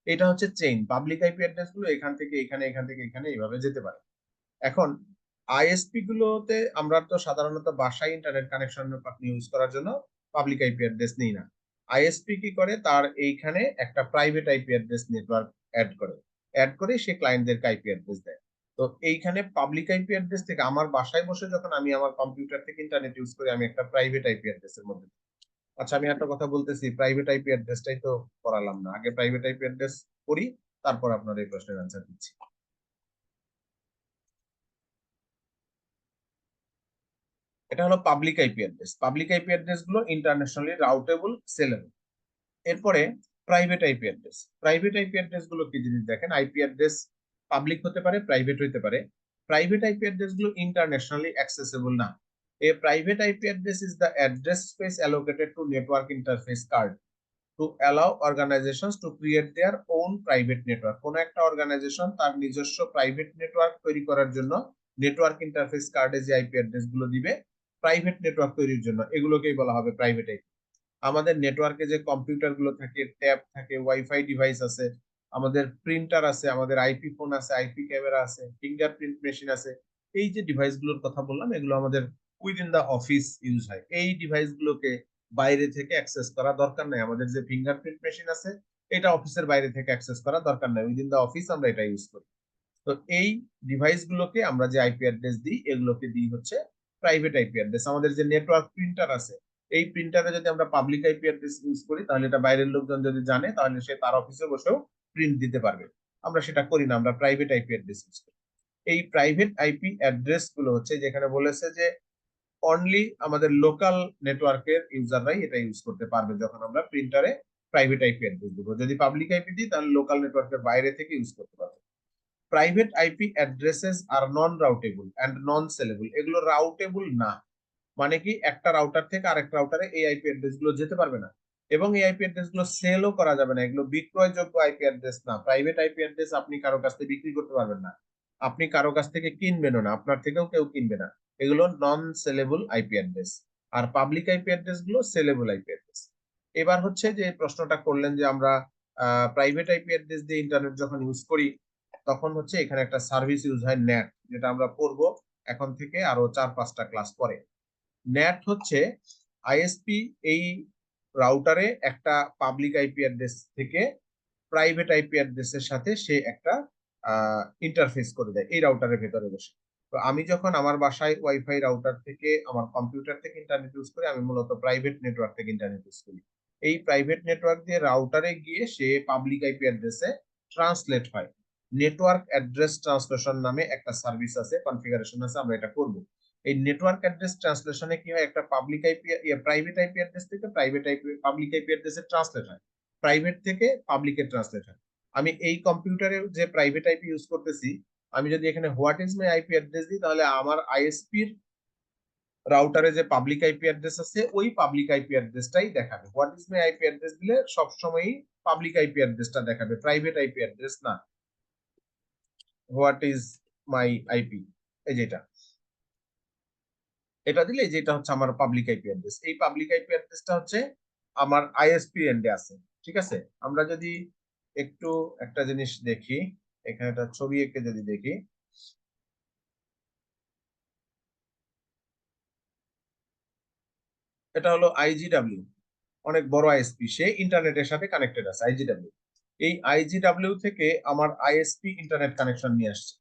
এটা হচ্ছে চেইন। পাবলিক আইপি অ্যাড্রেস গুলো এখান থেকে এখানে, এখান থেকে এখানে এইভাবে যেতে পারে। এখন আইএসপি গুলোতে আমরা তো সাধারণত বাসায় ইন্টারনেট কানেকশন ইউজ করার জন্য পাবলিক আইপি অ্যাড্রেস নেই না। আইএসপি কি করে, তার এইখানে একটা private IP address network add করে সে ক্লায়েন্টদেরকে আইপি অ্যাড্রেস দেয়। তো এইখানে পাবলিক আইপি অ্যাড্রেস থেকে আমার বাসায় বসে যখন আমি আমার কম্পিউটার থেকে ইন্টারনেট ইউজ করি, আমি একটা প্রাইভেট আইপি অ্যাড্রেসের মধ্যে। আচ্ছা, আমি একটা কথা বলতেছি, প্রাইভেট আইপি অ্যাড্রেসটাই তো করালাম না, আগে প্রাইভেট আইপি অ্যাড্রেস করি, তারপর আপনার এই প্রশ্নের অ্যান্সার দিচ্ছি। এটা হলো public IP address. Public IP address গুলো ইন্টারন্যাশনালি রাউটেবল, সেলেবল। এরপরে private IP address. Private IP address গুলো কি জিনিস দেখেন, আইপি অ্যাড্রেস পাবলিক হতে পারে, প্রাইভেট হতে পারে। প্রাইভেট আইপি অ্যাড্রেস গুলো ইন্টারন্যাশনালি অ্যাক্সেসিবল না। A private IP address is the address space allocated to network interface card to allow organizations to create their own private network. কোন একটা organisation তার নিজস্ব প্রাইভেট নেটওয়ার্ক তৈরি করার জন্য নেটওয়ার্ক ইন্টারফেস কার্ডে যে আইপি অ্যাড্রেস গুলো দিবে প্রাইভেট নেটওয়ার্ক তৈরির জন্য, এগুলোকেই বলা হবে প্রাইভেট আইপি। আমাদের নেটওয়ার্কে যে কম্পিউটার গুলো থাকে, ট্যাব থাকে, ওয়াইফাই ডিভাইস আছে, আমাদের প্রিন্টার আছে, আমাদের আইপি ফোন আছে, আইপি ক্যামেরা আছে, ফিঙ্গারপ্রিন্ট মেশিন আছে, এই যে ডিভাইস গুলোর কথা বললাম, এগুলো আমাদের উইদিন দা অফিস ইউজ হয়। এই ডিভাইস গুলোকে বাইরে থেকে অ্যাক্সেস করা দরকার নাই। আমাদের যে ফিঙ্গারপ্রিন্ট মেশিন আছে, এটা অফিসের বাইরে থেকে অ্যাক্সেস করা দরকার নাই, উইদিন দা অফিস আমরা এটা ইউজ করি। তো এই ডিভাইস গুলোকে আমরা যে আইপি অ্যাড্রেস দিই, এগুলোকে দিই হচ্ছে প্রাইভেট আইপি অ্যাড্রেস। আমাদের যে নেটওয়ার্ক প্রিন্টার আছে, এই প্রিন্টারে যদি আমরা পাবলিক আইপি অ্যাড্রেস ইউজ করি, তাহলে এটা বাইরের লোকজন যদি জানে, তাহলে সে তার অফিসে বসেও প্রিন্ট দিতে পারবে। আমরা সেটা করি না, আমরা প্রাইভেট আইপি অ্যাড্রেস ইউজ করি। এই প্রাইভেট আইপি অ্যাড্রেস গুলো হচ্ছে যেখানে বলেছে যে অনলি আমাদের লোকাল নেটওয়ার্কের ইউজাররাই এটা ইউজ করতে পারবে, যখন আমরা প্রিন্টারে প্রাইভেট আইপি অ্যাড্রেস দেবো। যদি পাবলিক আইপি দিই, তাহলে লোকাল নেটওয়ার্কের বাইরে থেকে ইউজ করতে পারবে। Private IP addresses are non routable and non saleable. এগুলো রাউটেবল না, মানে কি একটা রাউটার থেকে আরেকটা রাউটারে এই আইপি অ্যাড্রেস গুলো যেতে পারবে না, এবং এই আইপি অ্যাড্রেস গুলো সেলও করা যাবে না। এগুলো বিক্রয়যোগ্য আইপি অ্যাড্রেস না। প্রাইভেট আইপি অ্যাড্রেস আপনি কারো কাছ থেকে বিক্রি করতে পারবেন না, আপনি কারো কাছ থেকে কিনবেনও না, আপনার থেকেও কেউ কিনবে না। এগুলো নন সেলেবল আইপি অ্যাড্রেস, আর পাবলিক আইপি অ্যাড্রেস গুলো সেলেবল আইপি অ্যাড্রেস। এবার হচ্ছে যে প্রশ্নটা করলেন যে আমরা প্রাইভেট আইপি অ্যাড্রেস দিয়ে ইন্টারনেট যখন ইউজ করি তখন হচ্ছে এখানে একটা সার্ভিস ইউজ হয় ন্যাট, যেটা আমরা পড়বো এখন থেকে আরো 4-5টা ক্লাস পরে। ন্যাট হচ্ছে আইএসপি এই রাউটারে একটা পাবলিক আইপি অ্যাড্রেস থেকে প্রাইভেট আইপি অ্যাড্রেসের সাথে সে একটা ইন্টারফেস করে দেয় এই রাউটারের ভেতরে বসে। তো আমি যখন আমার বাসায় ওয়াইফাই রাউটার থেকে আমার কম্পিউটার থেকে ইন্টারনেট ইউজ করি, আমি মূলত প্রাইভেট নেটওয়ার্ক থেকে ইন্টারনেট ইউজ করি। এই প্রাইভেট নেটওয়ার্ক দিয়ে রাউটারে গিয়ে সে পাবলিক আইপি অ্যাড্রেসে ট্রান্সলেট হয়। নেটওয়ার্ক অ্যাড্রেস ট্রান্সলেশন নামে একটা সার্ভিস আছে, কনফিগারেশন আছে, আমরা এটা করব। এই নেটওয়ার্ক অ্যাড্রেস ট্রান্সলেশনে কি হয়, একটা public IP private IP address থেকে প্রাইভেট আইপি পাবলিক আইপি অ্যাড্রেসে ট্রান্সলেট হয়, প্রাইভেট থেকে পাবলিকে ট্রান্সলেট হয়। আমি এই কম্পিউটারে যে প্রাইভেট আইপি ইউজ করতেছি, আমি যদি এখানে what is my IP address দিই তাহলে আমার আইএসপির রাউটারে যে পাবলিক আইপি অ্যাড্রেস আছে ওই পাবলিক আইপি অ্যাড্রেসটাই দেখাবে। What is my IP address দিলে সবসময়ই পাবলিক আইপি অ্যাড্রেসটা দেখাবে, প্রাইভেট আইপি অ্যাড্রেস না। হোয়াট ইজ মাই আইপি, এই যেটা, এটা দিলে যেটা হচ্ছে আমার পাবলিক আইপি অ্যাড্রেস। এই পাবলিক আইপি অ্যাড্রেসটা হচ্ছে আমার আইএসপি এন্ডে আছে, ঠিক আছে। আমরা যদি একটু একটা জিনিস দেখি, এখানে একটা ছবি এঁকে যদি দেখি, এটা হলো আইজিডব্লিউ, অনেক বড় আইএসপি, সে ইন্টারনেটের সাথে কানেক্টেড আছে আইজিডব্লিউ। এই আইজিডব্লিউ থেকে আমার আইএসপি ইন্টারনেট কানেকশন নিয়ে আসছে।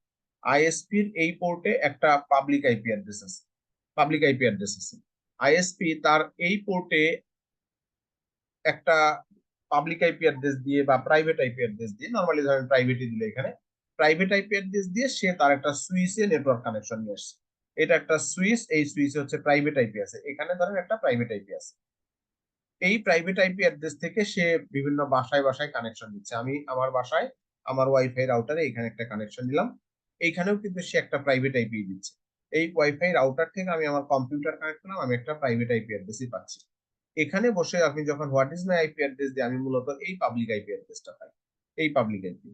আইএসপির এই পোর্টে একটা পাবলিক আইপি অ্যাড্রেস আছে, পাবলিক আইপি অ্যাড্রেস আছে। আইএসপি তার এই পোর্টে একটা পাবলিক আইপি অ্যাড্রেস দিয়ে বা প্রাইভেট আইপি অ্যাড্রেস দিয়ে, নরমালি ধরেন প্রাইভেটই দিলে, এখানে প্রাইভেট আইপি অ্যাড্রেস দিয়ে সে তার একটা সুইচে নেটওয়ার্ক কানেকশন নিয়ে আসছে। এটা একটা সুইচ, এই সুইচে হচ্ছে প্রাইভেট আইপি আছে, এখানে ধরেন একটা প্রাইভেট আইপি আছে। এই প্রাইভেট আইপি অ্যাড্রেস থেকে সে বিভিন্ন বাসায় বাসায় কানেকশন দিচ্ছে। আমি আমার বাসায় আমার ওয়াইফাই রাউটারে এখানে একটা কানেকশন দিলাম, এইখানেও কিন্তু সে একটা প্রাইভেট আইপি দিচ্ছে। এই ওয়াইফাই রাউটার থেকে আমি আমার কম্পিউটার কানেক্ট করলাম, আমি একটা প্রাইভেট আইপি অ্যাড্রেসই পাচ্ছি। এখানে বসে আপনি যখন what is my IP address দিয়ে, আমি মূলত এই পাবলিক আইপি অ্যাড্রেসটা পাই, এই পাবলিক আইপি,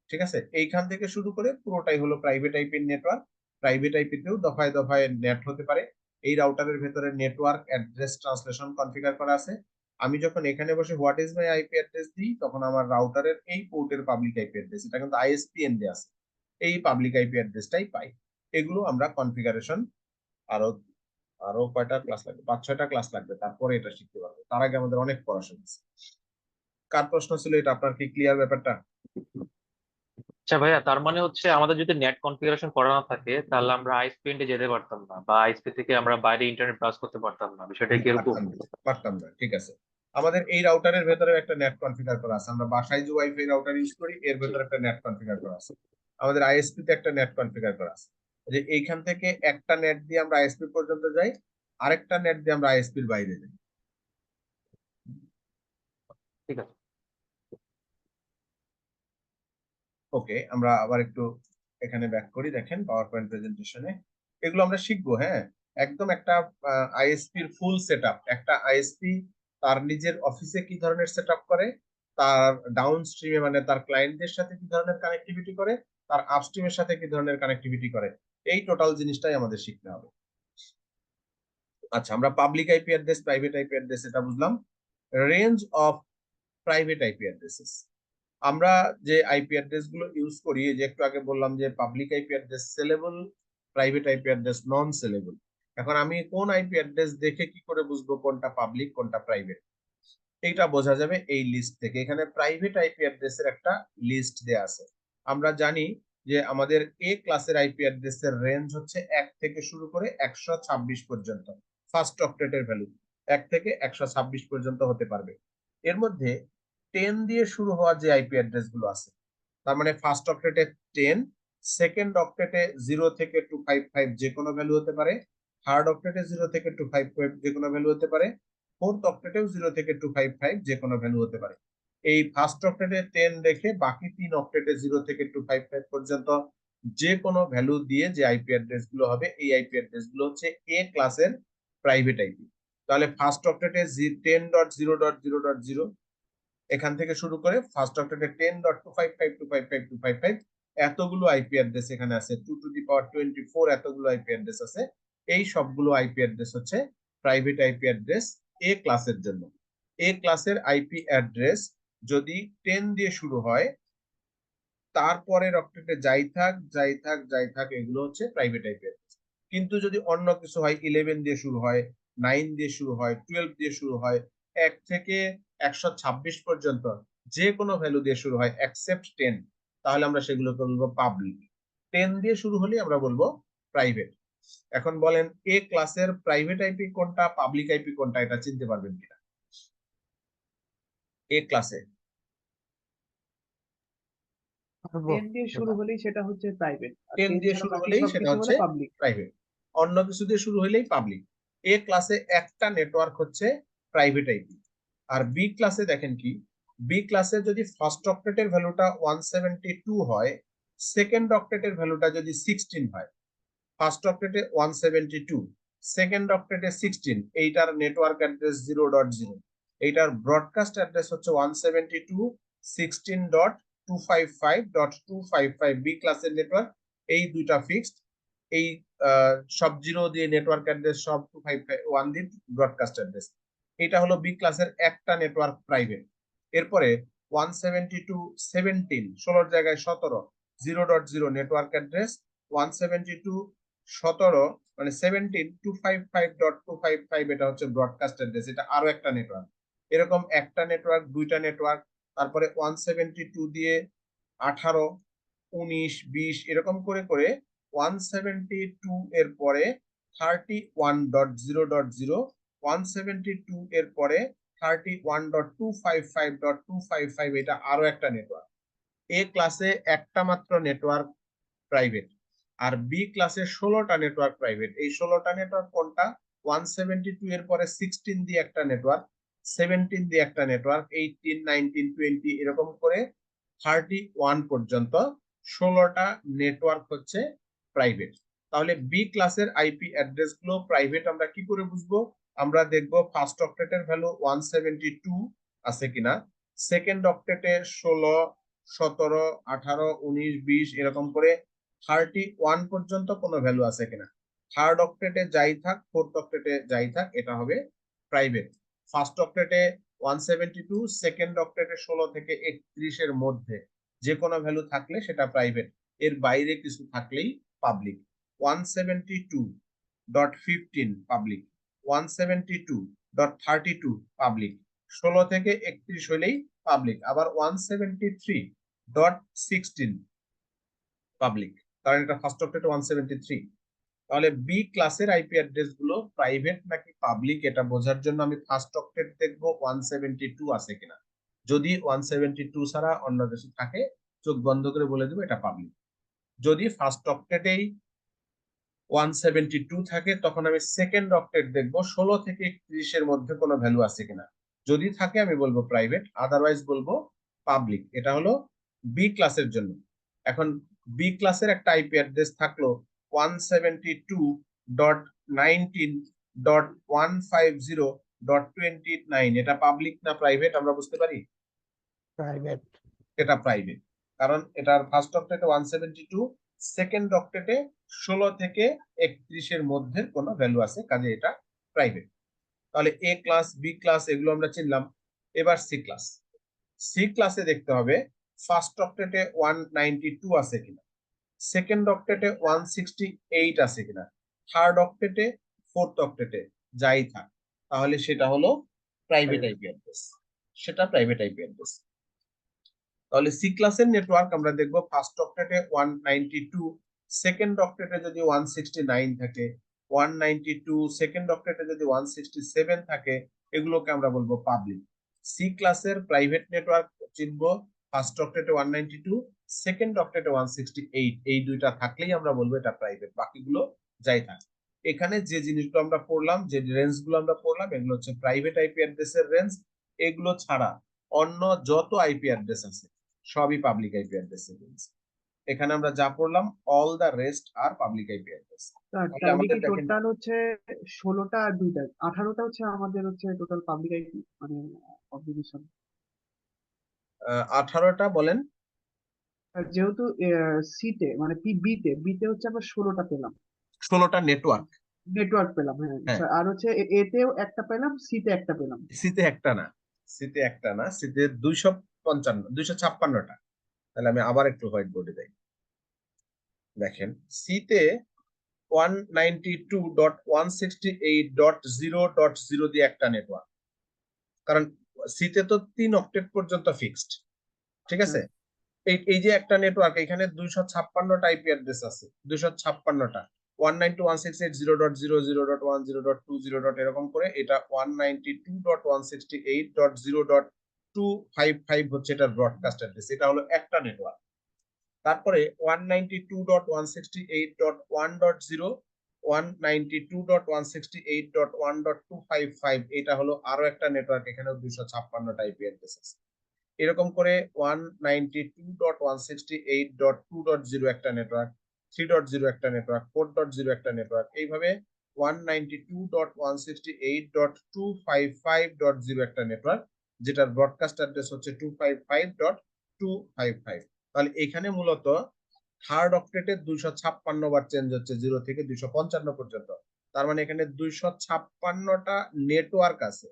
ঠিক আছে। এইখান থেকে শুরু করে পুরোটাই হলো প্রাইভেট আইপির নেটওয়ার্ক। প্রাইভেট আইপিতেও দফায় দফায় নেট হতে পারে। এই রাউটারের ভেতরে নেটওয়ার্ক অ্যাড্রেস ট্রান্সলেশন কনফিগার করা আছে। আমি যখন এখানে বসে what is my IP address দিই, তখন আমার রাউটারের এই পোর্টের পাবলিক আইপি অ্যাড্রেস, এটা কিন্তু আইএসপি এন্ডে আছে, এই পাবলিক আইপি অ্যাড্রেসটাই পাই। এগুলো আমরা কনফিগারেশন আরো আরো কয়টা ক্লাস লাগবে, 5-6টা ক্লাস লাগবে, তারপরে এটা শিখতে পারবো। তার আগে আমাদের অনেক পড়াশোনা আছে। কার প্রশ্ন ছিল এটা, আপনার কি ক্লিয়ার ব্যাপারটা? আচ্ছা ভাইয়া, তার মানে হচ্ছে আমাদের যদি নেট কনফিগারেশন করা না থাকে তাহলে আমরা আইএসপি এন্ডে যেতে পারতাম না, বা আইএসপি থেকে আমরা বাইরে ইন্টারনেট ব্রাউজ করতে পারতাম না, বিষয়টা কি এরকম? পারতাম না, ঠিক আছে। আমাদের এই রাউটারের ভেতরে একটা নেট কনফিগার করা আছে, আমরা বাসায় যে ওয়াইফাই রাউটার ইউজ করি এর ভেতরে একটা নেট কনফিগার করা আছে। আমাদের আইএসপি তে একটা নেট কনফিগার করা আছে, যে এইখান থেকে একটা নেট দিয়ে আমরা আইএসপি পর্যন্ত যাই, আরেকটা নেট দিয়ে আমরা আইএসপির বাইরে যাই। ঠিক আছে। ওকে, আমরা আবার একটু এখানে ব্যাক করি, দেখেন পাওয়ার পয়েন্ট প্রেজেন্টেশনে এগুলো আমরা শিখবো। হ্যাঁ, একদম একটা আইএসপির ফুল সেটআপ। একটা আইএসপি তার নিজের অফিসে কি ধরনের সেটআপ করে, তার ডাউন স্ট্রিমে মানে তার ক্লায়েন্টদের সাথে কি ধরনের কানেক্টিভিটি করে, তার আপস্ট্রিমের সাথে কি ধরনের কানেক্টিভিটি করে, এই টোটাল জিনিসটাই আমাদের শিখতে হবে। আচ্ছা, আমরা public IP address, private IP address এটা বুঝলাম। Range of private IP addresses, আমরা যে আইপি অ্যাড্রেস গুলো ইউজ করি, যে একটু আগে বললাম যে public IP address saleable, private IP address non saleable. এখন আমি কোন আইপি অ্যাড্রেস দেখে কি করে বুঝবো কোনটা পাবলিক কোনটা প্রাইভেট? এইটা বোঝা যাবে এই লিস্ট থেকে। এখানে প্রাইভেট আইপি অ্যাড্রেসের একটা লিস্ট দেয়া আছে। আমরা জানি যে আমাদের এ ক্লাসের আইপি অ্যাড্রেসের রেঞ্জ হচ্ছে 1 থেকে শুরু করে 126 পর্যন্ত, ফার্স্ট অক্টেটের ভ্যালু 1 থেকে 126 পর্যন্ত হতে পারবে। এর মধ্যে 10 দিয়ে শুরু হওয়া যে আইপি অ্যাড্রেস গুলো আছে, তার মানে ফার্স্ট অক্টেটে 10, সেকেন্ড অক্টেটে 0 থেকে 255 যে কোনো ভ্যালু হতে পারে, থার্ড অক্টেটে 0 থেকে 255 যে কোনো ভ্যালু হতে পারে, ফোর্থ অক্টেটেও 0 থেকে 255 যে কোনো ভ্যালু হতে পারে। এই ফার্স্ট অক্টেটে 10 রেখে বাকি 3 অক্টেটে 0 থেকে 255 পর্যন্ত যে কোনো ভ্যালু দিয়ে যে আইপি অ্যাড্রেস গুলো হবে, এই আইপি অ্যাড্রেস গুলো হচ্ছে এ ক্লাসের প্রাইভেট আইপি। তাহলে ফার্স্ট অক্টেটে 10.0.0.0 এখান থেকে শুরু করে ফার্স্ট অক্টেটে 10.255.255.255 এতগুলো আইপি অ্যাড্রেস এখানে আছে, 2 টু দি পাওয়ার 24 এতগুলো আইপি অ্যাড্রেস আছে। এই সবগুলো আইপি অ্যাড্রেস হচ্ছে প্রাইভেট আইপি অ্যাড্রেস এ ক্লাসের জন্য। এ ক্লাসের আইপি অ্যাড্রেস যদি 10 দিয়ে শুরু হয়, তারপরের অক্টেটে যাই থাক এগুলো হচ্ছে প্রাইভেট আইপি অ্যাড্রেস। কিন্তু যদি অন্য কিছু হয়, 11 দিয়ে শুরু হয়, 9 দিয়ে শুরু হয়, 12 দিয়ে শুরু হয়, 1 থেকে 126 পর্যন্ত যে কোনো ভ্যালু দিয়ে শুরু হয় এক্সেপ্ট 10, তাহলে আমরা সেগুলোকে বলবো পাবলিক। 10 দিয়ে শুরু হলে আমরা বলবো প্রাইভেট। এখন বলেন এ ক্লাসের প্রাইভেট আইপি কোনটা, পাবলিক আইপি কোনটা, এটা চিনতে পারবেন কিনা? এ ক্লাসে 10 দিয়ে শুরু হলেই সেটা হচ্ছে প্রাইভেট, আর 10 10 দিয়ে ছাড়া শুরু বাকি হলেই সেটা সবকিছু হচ্ছে হলো পাবলিক। প্রাইভেট, অন্য কিছু দিয়ে শুরু হলেই পাবলিক। এ ক্লাসে একটা নেটওয়ার্ক হচ্ছে প্রাইভেট আইপি। আর বি ক্লাসে দেখেন কি, বি ক্লাসে যদি ফার্স্ট অক্টেটের ভ্যালুটা 172 হয়, সেকেন্ড অক্টেটের ভ্যালুটা যদি 16 হয়, ফার্স্ট অক্টেটে 172, সেকেন্ড অক্টেটে 16, এইটার নেটওয়ার্ক অ্যাড্রেস 0.0, এইটার ব্রডকাস্ট অ্যাড্রেস হচ্ছে 172.16.255.255 বি ক্লাসের নেটওয়ার্ক। এই দুইটা ফিক্সড, এই সব জিরো দিয়ে নেটওয়ার্ক অ্যাড্রেস, সব 255 দিয়ে ব্রডকাস্ট অ্যাড্রেস। এটা হলো বি ক্লাসের একটা নেটওয়ার্ক প্রাইভেট। এরপরে 172.17, 16 জায়গায় 17, 0.0 নেটওয়ার্ক অ্যাড্রেস, 172.17 মানে 17.255.255 এটা হচ্ছে ব্রডকাস্ট অ্যাড্রেস, এটা আরো একটা নেটওয়ার্ক। এরকম একটা নেটওয়ার্ক, দুইটা নেটওয়ার্ক, তারপরে 172 দিয়ে 18, 19, 20 এরকম করে করে 172 এর পরে 31.0.0, 172 এর পরে 31.255.255 এটা আরো একটা নেটওয়ার্ক। এ ক্লাসে একটা মাত্র নেটওয়ার্ক প্রাইভেট, আর বি ক্লাসে 16টা নেটওয়ার্ক প্রাইভেট। এই 16টা নেটওয়ার্ক কোনটা? 172 এর পরে 16 দিয়ে একটা নেটওয়ার্ক, 17 দিয়ে একটা নেটওয়ার্ক, 18, 19, 20 এরকম করে 31 পর্যন্ত 16টা নেটওয়ার্ক হচ্ছে প্রাইভেট। তাহলে বি ক্লাসের আইপি অ্যাড্রেস গুলো প্রাইভেট আমরা কি করে বুঝবো? আমরা দেখবো ফার্স্ট অক্টেটের ভ্যালু 172 আছে কিনা, সেকেন্ড অক্টেটে 16, 17, 18, 19, 20 এরকম করে 31 পর্যন্ত কোনো ভ্যালু আছে কিনা। থার্ড অক্টেটে যাই থাক, ফোর্থ অক্টেটে যাই থাক, এটা হবে প্রাইভেট। ফার্স্ট অক্টেটে 172, সেকেন্ড অক্টেটে 16 থেকে 31 এর মধ্যে যে কোনো ভ্যালু থাকলে সেটা প্রাইভেট, এর বাইরে কিছু থাকলেই পাবলিক। 172.15 পাবলিক, 172.32 পাবলিক, 16 থেকে 31 হলেই পাবলিক। আবার 173.16 পাবলিক, কারণ এটা ফার্স্ট অক্টেটে 173। তাহলে বি ক্লাসের আইপি অ্যাড্রেস গুলো প্রাইভেট নাকি পাবলিক এটা বোঝার জন্য আমি ফার্স্ট অক্টেট দেখবো 172 আছে কিনা। যদি 172 ছাড়া অন্য কিছু থাকে, চোখ বন্ধ করে বলে দেবো এটা পাবলিক। যদি ফার্স্ট অক্টেটেই 172 থাকে, তখন আমি সেকেন্ড অক্টেট দেখবো 16 থেকে 31 এর মধ্যে কোনো ভ্যালু আছে কিনা। যদি থাকে আমি বলবো প্রাইভেট, আদারওয়াইজ বলবো পাবলিক। এটা হলো বি ক্লাসের জন্য। এখন বি ক্লাসের একটা আইপি অ্যাড্রেস থাকলো 172.19.150.29, এটা পাবলিক না প্রাইভেট আমরা বুঝতে পারি? প্রাইভেট। এটা প্রাইভেট, কারণ এটার ফার্স্ট অক্টেটে 172, সেকেন্ড অক্টেটে 16 থেকে 31 এর মধ্যে কোনো ভ্যালু আছে, কাজে এটা প্রাইভেট। তাহলে এ ক্লাস, বি ক্লাস এগুলো আমরা চিনলাম। এবার সি ক্লাস। সি ক্লাসে দেখতে হবে ফার্স্ট অক্টেটে 192 আছে কিনা, সেকেন্ড অক্টেটে 168 আছে কিনা, থার্ড অক্টেটে, ফোর্থ অক্টেটে যাই থাক, তাহলে সেটা হলো প্রাইভেট আইপি অ্যাড্রেস, সেটা প্রাইভেট আইপি অ্যাড্রেস। তাহলে সি ক্লাসের নেটওয়ার্ক আমরা দেখবো ফার্স্ট অক্টেটে 192, সেকেন্ড অক্টেটে যদি 169 থাকে, 192, সেকেন্ড অক্টেটে যদি 167 থাকে, এগুলোকে আমরা বলবো পাবলিক। সি ক্লাসের প্রাইভেট নেটওয়ার্ক চিনবো ফার্স্ট অক্টেটে 192, সেকেন্ড অক্টেটে 168, এই দুইটা থাকলেই আমরা বলবো এটা প্রাইভেট, বাকিগুলো যাই থাক। এখানে যে জিনিসগুলো আমরা পড়লাম, যে রেঞ্জ গুলো আমরা পড়লাম, এগুলো হচ্ছে প্রাইভেট আইপি অ্যাড্রেসের রেঞ্জ। এগুলো ছাড়া অন্য যত আইপি অ্যাড্রেস আছে সবই পাবলিক আইপি অ্যাড্রেস। এখানে আমরা যা পড়লাম all the rest are public IP address. তাহলে কি টোটাল হচ্ছে 16টা আর 2টা 18টা হচ্ছে আমাদের হচ্ছে টোটাল পাবলিক আইপি মানে অবলিগেশন। 18টা বলেন, যেহেতু সিতে মানে বিতে হচ্ছে আমরা 16টা পেলাম। 16টা নেটওয়ার্ক, নেটওয়ার্ক পেলাম, হ্যাঁ হ্যাঁ আর হচ্ছে এতেও একটা পেলাম, সিতে একটা পেলাম। সিতে একটা না, সিতে একটা না, সিতে 256টা। তাহলে আমি আবার একটু হোয়াইট বোর্ডে যাই। দেখেন সিতে 192.168.0.0 দিয়ে একটা নেটওয়ার্ক, কারণ সিতে তো 3 অক্টেট পর্যন্ত ফিক্সড, ঠিক আছে? এই যে একটা নেটওয়ার্ক, এখানে 256টা আইপি অ্যাড্রেস আছে, 256টা 192.168.0.0.10.20. এরকম করে এটা 192.168.0.255 হচ্ছে এটার ব্রডকাস্ট অ্যাড্রেস, এটা হলো একটা নেটওয়ার্ক। তারপরে 192.168.1.0 192.168.1.255 এটা হলো আরো একটা নেটওয়ার্ক, এখানেও 256টা আইপি অ্যাড্রেস আছে। এরকম করে 192.168.2.0 একটা নেটওয়ার্ক, 3.0 একটা নেটওয়ার্ক, 4.0 একটা নেটওয়ার্ক, এইভাবে 192.168.255.0 একটা নেটওয়ার্ক, যেটার ব্রডকাস্ট অ্যাড্রেস হচ্ছে 255.255। তাহলে এখানে মূলত থার্ড অক্টেটে 256 বার চেঞ্জ হচ্ছে 0 থেকে 255 পর্যন্ত। তার মানে এখানে 256টা নেটওয়ার্ক আছে,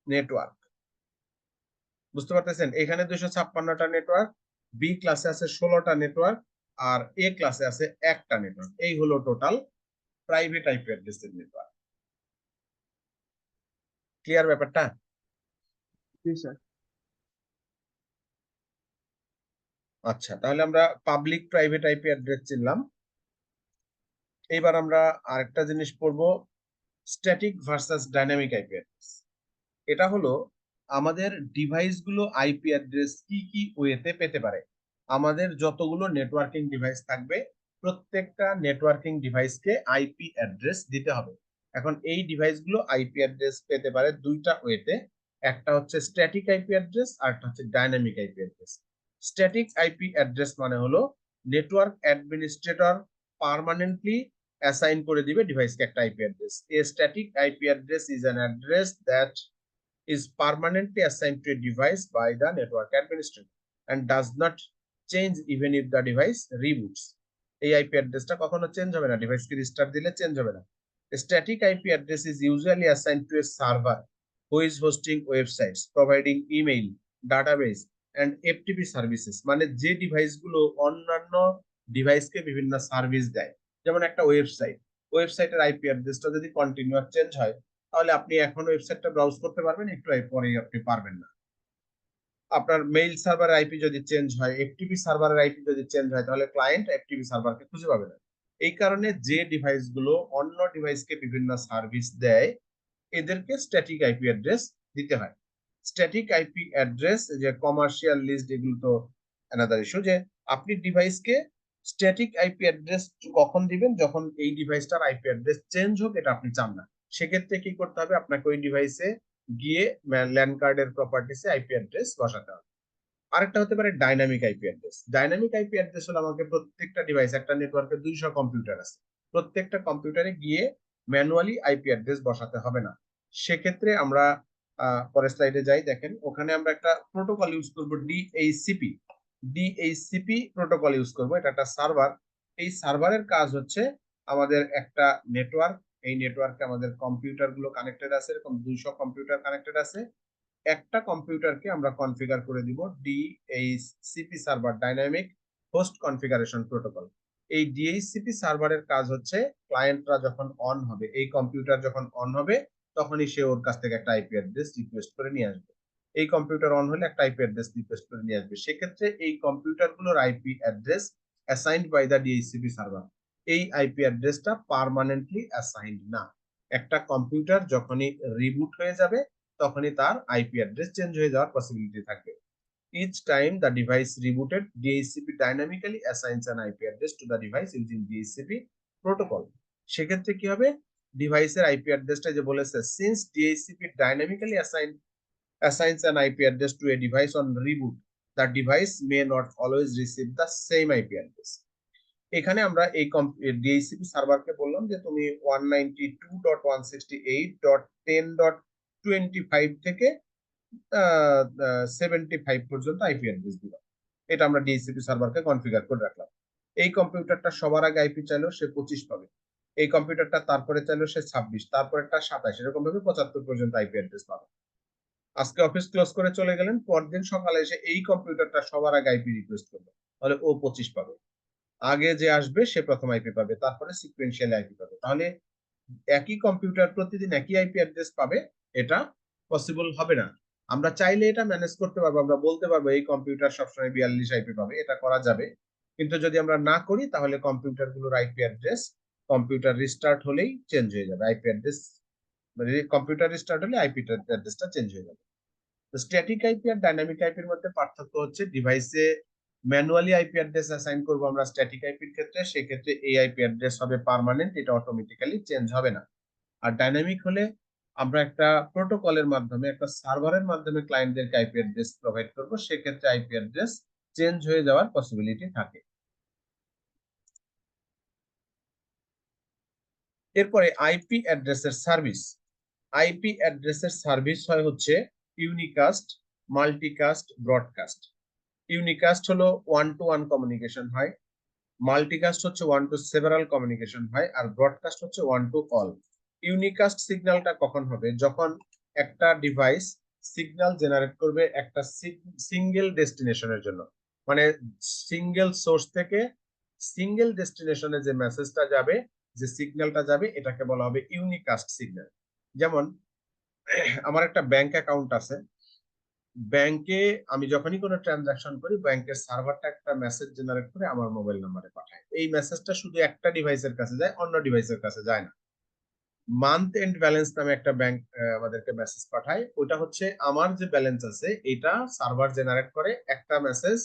নেটওয়ার্ক, বুঝতে পারতেছেন? এখানে 256টা নেটওয়ার্ক, বি ক্লাসে আছে 16টা নেটওয়ার্ক, আর এ ক্লাসে আছে একটা নেটওয়ার্ক। এই হলো টোটাল প্রাইভেট আইপি অ্যাড্রেসের নেটওয়ার্ক। ক্লিয়ার ব্যাপারটা? জি স্যার। আচ্ছা, তাহলে আমরা পাবলিক প্রাইভেট আইপি অ্যাড্রেস চিনলাম। এইবার আমরা আরেকটা জিনিস পড়বো, static versus dynamic IP address. এটা হলো আমাদের ডিভাইস গুলো আইপি অ্যাড্রেস কি কি ওয়েতে পেতে পারে। আমাদের যতগুলো নেটওয়ার্কিং ডিভাইস থাকবে, প্রত্যেকটা নেটওয়ার্কিং ডিভাইসকে আইপি অ্যাড্রেস দিতে হবে। এখন এই ডিভাইসগুলো আইপি অ্যাড্রেস পেতে পারে দুইটা ওয়েতে, একটা হচ্ছে স্ট্যাটিক আইপি অ্যাড্রেস আর একটা হচ্ছে dynamic IP address. Static IP address মানে হলো নেটওয়ার্ক অ্যাডমিনিস্ট্রেটর পার্মানেন্টলি অ্যাসাইন করে দিবে ডিভাইসকে একটা IP address. A static IP address is an address that is permanently assigned to a device by the network administrator and does not change even if the device reboots. এই IP অ্যাড্রেসটা কখনো change হবে না, ডিভাইসকে restart দিলে change হবে না। Static IP address is usually assigned to a server who is hosting websites, providing email, database and FTP services। মানে যে ডিভাইসগুলো অন্যান্য ডিভাইসকে বিভিন্ন সার্ভিস দেয়, যেমন একটা ওয়েবসাইটের আইপি অ্যাড্রেসটা যদি কন্টিনিউয়াস চেঞ্জ হয়, তাহলে আপনি এখন ওয়েবসাইটটা ব্রাউজ করতে পারবেন, একটু পরে আপনি পারবেন না। আপনার মেইল সার্ভারের আইপি যদি চেঞ্জ হয়, এফটিপি সার্ভারের আইপি যদি চেঞ্জ হয়, তাহলে ক্লায়েন্ট এফটিপি সার্ভারকে খুঁজে পাবে না। এই কারণে যে ডিভাইসগুলো অন্য ডিভাইসকে বিভিন্ন সার্ভিস দেয়, এদেরকে স্ট্যাটিক আইপি অ্যাড্রেস দিতে হয়। স্ট্যাটিক আইপি অ্যাড্রেস, যে কমার্শিয়াল লিস্ট, এগুলো তো অ্যানাদার ইস্যু, যে আপনি ডিভাইসকে স্ট্যাটিক আইপি অ্যাড্রেস কখন দিবেন, যখন এই ডিভাইসটার আইপি অ্যাড্রেস চেঞ্জ হোক, এটা আপনি চান না। সেক্ষেত্রে কি করতে হবে, আপনাকে ওই ডিভাইসে গিয়ে ল্যান্ড কার্ডের প্রপার্টিসে আইপি অ্যাড্রেস বসাতে হবে। আরেকটা হতে পারে dynamic IP address. Dynamic IP address হলো আমাকে প্রত্যেকটা ডিভাইস, একটা নেটওয়ার্কে 200 কম্পিউটার আছে, প্রত্যেকটা কম্পিউটারে গিয়ে ম্যানুয়ালি আইপি অ্যাড্রেস বসাতে হবে না। সেক্ষেত্রে আমরা পরের স্লাইডে যাই, দেখেন ওখানে আমরা একটা প্রোটোকল ইউজ করব, ডিএইচসিপি প্রোটোকল ইউজ করব। এটা একটা সার্ভার, এই সার্ভারের কাজ হচ্ছে আমাদের একটা নেটওয়ার্ক, এই নেটওয়ার্কে আমাদের কম্পিউটার গুলো কানেক্টেড আছে, এরকম 200 কম্পিউটার কানেক্টেড আছে। একটা কম্পিউটারকে আমরা কনফিগার করে দিব DHCP server, dynamic host configuration protocol. এই ডিএইচসিপি সার্ভারের কাজ হচ্ছে ক্লায়েন্টরা যখন অন হবে, এই কম্পিউটার যখন অন হবে, তখনই সে ওর কাছ থেকে একটা আইপি অ্যাড্রেস রিকোয়েস্ট করে নিয়ে আসবে। এই কম্পিউটার অন হলে একটা আইপি অ্যাড্রেস রিকোয়েস্ট করে নিয়ে আসবে। সেক্ষেত্রে এই কম্পিউটারগুলোর IP address assigned by the DHCP server. এই আইপি অ্যাড্রেসটা পার্মানেন্টলি অ্যাসাইন্ড না। একটা কম্পিউটার যখনই রিবুট হয়ে যাবে, তখনই তার আইপি অ্যাড্রেস চেঞ্জ হয়ে যাওয়ার পসিবিলিটি থাকবে। Each time the device rebooted, DHCP dynamically assigns an IP address to the device using DHCP protocol. সেক্ষেত্রে কি হবে, ডিভাইসের আইপি অ্যাড্রেসটা যে বলেছে, since DHCP dynamically assigns an IP address to a device on reboot, the device may not always receive the same IP address. এখানে আমরা এই ডিএইচসিপি সার্ভারকে বললাম যে তুমি 192.168.10.25 থেকে 75 পর্যন্ত আইপি অ্যাড্রেস দিলাম। এটা আমরা ডিএইচসিপি সার্ভারকে কনফিগার করে রাখলাম। এই কম্পিউটারটা সবার আগে আইপি চাইলেও সে 25 পাবে, এই কম্পিউটারটা তারপরে চাইলো সে 26, তারপরেরটা 27, এরকম ভাবে 75 পর্যন্ত আইপি অ্যাড্রেস পাবে। আজকে অফিস ক্লোজ করে চলে গেলেন, পরদিন সকালে এসে এই কম্পিউটারটা সবার আগে আইপি রিকোয়েস্ট করবে, তাহলে ও 25 পাবে। আগে যে আসবে সে প্রথম আইপি পাবে, তারপরে সিকোয়েন্সিয়াল আইপি পাবে। তাহলে একই কম্পিউটার প্রতিদিন একই আইপি অ্যাড্রেস পাবে, এটা পসিবল হবে না। আমরা চাইলে এটা ম্যানেজ করতে পারবো, আমরা বলতে পারবো এই কম্পিউটার সবসময় 42 আইপি পাবে, এটা করা যাবে। কিন্তু যদি আমরা না করি তাহলে কম্পিউটার গুলোর আইপি অ্যাড্রেস কম্পিউটার রিস্টার্ট হলেই চেঞ্জ হয়ে যাবে, আইপি অ্যাড্রেস মানে কম্পিউটার রিস্টার্ট হলে আইপি অ্যাড্রেসটা চেঞ্জ হয়ে যাবে। তো স্ট্যাটিক আইপি আর ডাইনামিক আইপির মধ্যে পার্থক্য হচ্ছে ডিভাইসে ম্যানুয়ালি আইপি অ্যাড্রেস অ্যাসাইন করব আমরা স্ট্যাটিক আইপির ক্ষেত্রে, সেক্ষেত্রে এই আইপি অ্যাড্রেস হবে পার্মানেন্ট, এটা অটোমেটিক্যালি চেঞ্জ হবে না। আর ডাইনামিক হলে আমরা একটা প্রোটোকলের মাধ্যমে, একটা সার্ভারের মাধ্যমে ক্লায়েন্টদেরকে আইপি অ্যাড্রেস প্রোভাইড করব, সেক্ষেত্রে আইপি অ্যাড্রেস চেঞ্জ হয়ে যাওয়ার পসিবিলিটি থাকে। এরপরে আইপি অ্যাড্রেসের সার্ভিস। আইপি অ্যাড্রেসের সার্ভিস হয় হচ্ছে ইউনিকাস্ট, মাল্টিকাস্ট, ব্রডকাস্ট। ইউনিকাস্ট হলো 1-to-1 কমিউনিকেশন হয়, মাল্টিকাস্ট হচ্ছে 1-to-several কমিউনিকেশন হয়, আর ব্রডকাস্ট হচ্ছে 1-to-all। ইউনিকাস্ট সিগন্যালটা কখন হবে? যখন একটা ডিভাইস সিগন্যাল জেনারেট করবে একটা সিঙ্গেল ডেস্টিনেশনের জন্য, মানে সিঙ্গেল সোর্স থেকে সিঙ্গেল ডেস্টিনেশনে যে মেসেজটা যাবে, যে সিগন্যালটা যাবে, এটাকে বলা হবে ইউনিকাস্ট সিগন্যাল। যেমন আমার একটা ব্যাংক অ্যাকাউন্ট আছে, ব্যাংকে আমি যখনই কোনো ট্রানজাকশন করি ব্যাংকের সার্ভারটা একটা মেসেজ জেনারেট করে আমার মোবাইল নাম্বারে পাঠায়। এই মেসেজটা শুধু একটা ডিভাইসের কাছে যায়, অন্য ডিভাইসের কাছে যায় না। মান্থ এন্ড ব্যালেন্স নামে একটা ব্যাংক আমাদেরকে মেসেজ পাঠায়, ওটা হচ্ছে আমার যে ব্যালেন্স আছে এটা সার্ভার জেনারেট করে একটা মেসেজ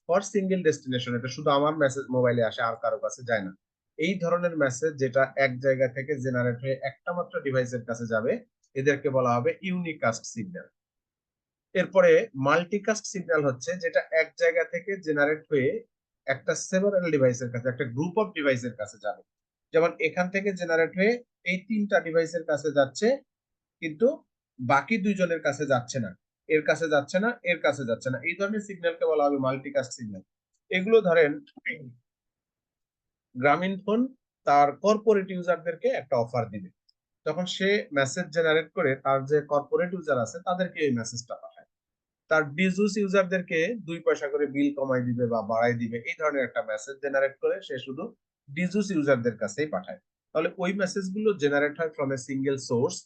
ফর সিঙ্গেল ডেস্টিনেশন, এটা শুধু আমার মেসেজ মোবাইলে আসে, আর কারো কাছে যায় না। এই ধরনের মেসেজ যেটা এক জায়গা থেকে জেনারেট হয়ে একটা মাত্র ডিভাইসের কাছে যাবে, এদেরকে বলা হবে ইউনিকাস্ট সিগন্যাল। এরপরে মাল্টিকাস্ট সিগন্যাল হচ্ছে যেটা এক জায়গা থেকে জেনারেট হয়ে একটা সেভারাল ডিভাইসের কাছে, একটা গ্রুপ অফ ডিভাইসের কাছে যাবে। যেমন এখান থেকে জেনারেট হয়ে এই 3টা ডিভাইসের কাছে যাচ্ছে, কিন্তু বাকি 2জনের কাছে যাচ্ছে না, এর কাছে যাচ্ছে না, এর কাছে যাচ্ছে না। এই ধরনের সিগন্যালকে বলা হবে মাল্টিকাস্ট সিগন্যাল। এগুলো ধরেন গ্রামীণ ফোন তার কর্পোরেট ইউজারদেরকে একটা অফার দিবে, তখন সে মেসেজ জেনারেট করে তার যে কর্পোরেট ইউজার আছে তাদেরকে এই মেসেজটা পাঠায়। তার ডিজুস ইউজারদেরকে 2 পয়সা করে বিল কমাই দিবে বা বাড়াই দিবে, এই ধরনের একটা মেসেজ জেনারেট করে সে শুধু ডিজুস ইউজারদের কাছেই পাঠায়। তাহলে ওই মেসেজগুলো জেনারেট হয় from a single source,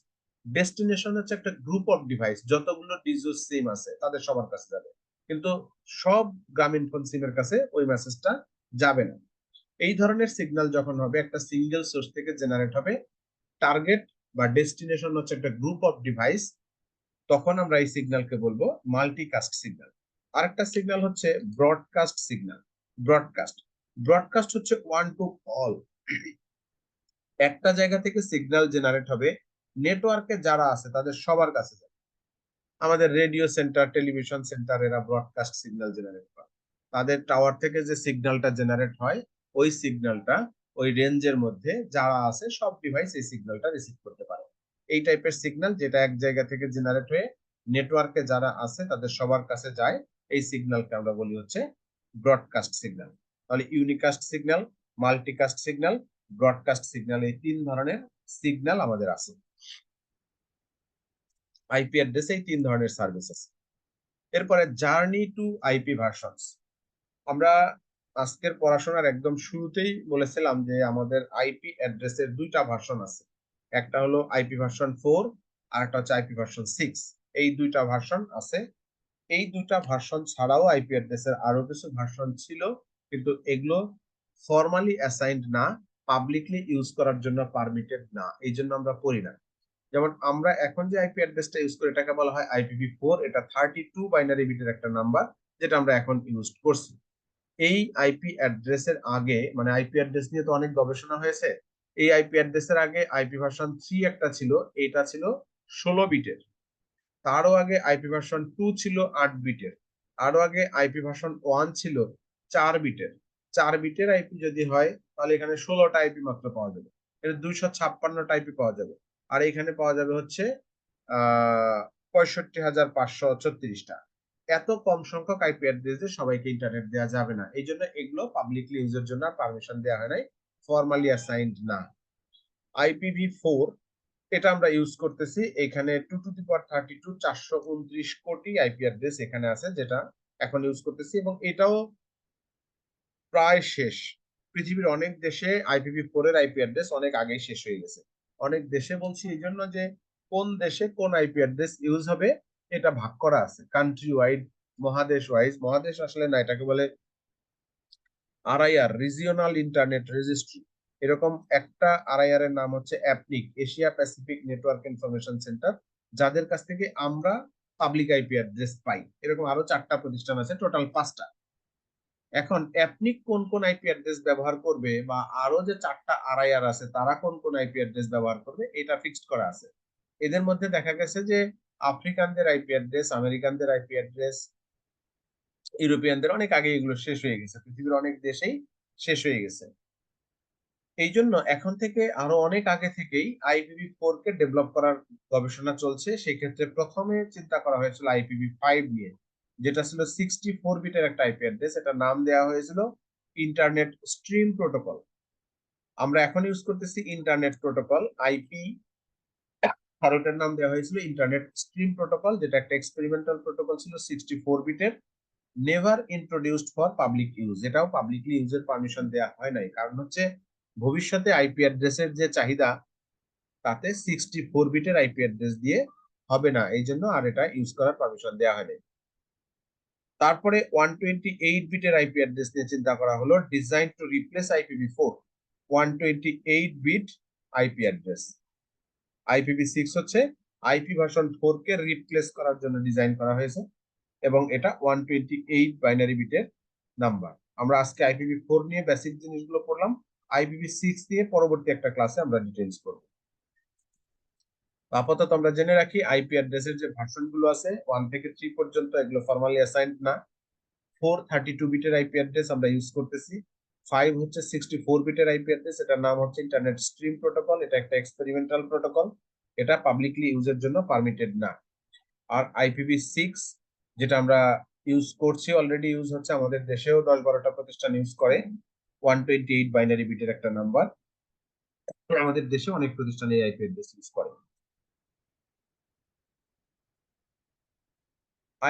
destination হচ্ছে একটা গ্রুপ অফ ডিভাইস, যতগুলো ডিজুস সিম আছে তাদের সবার কাছে যাবে, কিন্তু সব গ্রামীণ ফোন সিমের কাছে ওই মেসেজটা যাবে না। এই ধরনের সিগন্যাল যখন হবে একটা সিঙ্গেল সোর্স থেকে জেনারেট হবে, টার্গেট বা ডেস্টিনেশন হচ্ছে একটা গ্রুপ অফ ডিভাইস, তখন আমরা এই সিগন্যালকে বলবো মাল্টিকাস্ট সিগন্যাল। আরেকটা সিগন্যাল হচ্ছে ব্রডকাস্ট সিগন্যাল। ব্রডকাস্ট ব্রডকাস্ট হচ্ছে 1-to-all। একটা জায়গা থেকে সিগন্যাল জেনারেট হবে, নেটওয়ার্কে যারা আছে তাদের সবার কাছে যাবে। আমাদের রেডিও সেন্টার, টেলিভিশন সেন্টার, এরা ব্রডকাস্ট সিগন্যাল জেনারেট করে। তাদের টাওয়ার থেকে যে সিগন্যালটা জেনারেট হয়, ওই সিগন্যালটা ওই রেঞ্জের মধ্যে যারা আছে সব ডিভাইস এই সিগন্যালটা রিসিভ করতে পারে। এই টাইপের সিগন্যাল যেটা এক জায়গা থেকে জেনারেট হয়ে নেটওয়ার্কে যারা আছে তাদের সবার কাছে যায়, এই সিগন্যালকে আমরা বলি হচ্ছে ব্রডকাস্ট সিগন্যাল। তাহলে unicast signal, multicast signal, broadcast signal, এই 3 ধরনের সিগন্যাল আমাদের আছে। আইপি অ্যাড্রেসে এই 3 ধরনের সার্ভিস আছে। এরপরে জার্নি টু আইপি ভার্সনস। আমরা আজকের পড়াশোনার একদম শুরুতেই বলেছিলাম যে আমাদের আইপি অ্যাড্রেসের 2টা ভার্সন আছে, একটা হলো আইপি ভার্সন 4 আর একটা হচ্ছে আইপি ভার্সন 6। এই 2টা ভার্সন আছে। এই 2টা ভার্সন ছাড়াও আইপি অ্যাড্রেসের আরো কিছু ভার্সন ছিল, কিন্তু এগুলো ফর্মালি অ্যাসাইন্ড না, পাবলিকলি ইউজ করার জন্য পারমিটেড না, এই জন্য আমরা পড়ি না। যেমন আমরা এখন যে আইপি অ্যাড্রেসটা ইউজ করি এটাকে বলা হয় IPv4, এটা 32 বাইনারি বিটের একটা নাম্বার যেটা আমরা এখন ইউজ করছি। এই আইপি অ্যাড্রেসের আগে, মানে আইপি অ্যাড্রেস নিয়ে তো অনেক গবেষণা হয়েছে, এই আইপি অ্যাড্রেসের আগে আইপি ভার্সন 3 একটা ছিল, এটা ছিল 16 বিটের। তারও আগে আইপি ভার্সন 2 ছিল 8 বিটের। আরো আগে আইপি ভার্সন 1 ছিল 4 বিটের। 4 বিটের আইপি যদি হয় তাহলে এখানে 16টা আইপি মাত্র পাওয়া যাবে, এটা 256টা আইপি পাওয়া যাবে। আর এখানে পাওয়া যাবে হচ্ছে 65,536টা। এত কম সংখ্যক আইপি অ্যাড্রেসে সবাইকে ইন্টারনেট দেওয়া যাবে না, এই জন্য এগুলো পাবলিকলি ইউজের জন্য পারমিশন দেওয়া হয় নাই, ফর্মালি অ্যাসাইন্ড না। IPv4 এটা আমরা ইউজ করতেছি এখানে 2 to the power 32 429 কোটি আইপি অ্যাড্রেস এখানে আছে, যেটা এখন ইউজ করতেছি, এবং এটাও প্রায় শেষ। পৃথিবীর অনেক দেশে IPv4 এর আইপি অ্যাড্রেস অনেক আগেই শেষ হয়ে গেছে। অনেক দেশে বলছি এই জন্য যে কোন দেশে কোন আইপি অ্যাড্রেস ইউজ হবে এটা ভাগ করা আছে কান্ট্রি ওয়াইড, মহাদেশ ওয়াইজ। মহাদেশ আসলে না, এটাকে বলে RIR, রিজিওনাল ইন্টারনেট রেজিস্ট্রি। এরকম একটা RIR এর নাম হচ্ছে APNIC, Asia Pacific network information centre, যাদের কাছ থেকে আমরা পাবলিক আইপি অ্যাড্রেস পাই। এরকম আরো 4টা প্রতিষ্ঠান আছে, টোটাল 5টা। এখন অ্যাপনিক কোন কোন আইপি অ্যাড্রেস ব্যবহার করবে, বা আরো যে 4টা RIR আছে তারা কোন কোন আইপি অ্যাড্রেস ব্যবহার করবে, এটা ফিক্সড করা আছে। এদের মধ্যে দেখা গেছে যে আফ্রিকানদের আইপি অ্যাড্রেস, আমেরিকানদের আইপি অ্যাড্রেস, ইউরোপিয়ানদের অনেক আগে এগুলো শেষ হয়ে গেছে, পৃথিবীর অনেক দেশেই শেষ হয়ে গেছে। এই জন্য এখন থেকে আরো অনেক আগে থেকেই IPv4 কে ডেভেলপ করার গবেষণা চলছে। সেক্ষেত্রে প্রথমে চিন্তা করা হয়েছিল IPv5 নিয়ে, যেটা ছিল 64 বিটের একটা আইপি অ্যাড্রেস। এটা নাম দেওয়া হয়েছিল ইন্টারনেট স্ট্রিম প্রোটোকল। আমরা এখন ইউজ করতেছি ইন্টারনেট প্রোটোকল আইপি, আর ওটার নাম দেওয়া হয়েছিল ইন্টারনেট স্ট্রিম প্রোটোকল, যেটা একটা এক্সপেরিমেন্টাল প্রোটোকল ছিল 64 বিটের, never introduced for public use. এটাও পাবলিকলি ইউজের পারমিশন দেওয়া হয় নাই, কারণ হচ্ছে ভবিষ্যতে আইপি অ্যাড্রেসের যে চাহিদা তাতে 64 বিটের আইপি অ্যাড্রেস দিয়ে হবে না, এই জন্য আর এটা ইউজ করার পারমিশন দেওয়া হয়নি। তারপরে 128 বিটের আইপি অ্যাড্রেস নিয়ে চিন্তা করা হলো, design to replace IPv4, 128 bit IP address. IPv6 হচ্ছে আইপি ভার্সন 4 কে রিপ্লেস করার জন্য ডিজাইন করা হয়েছে, এবং এটা 128 বাইনারি বিটের নাম্বার। আমরা আজকে IPv4 নিয়ে বেসিক জিনিসগুলো পড়লাম, IPv6 নিয়ে পরবর্তী একটা ক্লাসে আমরা ডিটেইলস করব। আপাতত আমরা জেনে রাখি আইপি অ্যাড্রেসের যে ভার্সন গুলো আছে 1 থেকে 3 পর্যন্ত, এগুলো ফরমালি অ্যাসাইন্ড না। 432 বিটের আইপি অ্যাড্রেস আমরা ইউজ করতেছি। 5 হচ্ছে 64 বিটের আইপি অ্যাড্রেস, এটার নাম হচ্ছে ইন্টারনেট স্ট্রিম প্রোটোকল, এটা একটা এক্সপেরিমেন্টাল প্রোটোকল, এটা পাবলিকলি ইউজের জন্য পারমিটেড না। আর IPv6 যেটা আমরা ইউজ করছি, অলরেডি ইউজ হচ্ছে, আমাদের দেশেও 10-12টা প্রতিষ্ঠান ইউজ করে, 128 বাইনারি বিটের একটা নাম্বার। আমাদের দেশে অনেক প্রতিষ্ঠান এই আইপি অ্যাড্রেস ইউজ করে।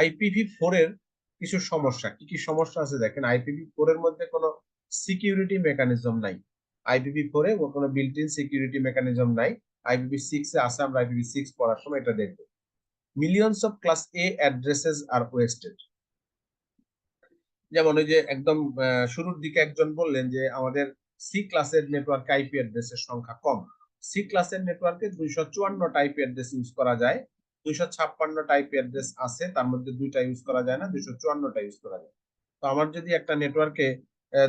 IPv4 এর কিছু সমস্যা, কি কি সমস্যা আছে দেখেন। IPv4 এর মধ্যে কোনো সিকিউরিটি মেকানিজম নাই। IPv4 এ কোনো বিল্ট ইন সিকিউরিটি মেকানিজম নাই। IPv6 এ আছে, আমরা IPv6 পড়ার সময় এটা দেখব। Millions of class A addresses are wasted. যেমন ওই যে একদম শুরুর দিকে একজন বললেন যে আমাদের সি ক্লাসের নেটওয়ার্কে আইপি অ্যাড্রেসের সংখ্যা কম। সি ক্লাসের নেটওয়ার্কে 254টা আইপি অ্যাড্রেস ইউজ করা যায়, 256টা আইপি অ্যাড্রেস আছে, তার মধ্যে 2টা ইউজ করা যায় না, 254টা ইউজ করা যায়। তো আমার যদি একটা নেটওয়ার্কে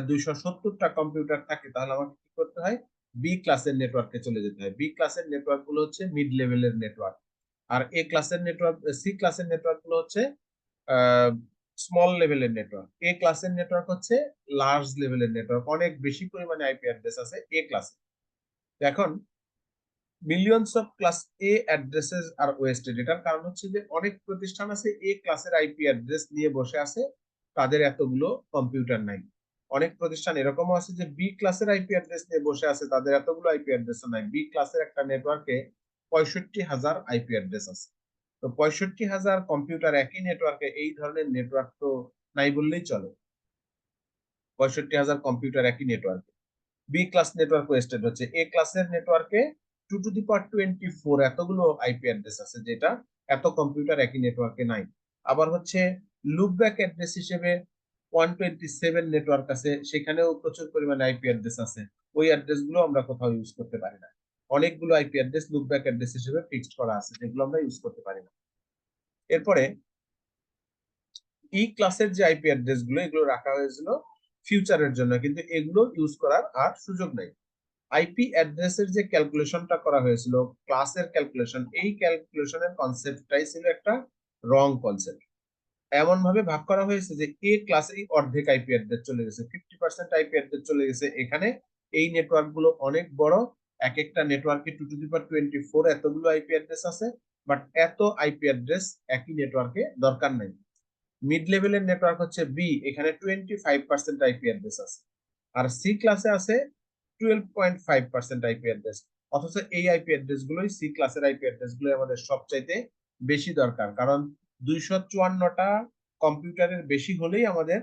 270টা কম্পিউটার থাকে, তাহলে আমাকে কি করতে হয়, বি ক্লাসের নেটওয়ার্কে চলে যেতে হয়। বি ক্লাসের নেটওয়ার্ক গুলো হচ্ছে মিড লেভেলের নেটওয়ার্ক, আর এ ক্লাসের নেটওয়ার্ক, সি ক্লাসের নেটওয়ার্ক গুলো হচ্ছে স্মল লেভেলের নেটওয়ার্ক। এ ক্লাসের নেটওয়ার্ক হচ্ছে লার্জ লেভেলের নেটওয়ার্ক, অনেক বেশি পরিমাণে আইপি অ্যাড্রেস আছে এ ক্লাসে। এখন millions of class A addresses are wasted, এটার কারণ হচ্ছে যে অনেক প্রতিষ্ঠান আছে এ ক্লাসের আইপি অ্যাড্রেস নিয়ে বসে আছে, তাদের এতগুলো কম্পিউটার নাই। অনেক প্রতিষ্ঠান এরকমও আছে যে বি ক্লাসের আইপি অ্যাড্রেস নিয়ে বসে আছে, তাদের এতগুলো আইপি অ্যাড্রেস নাই। বি ক্লাসের একটা নেটওয়ার্কে 65,000 আইপি অ্যাড্রেস আছে। তো 65,000 কম্পিউটার একই নেটওয়ার্কে, এই ধরনের নেটওয়ার্ক তো নাই বললেই চলে। 65,000 কম্পিউটার একই নেটওয়ার্কে। বি ক্লাস নেটওয়ার্ক ওয়েস্টেড হচ্ছে। এ ক্লাসের নেটওয়ার্কে 2 to the power 24 এতগুলো আইপি অ্যাড্রেস আছে, যেটা এত কম্পিউটার একই নেটওয়ার্কে নাই। আবার হচ্ছে লুপব্যাক অ্যাড্রেস হিসেবে 127 নেটওয়ার্ক আছে, সেখানেও প্রচুর পরিমাণে আইপি অ্যাড্রেস আছে, ওই অ্যাড্রেস গুলো আমরা কোথাও ইউজ করতে পারি না। অনেকগুলো আইপি অ্যাড্রেস লুপব্যাক অ্যাড্রেস হিসেবে ফিক্সড করা আছে, যেগুলো আমরা ইউজ করতে পারি না। এরপরে ই ক্লাসের যে আইপি অ্যাড্রেস গুলো, এগুলো রাখা হয়েছিল ফিউচারের জন্য, কিন্তু এগুলো ইউজ করার আর সুযোগ নাই। আইপি অ্যাড্রেসের যে ক্যালকুলেশনটা করা হয়েছিল, ক্লাসের ক্যালকুলেশন, এই ক্যালকুলেশনের কনসেপ্টটাই ছিল একটা রং কনসেপ্ট। এমন ভাবে ভাগ করা হয়েছে যে এ ক্লাসেই অর্ধেক আইপি অ্যাড্রেস চলে গেছে, 50% আইপি অ্যাড্রেস চলে গেছে এখানে। এই নেটওয়ার্ক গুলো অনেক বড়, এক একটা নেটওয়ার্কে 2 to the power 24 এতগুলো আইপি অ্যাড্রেস আছে, বাট এত আইপি অ্যাড্রেস একই নেটওয়ার্কে দরকার নাই। মিড লেভেলের নেটওয়ার্ক হচ্ছে বি, এখানে 25% আইপি অ্যাড্রেস আছে, আর সি ক্লাসে আছে 12.5% আইপি অ্যাড্রেস। অথচ এই আইপি অ্যাড্রেস গুলোই সি ক্লাসের আইপি অ্যাড্রেস গুলো আমাদের সবচাইতে বেশি দরকার, কারণ 254টা কম্পিউটারের বেশি হলেই আমাদের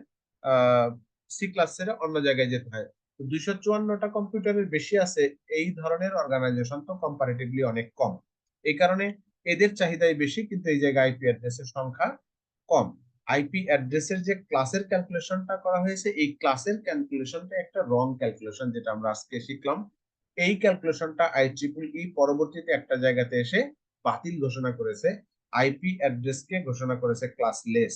সি ক্লাস ছেড়ে অন্য জায়গায় যেতে হয়। তো 254টা কম্পিউটারের বেশি আছে এই ধরনের অর্গানাইজেশন তো কম্পারেটিভলি অনেক কম, এই কারণে এদের চাহিদাই বেশি, কিন্তু এই জায়গায় আইপি অ্যাড্রেসের সংখ্যা কম। আইপি অ্যাড্রেসের যে ক্লাসের ক্যালকুলেশনটা করা হয়েছে, এই ক্লাসের ক্যালকুলেশনটা একটা রং ক্যালকুলেশন, যেটা আমরা আজকে শিখলাম। এই ক্যালকুলেশনটা IEEE পরবর্তীতে একটা জায়গাতে এসে বাতিল ঘোষণা করেছে, আইপি অ্যাড্রেসকে ঘোষণা করেছে ক্লাসলেস।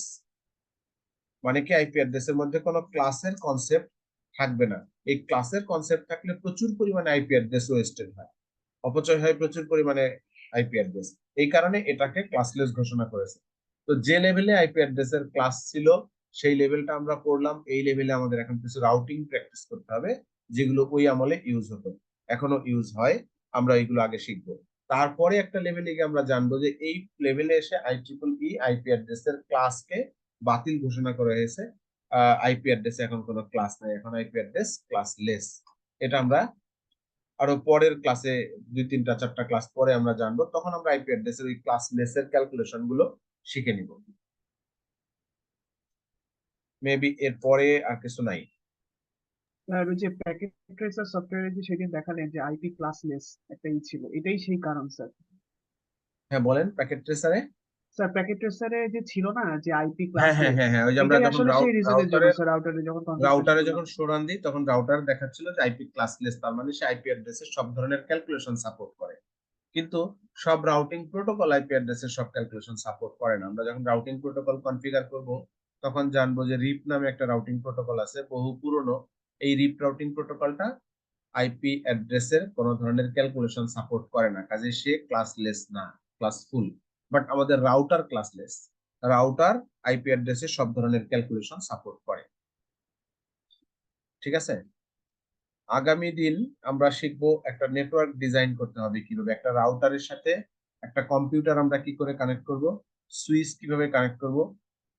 মানে কি, আইপি অ্যাড্রেসের মধ্যে কোনো ক্লাসের কনসেপ্ট থাকবে না। এই ক্লাসের কনসেপ্ট থাকলে প্রচুর পরিমাণে আইপি অ্যাড্রেস ওয়েস্টেড হয়, অপচয় হয় প্রচুর পরিমাণে আইপি অ্যাড্রেস, এই কারণে এটাকে ক্লাসলেস ঘোষণা করেছে। তো যে লেভেলে আইপি অ্যাড্রেসের ক্লাস ছিল সেই লেভেলটা আমরা পড়লাম। এই লেভেলে আমাদের এখন কিছু রাউটিং প্র্যাকটিস করতে হবে, যেগুলো ওই আমলে ইউজ হতো, এখনো ইউজ হয়, আমরা এইগুলো আগে শিখবো। তারপরে একটা লেভেলে গিয়ে আমরা জানবো যে এই লেভেলে এসে IEEE আইপি অ্যাড্রেসের ক্লাসকে বাতিল ঘোষণা করা হয়েছে। আইপি অ্যাড্রেসে এখন কোনো ক্লাস নাই, এখন আইপি অ্যাড্রেস ক্লাসলেস। এটা আমরা আরো পরের ক্লাসে 2-3-4টা ক্লাস পরে আমরা জানবো, তখন আমরা আইপি অ্যাড্রেসের ওই ক্লাসলেস এর ক্যালকুলেশন গুলো শিখে নিব। মেবি এর পরে আর কিছু নাই। আর ওই যে প্যাকেট ট্রেসার সফটওয়্যারে যে সেদিন দেখালেন যে আইপি ক্লাসলেস একটা ছিল, এটাই সেই কারণ স্যার? হ্যাঁ বলেন, প্যাকেট ট্রেসারে। স্যার প্যাকেট ট্রেসারে যে ছিল না যে আইপি হ্যাঁ হ্যাঁ ক্লাসলেস, হ্যাঁ হ্যাঁ, ওই যে আমরা এটাই যখন আসলে সেই রিজনের জন্য রাউটারের স্যার, রাউটারে যখন কনফিগারেশন রাউটারে করলাম। যখন শো রান দিই তখন রাউটার দেখাচ্ছিল যে আইপি ক্লাসলেস, তার মানে সে আইপি অ্যাড্রেসের সব ধরনের ক্যালকুলেশন সাপোর্ট করে। কিন্তু সব রাউটিং প্রোটোকল আইপি অ্যাড্রেসের সব ক্যালকুলেশন সাপোর্ট করে না। আমরা যখন রাউটিং প্রোটোকল কনফিগার করব তখন জানবো যে রিপ নামে একটা রাউটিং প্রোটোকল আছে, বহু পুরনো। এই রিপ রাউটিং প্রোটোকলটা আইপি অ্যাড্রেসের কোনো ধরনের ক্যালকুলেশন সাপোর্ট করে না, কাজে সে ক্লাসলেস না, ক্লাসফুল। বাট আমাদের রাউটার ক্লাসলেস, রাউটার আইপি অ্যাড্রেসের সব ধরনের ক্যালকুলেশন সাপোর্ট করে। ঠিক আছে, আগামী দিন আমরা শিখবো একটা নেটওয়ার্ক ডিজাইন করতে হবে, কিভাবে একটা রাউটারের সাথে একটা কম্পিউটার আমরা কি করে কানেক্ট করব, সুইচ কিভাবে কানেক্ট করব,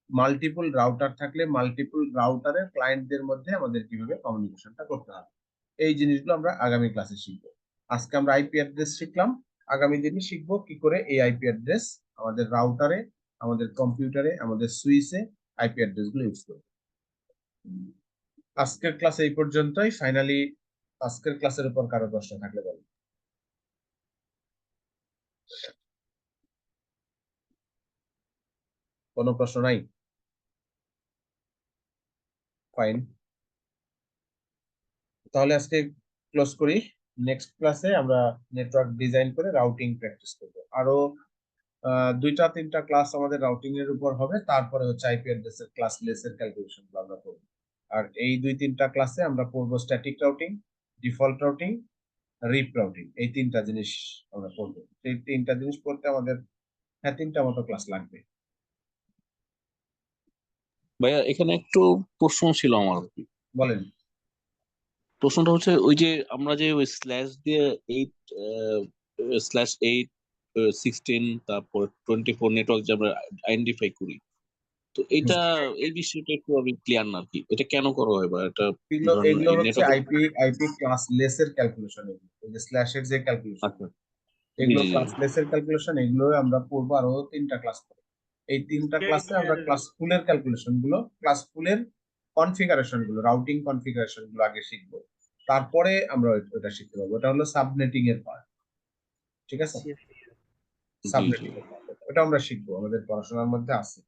মাল্টিপল রাউটার থাকলে মাল্টিপল রাউটারের ক্লায়েন্টদের মধ্যে আমাদের কিভাবে কমিউনিকেশনটা করতে হবে, এই জিনিসগুলো আমরা আগামী ক্লাসে শিখবো। আজকে আমরা আইপি অ্যাড্রেস শিখলাম, আগামী দিনে শিখবো কি করে এই আইপি অ্যাড্রেস আমাদের রাউটারে, আমাদের কম্পিউটারে, আমাদের সুইচে আইপি অ্যাড্রেস গুলো ইউজ করবো। আজকের ক্লাস এই পর্যন্তই। ফাইনালি আজকের ক্লাসের উপর কারো প্রশ্ন থাকলে বলুন। কোনো প্রশ্ন নাই? ফাইন, তাহলে আজকে ক্লোজ করি। নেক্সট ক্লাসে আমরা নেটওয়ার্ক ডিজাইন করে রাউটিং প্র্যাকটিস করব। আরো 2-3টা ক্লাস আমাদের রাউটিং এর উপর হবে, তারপরে হচ্ছে আইপি অ্যাড্রেসের ক্লাসলেস এর ক্যালকুলেশন গুলো আমরা করব। আর এই 2-3টা ক্লাসে আমরা পড়বো স্ট্যাটিক রাউটিং, ডিফল্ট রাউটিং, রিপ রাউটিং, এই 3টা জিনিস আমরা পড়বো। এই 3টা জিনিস পড়তে আমাদের 3টা মতো ক্লাস লাগবে। ভাইয়া এখানে একটু প্রশ্ন ছিল আমার আর কি। বলেন। প্রশ্নটা হচ্ছে ওই যে আমরা যে ওই স্ল্যাশ দিয়ে 8/8/16 তারপর 24 নেটওয়ার্ক যে আমরা আইডেন্টিফাই করি, তো এটা এই বিষয়টা একটু আমি ক্লিয়ার না আর কি, এটা কেন করা হয় বা এটা ধরেন এগুলো এই হচ্ছে নেটওয়ার্ক। আইপি ক্লাসলেস এর ক্যালকুলেশন, এই যে স্ল্যাশের যে ক্যালকুলেশন, আচ্ছা, জি এগুলো জি জি। ক্লাসলেস এর ক্যালকুলেশন, এগুলো আমরা পড়বো আরো 3টা ক্লাস পরে। এই 3টা ক্লাসে আমরা ক্লাস ফুলের ক্যালকুলেশন গুলো, ক্লাস ফুলের কনফিগারেশন গুলো, রাউটিং কনফিগারেশন গুলো আগে শিখবো, তারপরে আমরা ওটা শিখতে পারবো। ওটা হলো সাবনেটিং এর পার্ট। ঠিক আছে, জি জি। সাবনেটিং এর পার্ট ওটা আমরা শিখবো, আমাদের পড়াশোনার মধ্যে আছে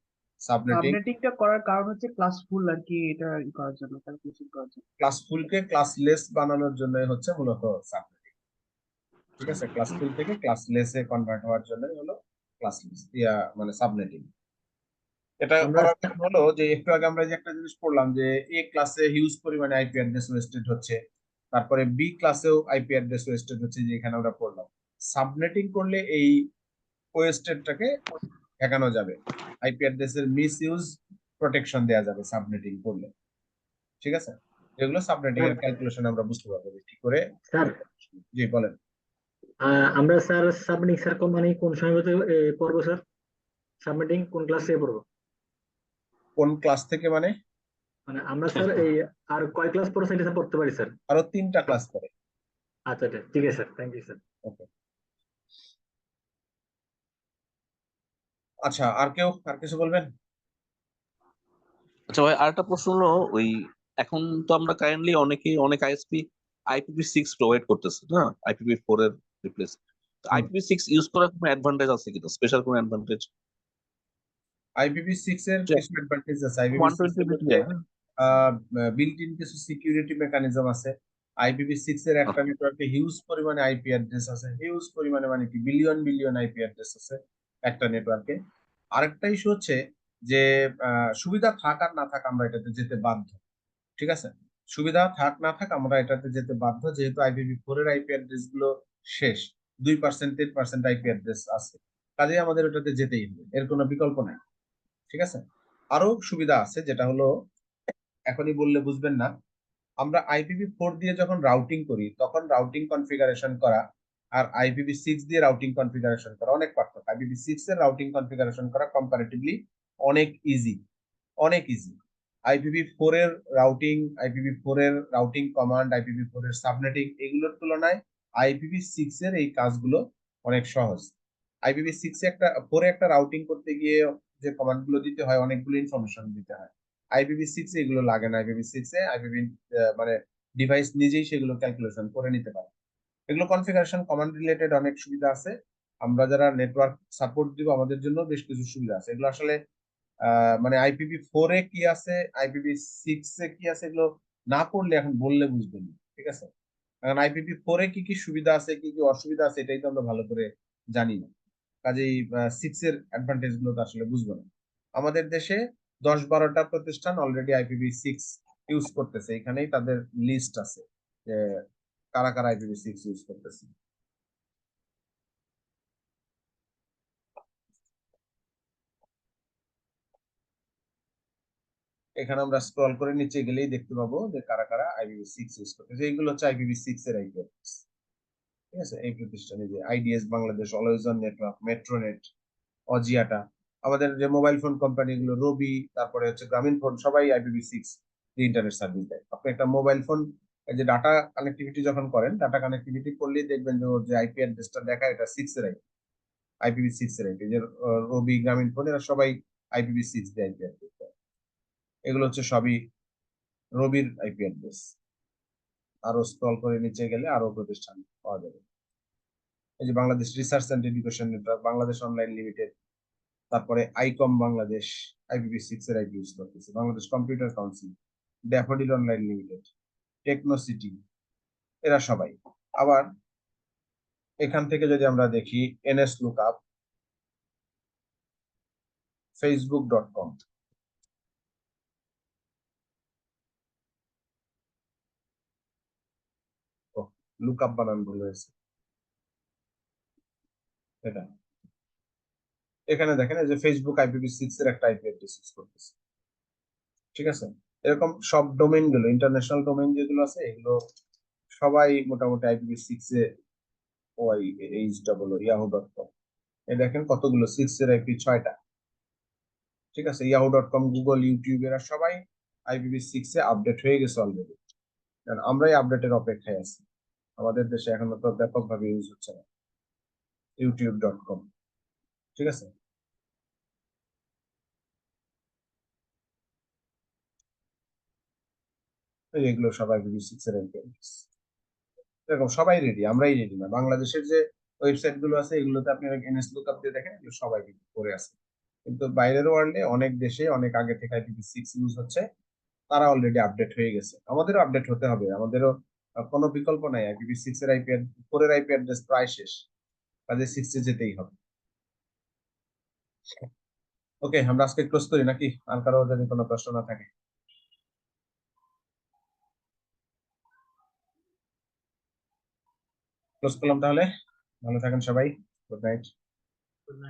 সাবনেটিং। সাবনেটিংটা করার কারণ হচ্ছে ক্লাস ফুল আর কি, এটা করার জন্য, ক্যালকুলেশন করার জন্য। ক্লাস ফুলকে ক্লাসলেস বানানোর জন্য হচ্ছে মূলত সাবনেটিং। ঠিক আছে, ক্লাস ফুল থেকে ক্লাসলেস এ কনভার্ট হওয়ার জন্য হলো ক্লাসলেস মানে সাবনেটিং। এটা করার কারণ হলো যে একটু আগে আমরা যে একটা জিনিস পড়লাম যে এ ক্লাসে হিউজ পরিমাণে আইপি অ্যাড্রেস ওয়েস্টেড হচ্ছে, তারপরে বি ক্লাসেও আইপি অ্যাড্রেস ওয়েস্টেড হচ্ছে, যে এখানে আমরা পড়লাম। সাবনেটিং করলে এই ওয়েস্টেডটাকে ঠেকানো যাবে, আইপি অ্যাড্রেসের মিস ইউজ প্রোটেকশন দেওয়া যাবে সাবনেটিং করলে। ঠিক আছে, এগুলো সাবনেটিং এর ক্যালকুলেশন আমরা বুঝতে পারবো কি করে। স্যার জি বলেন। আমরা স্যার সাবমিটিং স্যার মানে কোন সময় পড়বো স্যার? সাবমিটিং কোন ক্লাস থেকে পড়বো? কোন ক্লাস থেকে মানে? মানে আমরা স্যার এই আর কয় ক্লাস পরে স্যার পড়তে পারি স্যার? আরো 3টা ক্লাস পরে। আচ্ছা ঠিক আছে স্যার, থ্যাংক ইউ স্যার। ওকে, আচ্ছা, আর কিছু বলবেন? আচ্ছা ভাই, আরেকটা প্রশ্ন হলো ওই, এখন তো আমরা কারেন্টলি অনেক আইএসপি IPv6 প্রোভাইড করতেছে না, IPv4 এর রিপ্লেস। হুম। IPv6 ইউজ করার কোনো অ্যাডভান্টেজ আছে কিনা, স্পেশাল কোনো অ্যাডভান্টেজ? IPv6 এর কিছু অ্যাডভান্টেজ আছে। IPv6 120 এর মধ্যে বিল্ট ইন কিছু সিকিউরিটি মেকানিজম আছে। IPv6 এর একটা নেটওয়ার্কে হিউজ পরিমাণে আইপি অ্যাড্রেস আছে, হিউজ পরিমাণে, মানে কি বিলিয়ন বিলিয়ন আইপি অ্যাড্রেস আছে একটা নেটওয়ার্কে। আরেকটা ইস্যু হচ্ছে যে সুবিধা থাক আর না থাক আমরা এটাতে যেতে বাধ্য, ঠিক আছে? সুবিধা থাক না থাক আমরা এটাতে যেতে বাধ্য, যেহেতু IPv4 এর আইপি অ্যাড্রেস গুলো শেষ, 2% 10% আইপি অ্যাড্রেস আছে, কাজেই আমাদের ওটাতে যেতেই হবে, এর কোনো বিকল্প নাই, ঠিক আছে? আরো সুবিধা আছে, যেটা হলো এখনই বললে বুঝবেন না। আমরা IPv4 দিয়ে যখন রাউটিং করি তখন রাউটিং কনফিগারেশন করা আর IPv6 দিয়ে রাউটিং কনফিগারেশন করা অনেক পার্থক্য। IPv6 এর রাউটিং কনফিগারেশন করা কম্পারেটিভলি অনেক ইজি, অনেক ইজি। IPv4 এর রাউটিং, IPv4 এর রাউটিং কমান্ড, IPv4 এর সাবনেটিং, এগুলোর তুলনায় IPv6 এর এই কাজগুলো অনেক সহজ। IPv6 এ একটা রাউটিং করতে গিয়ে যে কমান্ড গুলো দিতে হয়, অনেকগুলো ইনফরমেশন দিতে হয়। IPv6 এ এগুলো লাগে না। IPv6 এ মানে ডিভাইস নিজেই সেগুলো ক্যালকুলেশন করে নিতে পারে। এগুলো কনফিগারেশন কমান্ড রিলেটেড অনেক সুবিধা আছে। আমরা যারা নেটওয়ার্ক সাপোর্ট দিব আমাদের জন্য বেশ কিছু সুবিধা আছে। এগুলো আসলে মানে IPv4 এ কি আছে, IPv6 এ কি আছে, এগুলো না পড়লে এখন বললে বুঝবেন না, ঠিক আছে? কারণ IPv4 এ কি কি সুবিধা আছে, কি কি অসুবিধা আছে, এটাই তো আমরা ভালো করে জানি না। কাজেই 6 এর অ্যাডভান্টেজ গুলো তো আসলে বুঝবো না। আমাদের দেশে 10-12টা প্রতিষ্ঠান অলরেডি IPv6 ইউজ করতেছে, এখানেই তাদের লিস্ট আছে যে কারা কারা IPv6 ইউজ করতেছে। এখানে আমরা স্ক্রল করে নিচে গেলেই দেখতে পাবো যে কারা কারা IPv6 ইউজ করতেছে। এইগুলো হচ্ছে IPv6 এর আইপি অ্যাড্রেস, ঠিক আছে? এই প্রতিষ্ঠানে যে IDS Bangladesh, always on network, Metronet, Axiata, আমাদের যে মোবাইল ফোন কোম্পানি গুলো, রবি, তারপরে হচ্ছে গ্রামীণ ফোন, সবাই IPv6 ইন্টারনেট সার্ভিস দেয়। আপনি একটা মোবাইল ফোন এই যে ডাটা কানেক্টিভিটি যখন করেন, ডাটা কানেক্টিভিটি করলেই দেখবেন যে ওর যে আইপি অ্যাড্রেসটা দেখায় এটা 6 এর আইপি, IPv6 এর আইপি। যে রবি, গ্রামীণ ফোন, এরা সবাই IPv6 দিয়ে আইপি অ্যাড্রেস দেয়। এগুলো হচ্ছে সবই রবির আইপি অ্যাড্রেস। আরো স্ক্রল করে নিচে গেলে আরো প্রতিষ্ঠান পাওয়া যাবে। এই যে Bangladesh research and education network, Bangladesh online limited, তারপরে আইকম বাংলাদেশ IPv6 এর আইপি ইউজ করতেছে, Bangladesh computer council, Daffodil online limited, techno city, এরা সবাই। আবার এখান থেকে যদি আমরা দেখি NS লুকআপ, facebook.com, লুকআপ বানান ভুল হয়েছে, এটা এখানে দেখেন এই যে ফেসবুক IPv6 এর একটা আইপি অ্যাড্রেস ইউজ করতেছে, ঠিক আছে? এরকম সব ডোমেইন গুলো, ইন্টারন্যাশনাল ডোমেইন যেগুলো আছে এগুলো সবাই মোটামুটি IPv6 এ yahoo.com, এই দেখেন কতগুলো 6 এর আইপি, 6টা, ঠিক আছে? yahoo.com, গুগল, ইউটিউব, এরা সবাই IPv6 এ আপডেট হয়ে গেছে অলরেডি, কারণ আমরাই আপডেটের অপেক্ষায় আছি। আমাদের দেশে এখনো তো ব্যাপকভাবে ইউজ হচ্ছে না youtube.com, ঠিক আছে? এগুলো সব IPv6 এর আইপি অ্যাড্রেস। এরকম সবাই রেডি, আমরাই রেডি না। বাংলাদেশের যে ওয়েবসাইট গুলো আছে এগুলোতে আপনি NS লুকআপ দিয়ে দেখেন, এগুলো সবাই করে আছে। কিন্তু বাইরের ওয়ার্ল্ডে অনেক দেশে অনেক আগে থেকে IPv6 ইউজ হচ্ছে, তারা অলরেডি আপডেট হয়ে গেছে। আমাদেরও আপডেট হতে হবে, আমাদেরও কোনো বিকল্প নাই। IPv6 এর IPv4 এর আইপি অ্যাড্রেস প্রায় শেষ, কাজে 6 এ যেতেই হবে। ওকে, আমরা আজকে ক্লোজ করি নাকি? আর কারো যদি কোনো প্রশ্ন না থাকে ক্লোজ করলাম তাহলে। ভালো থাকেন সবাই, গুড নাইট।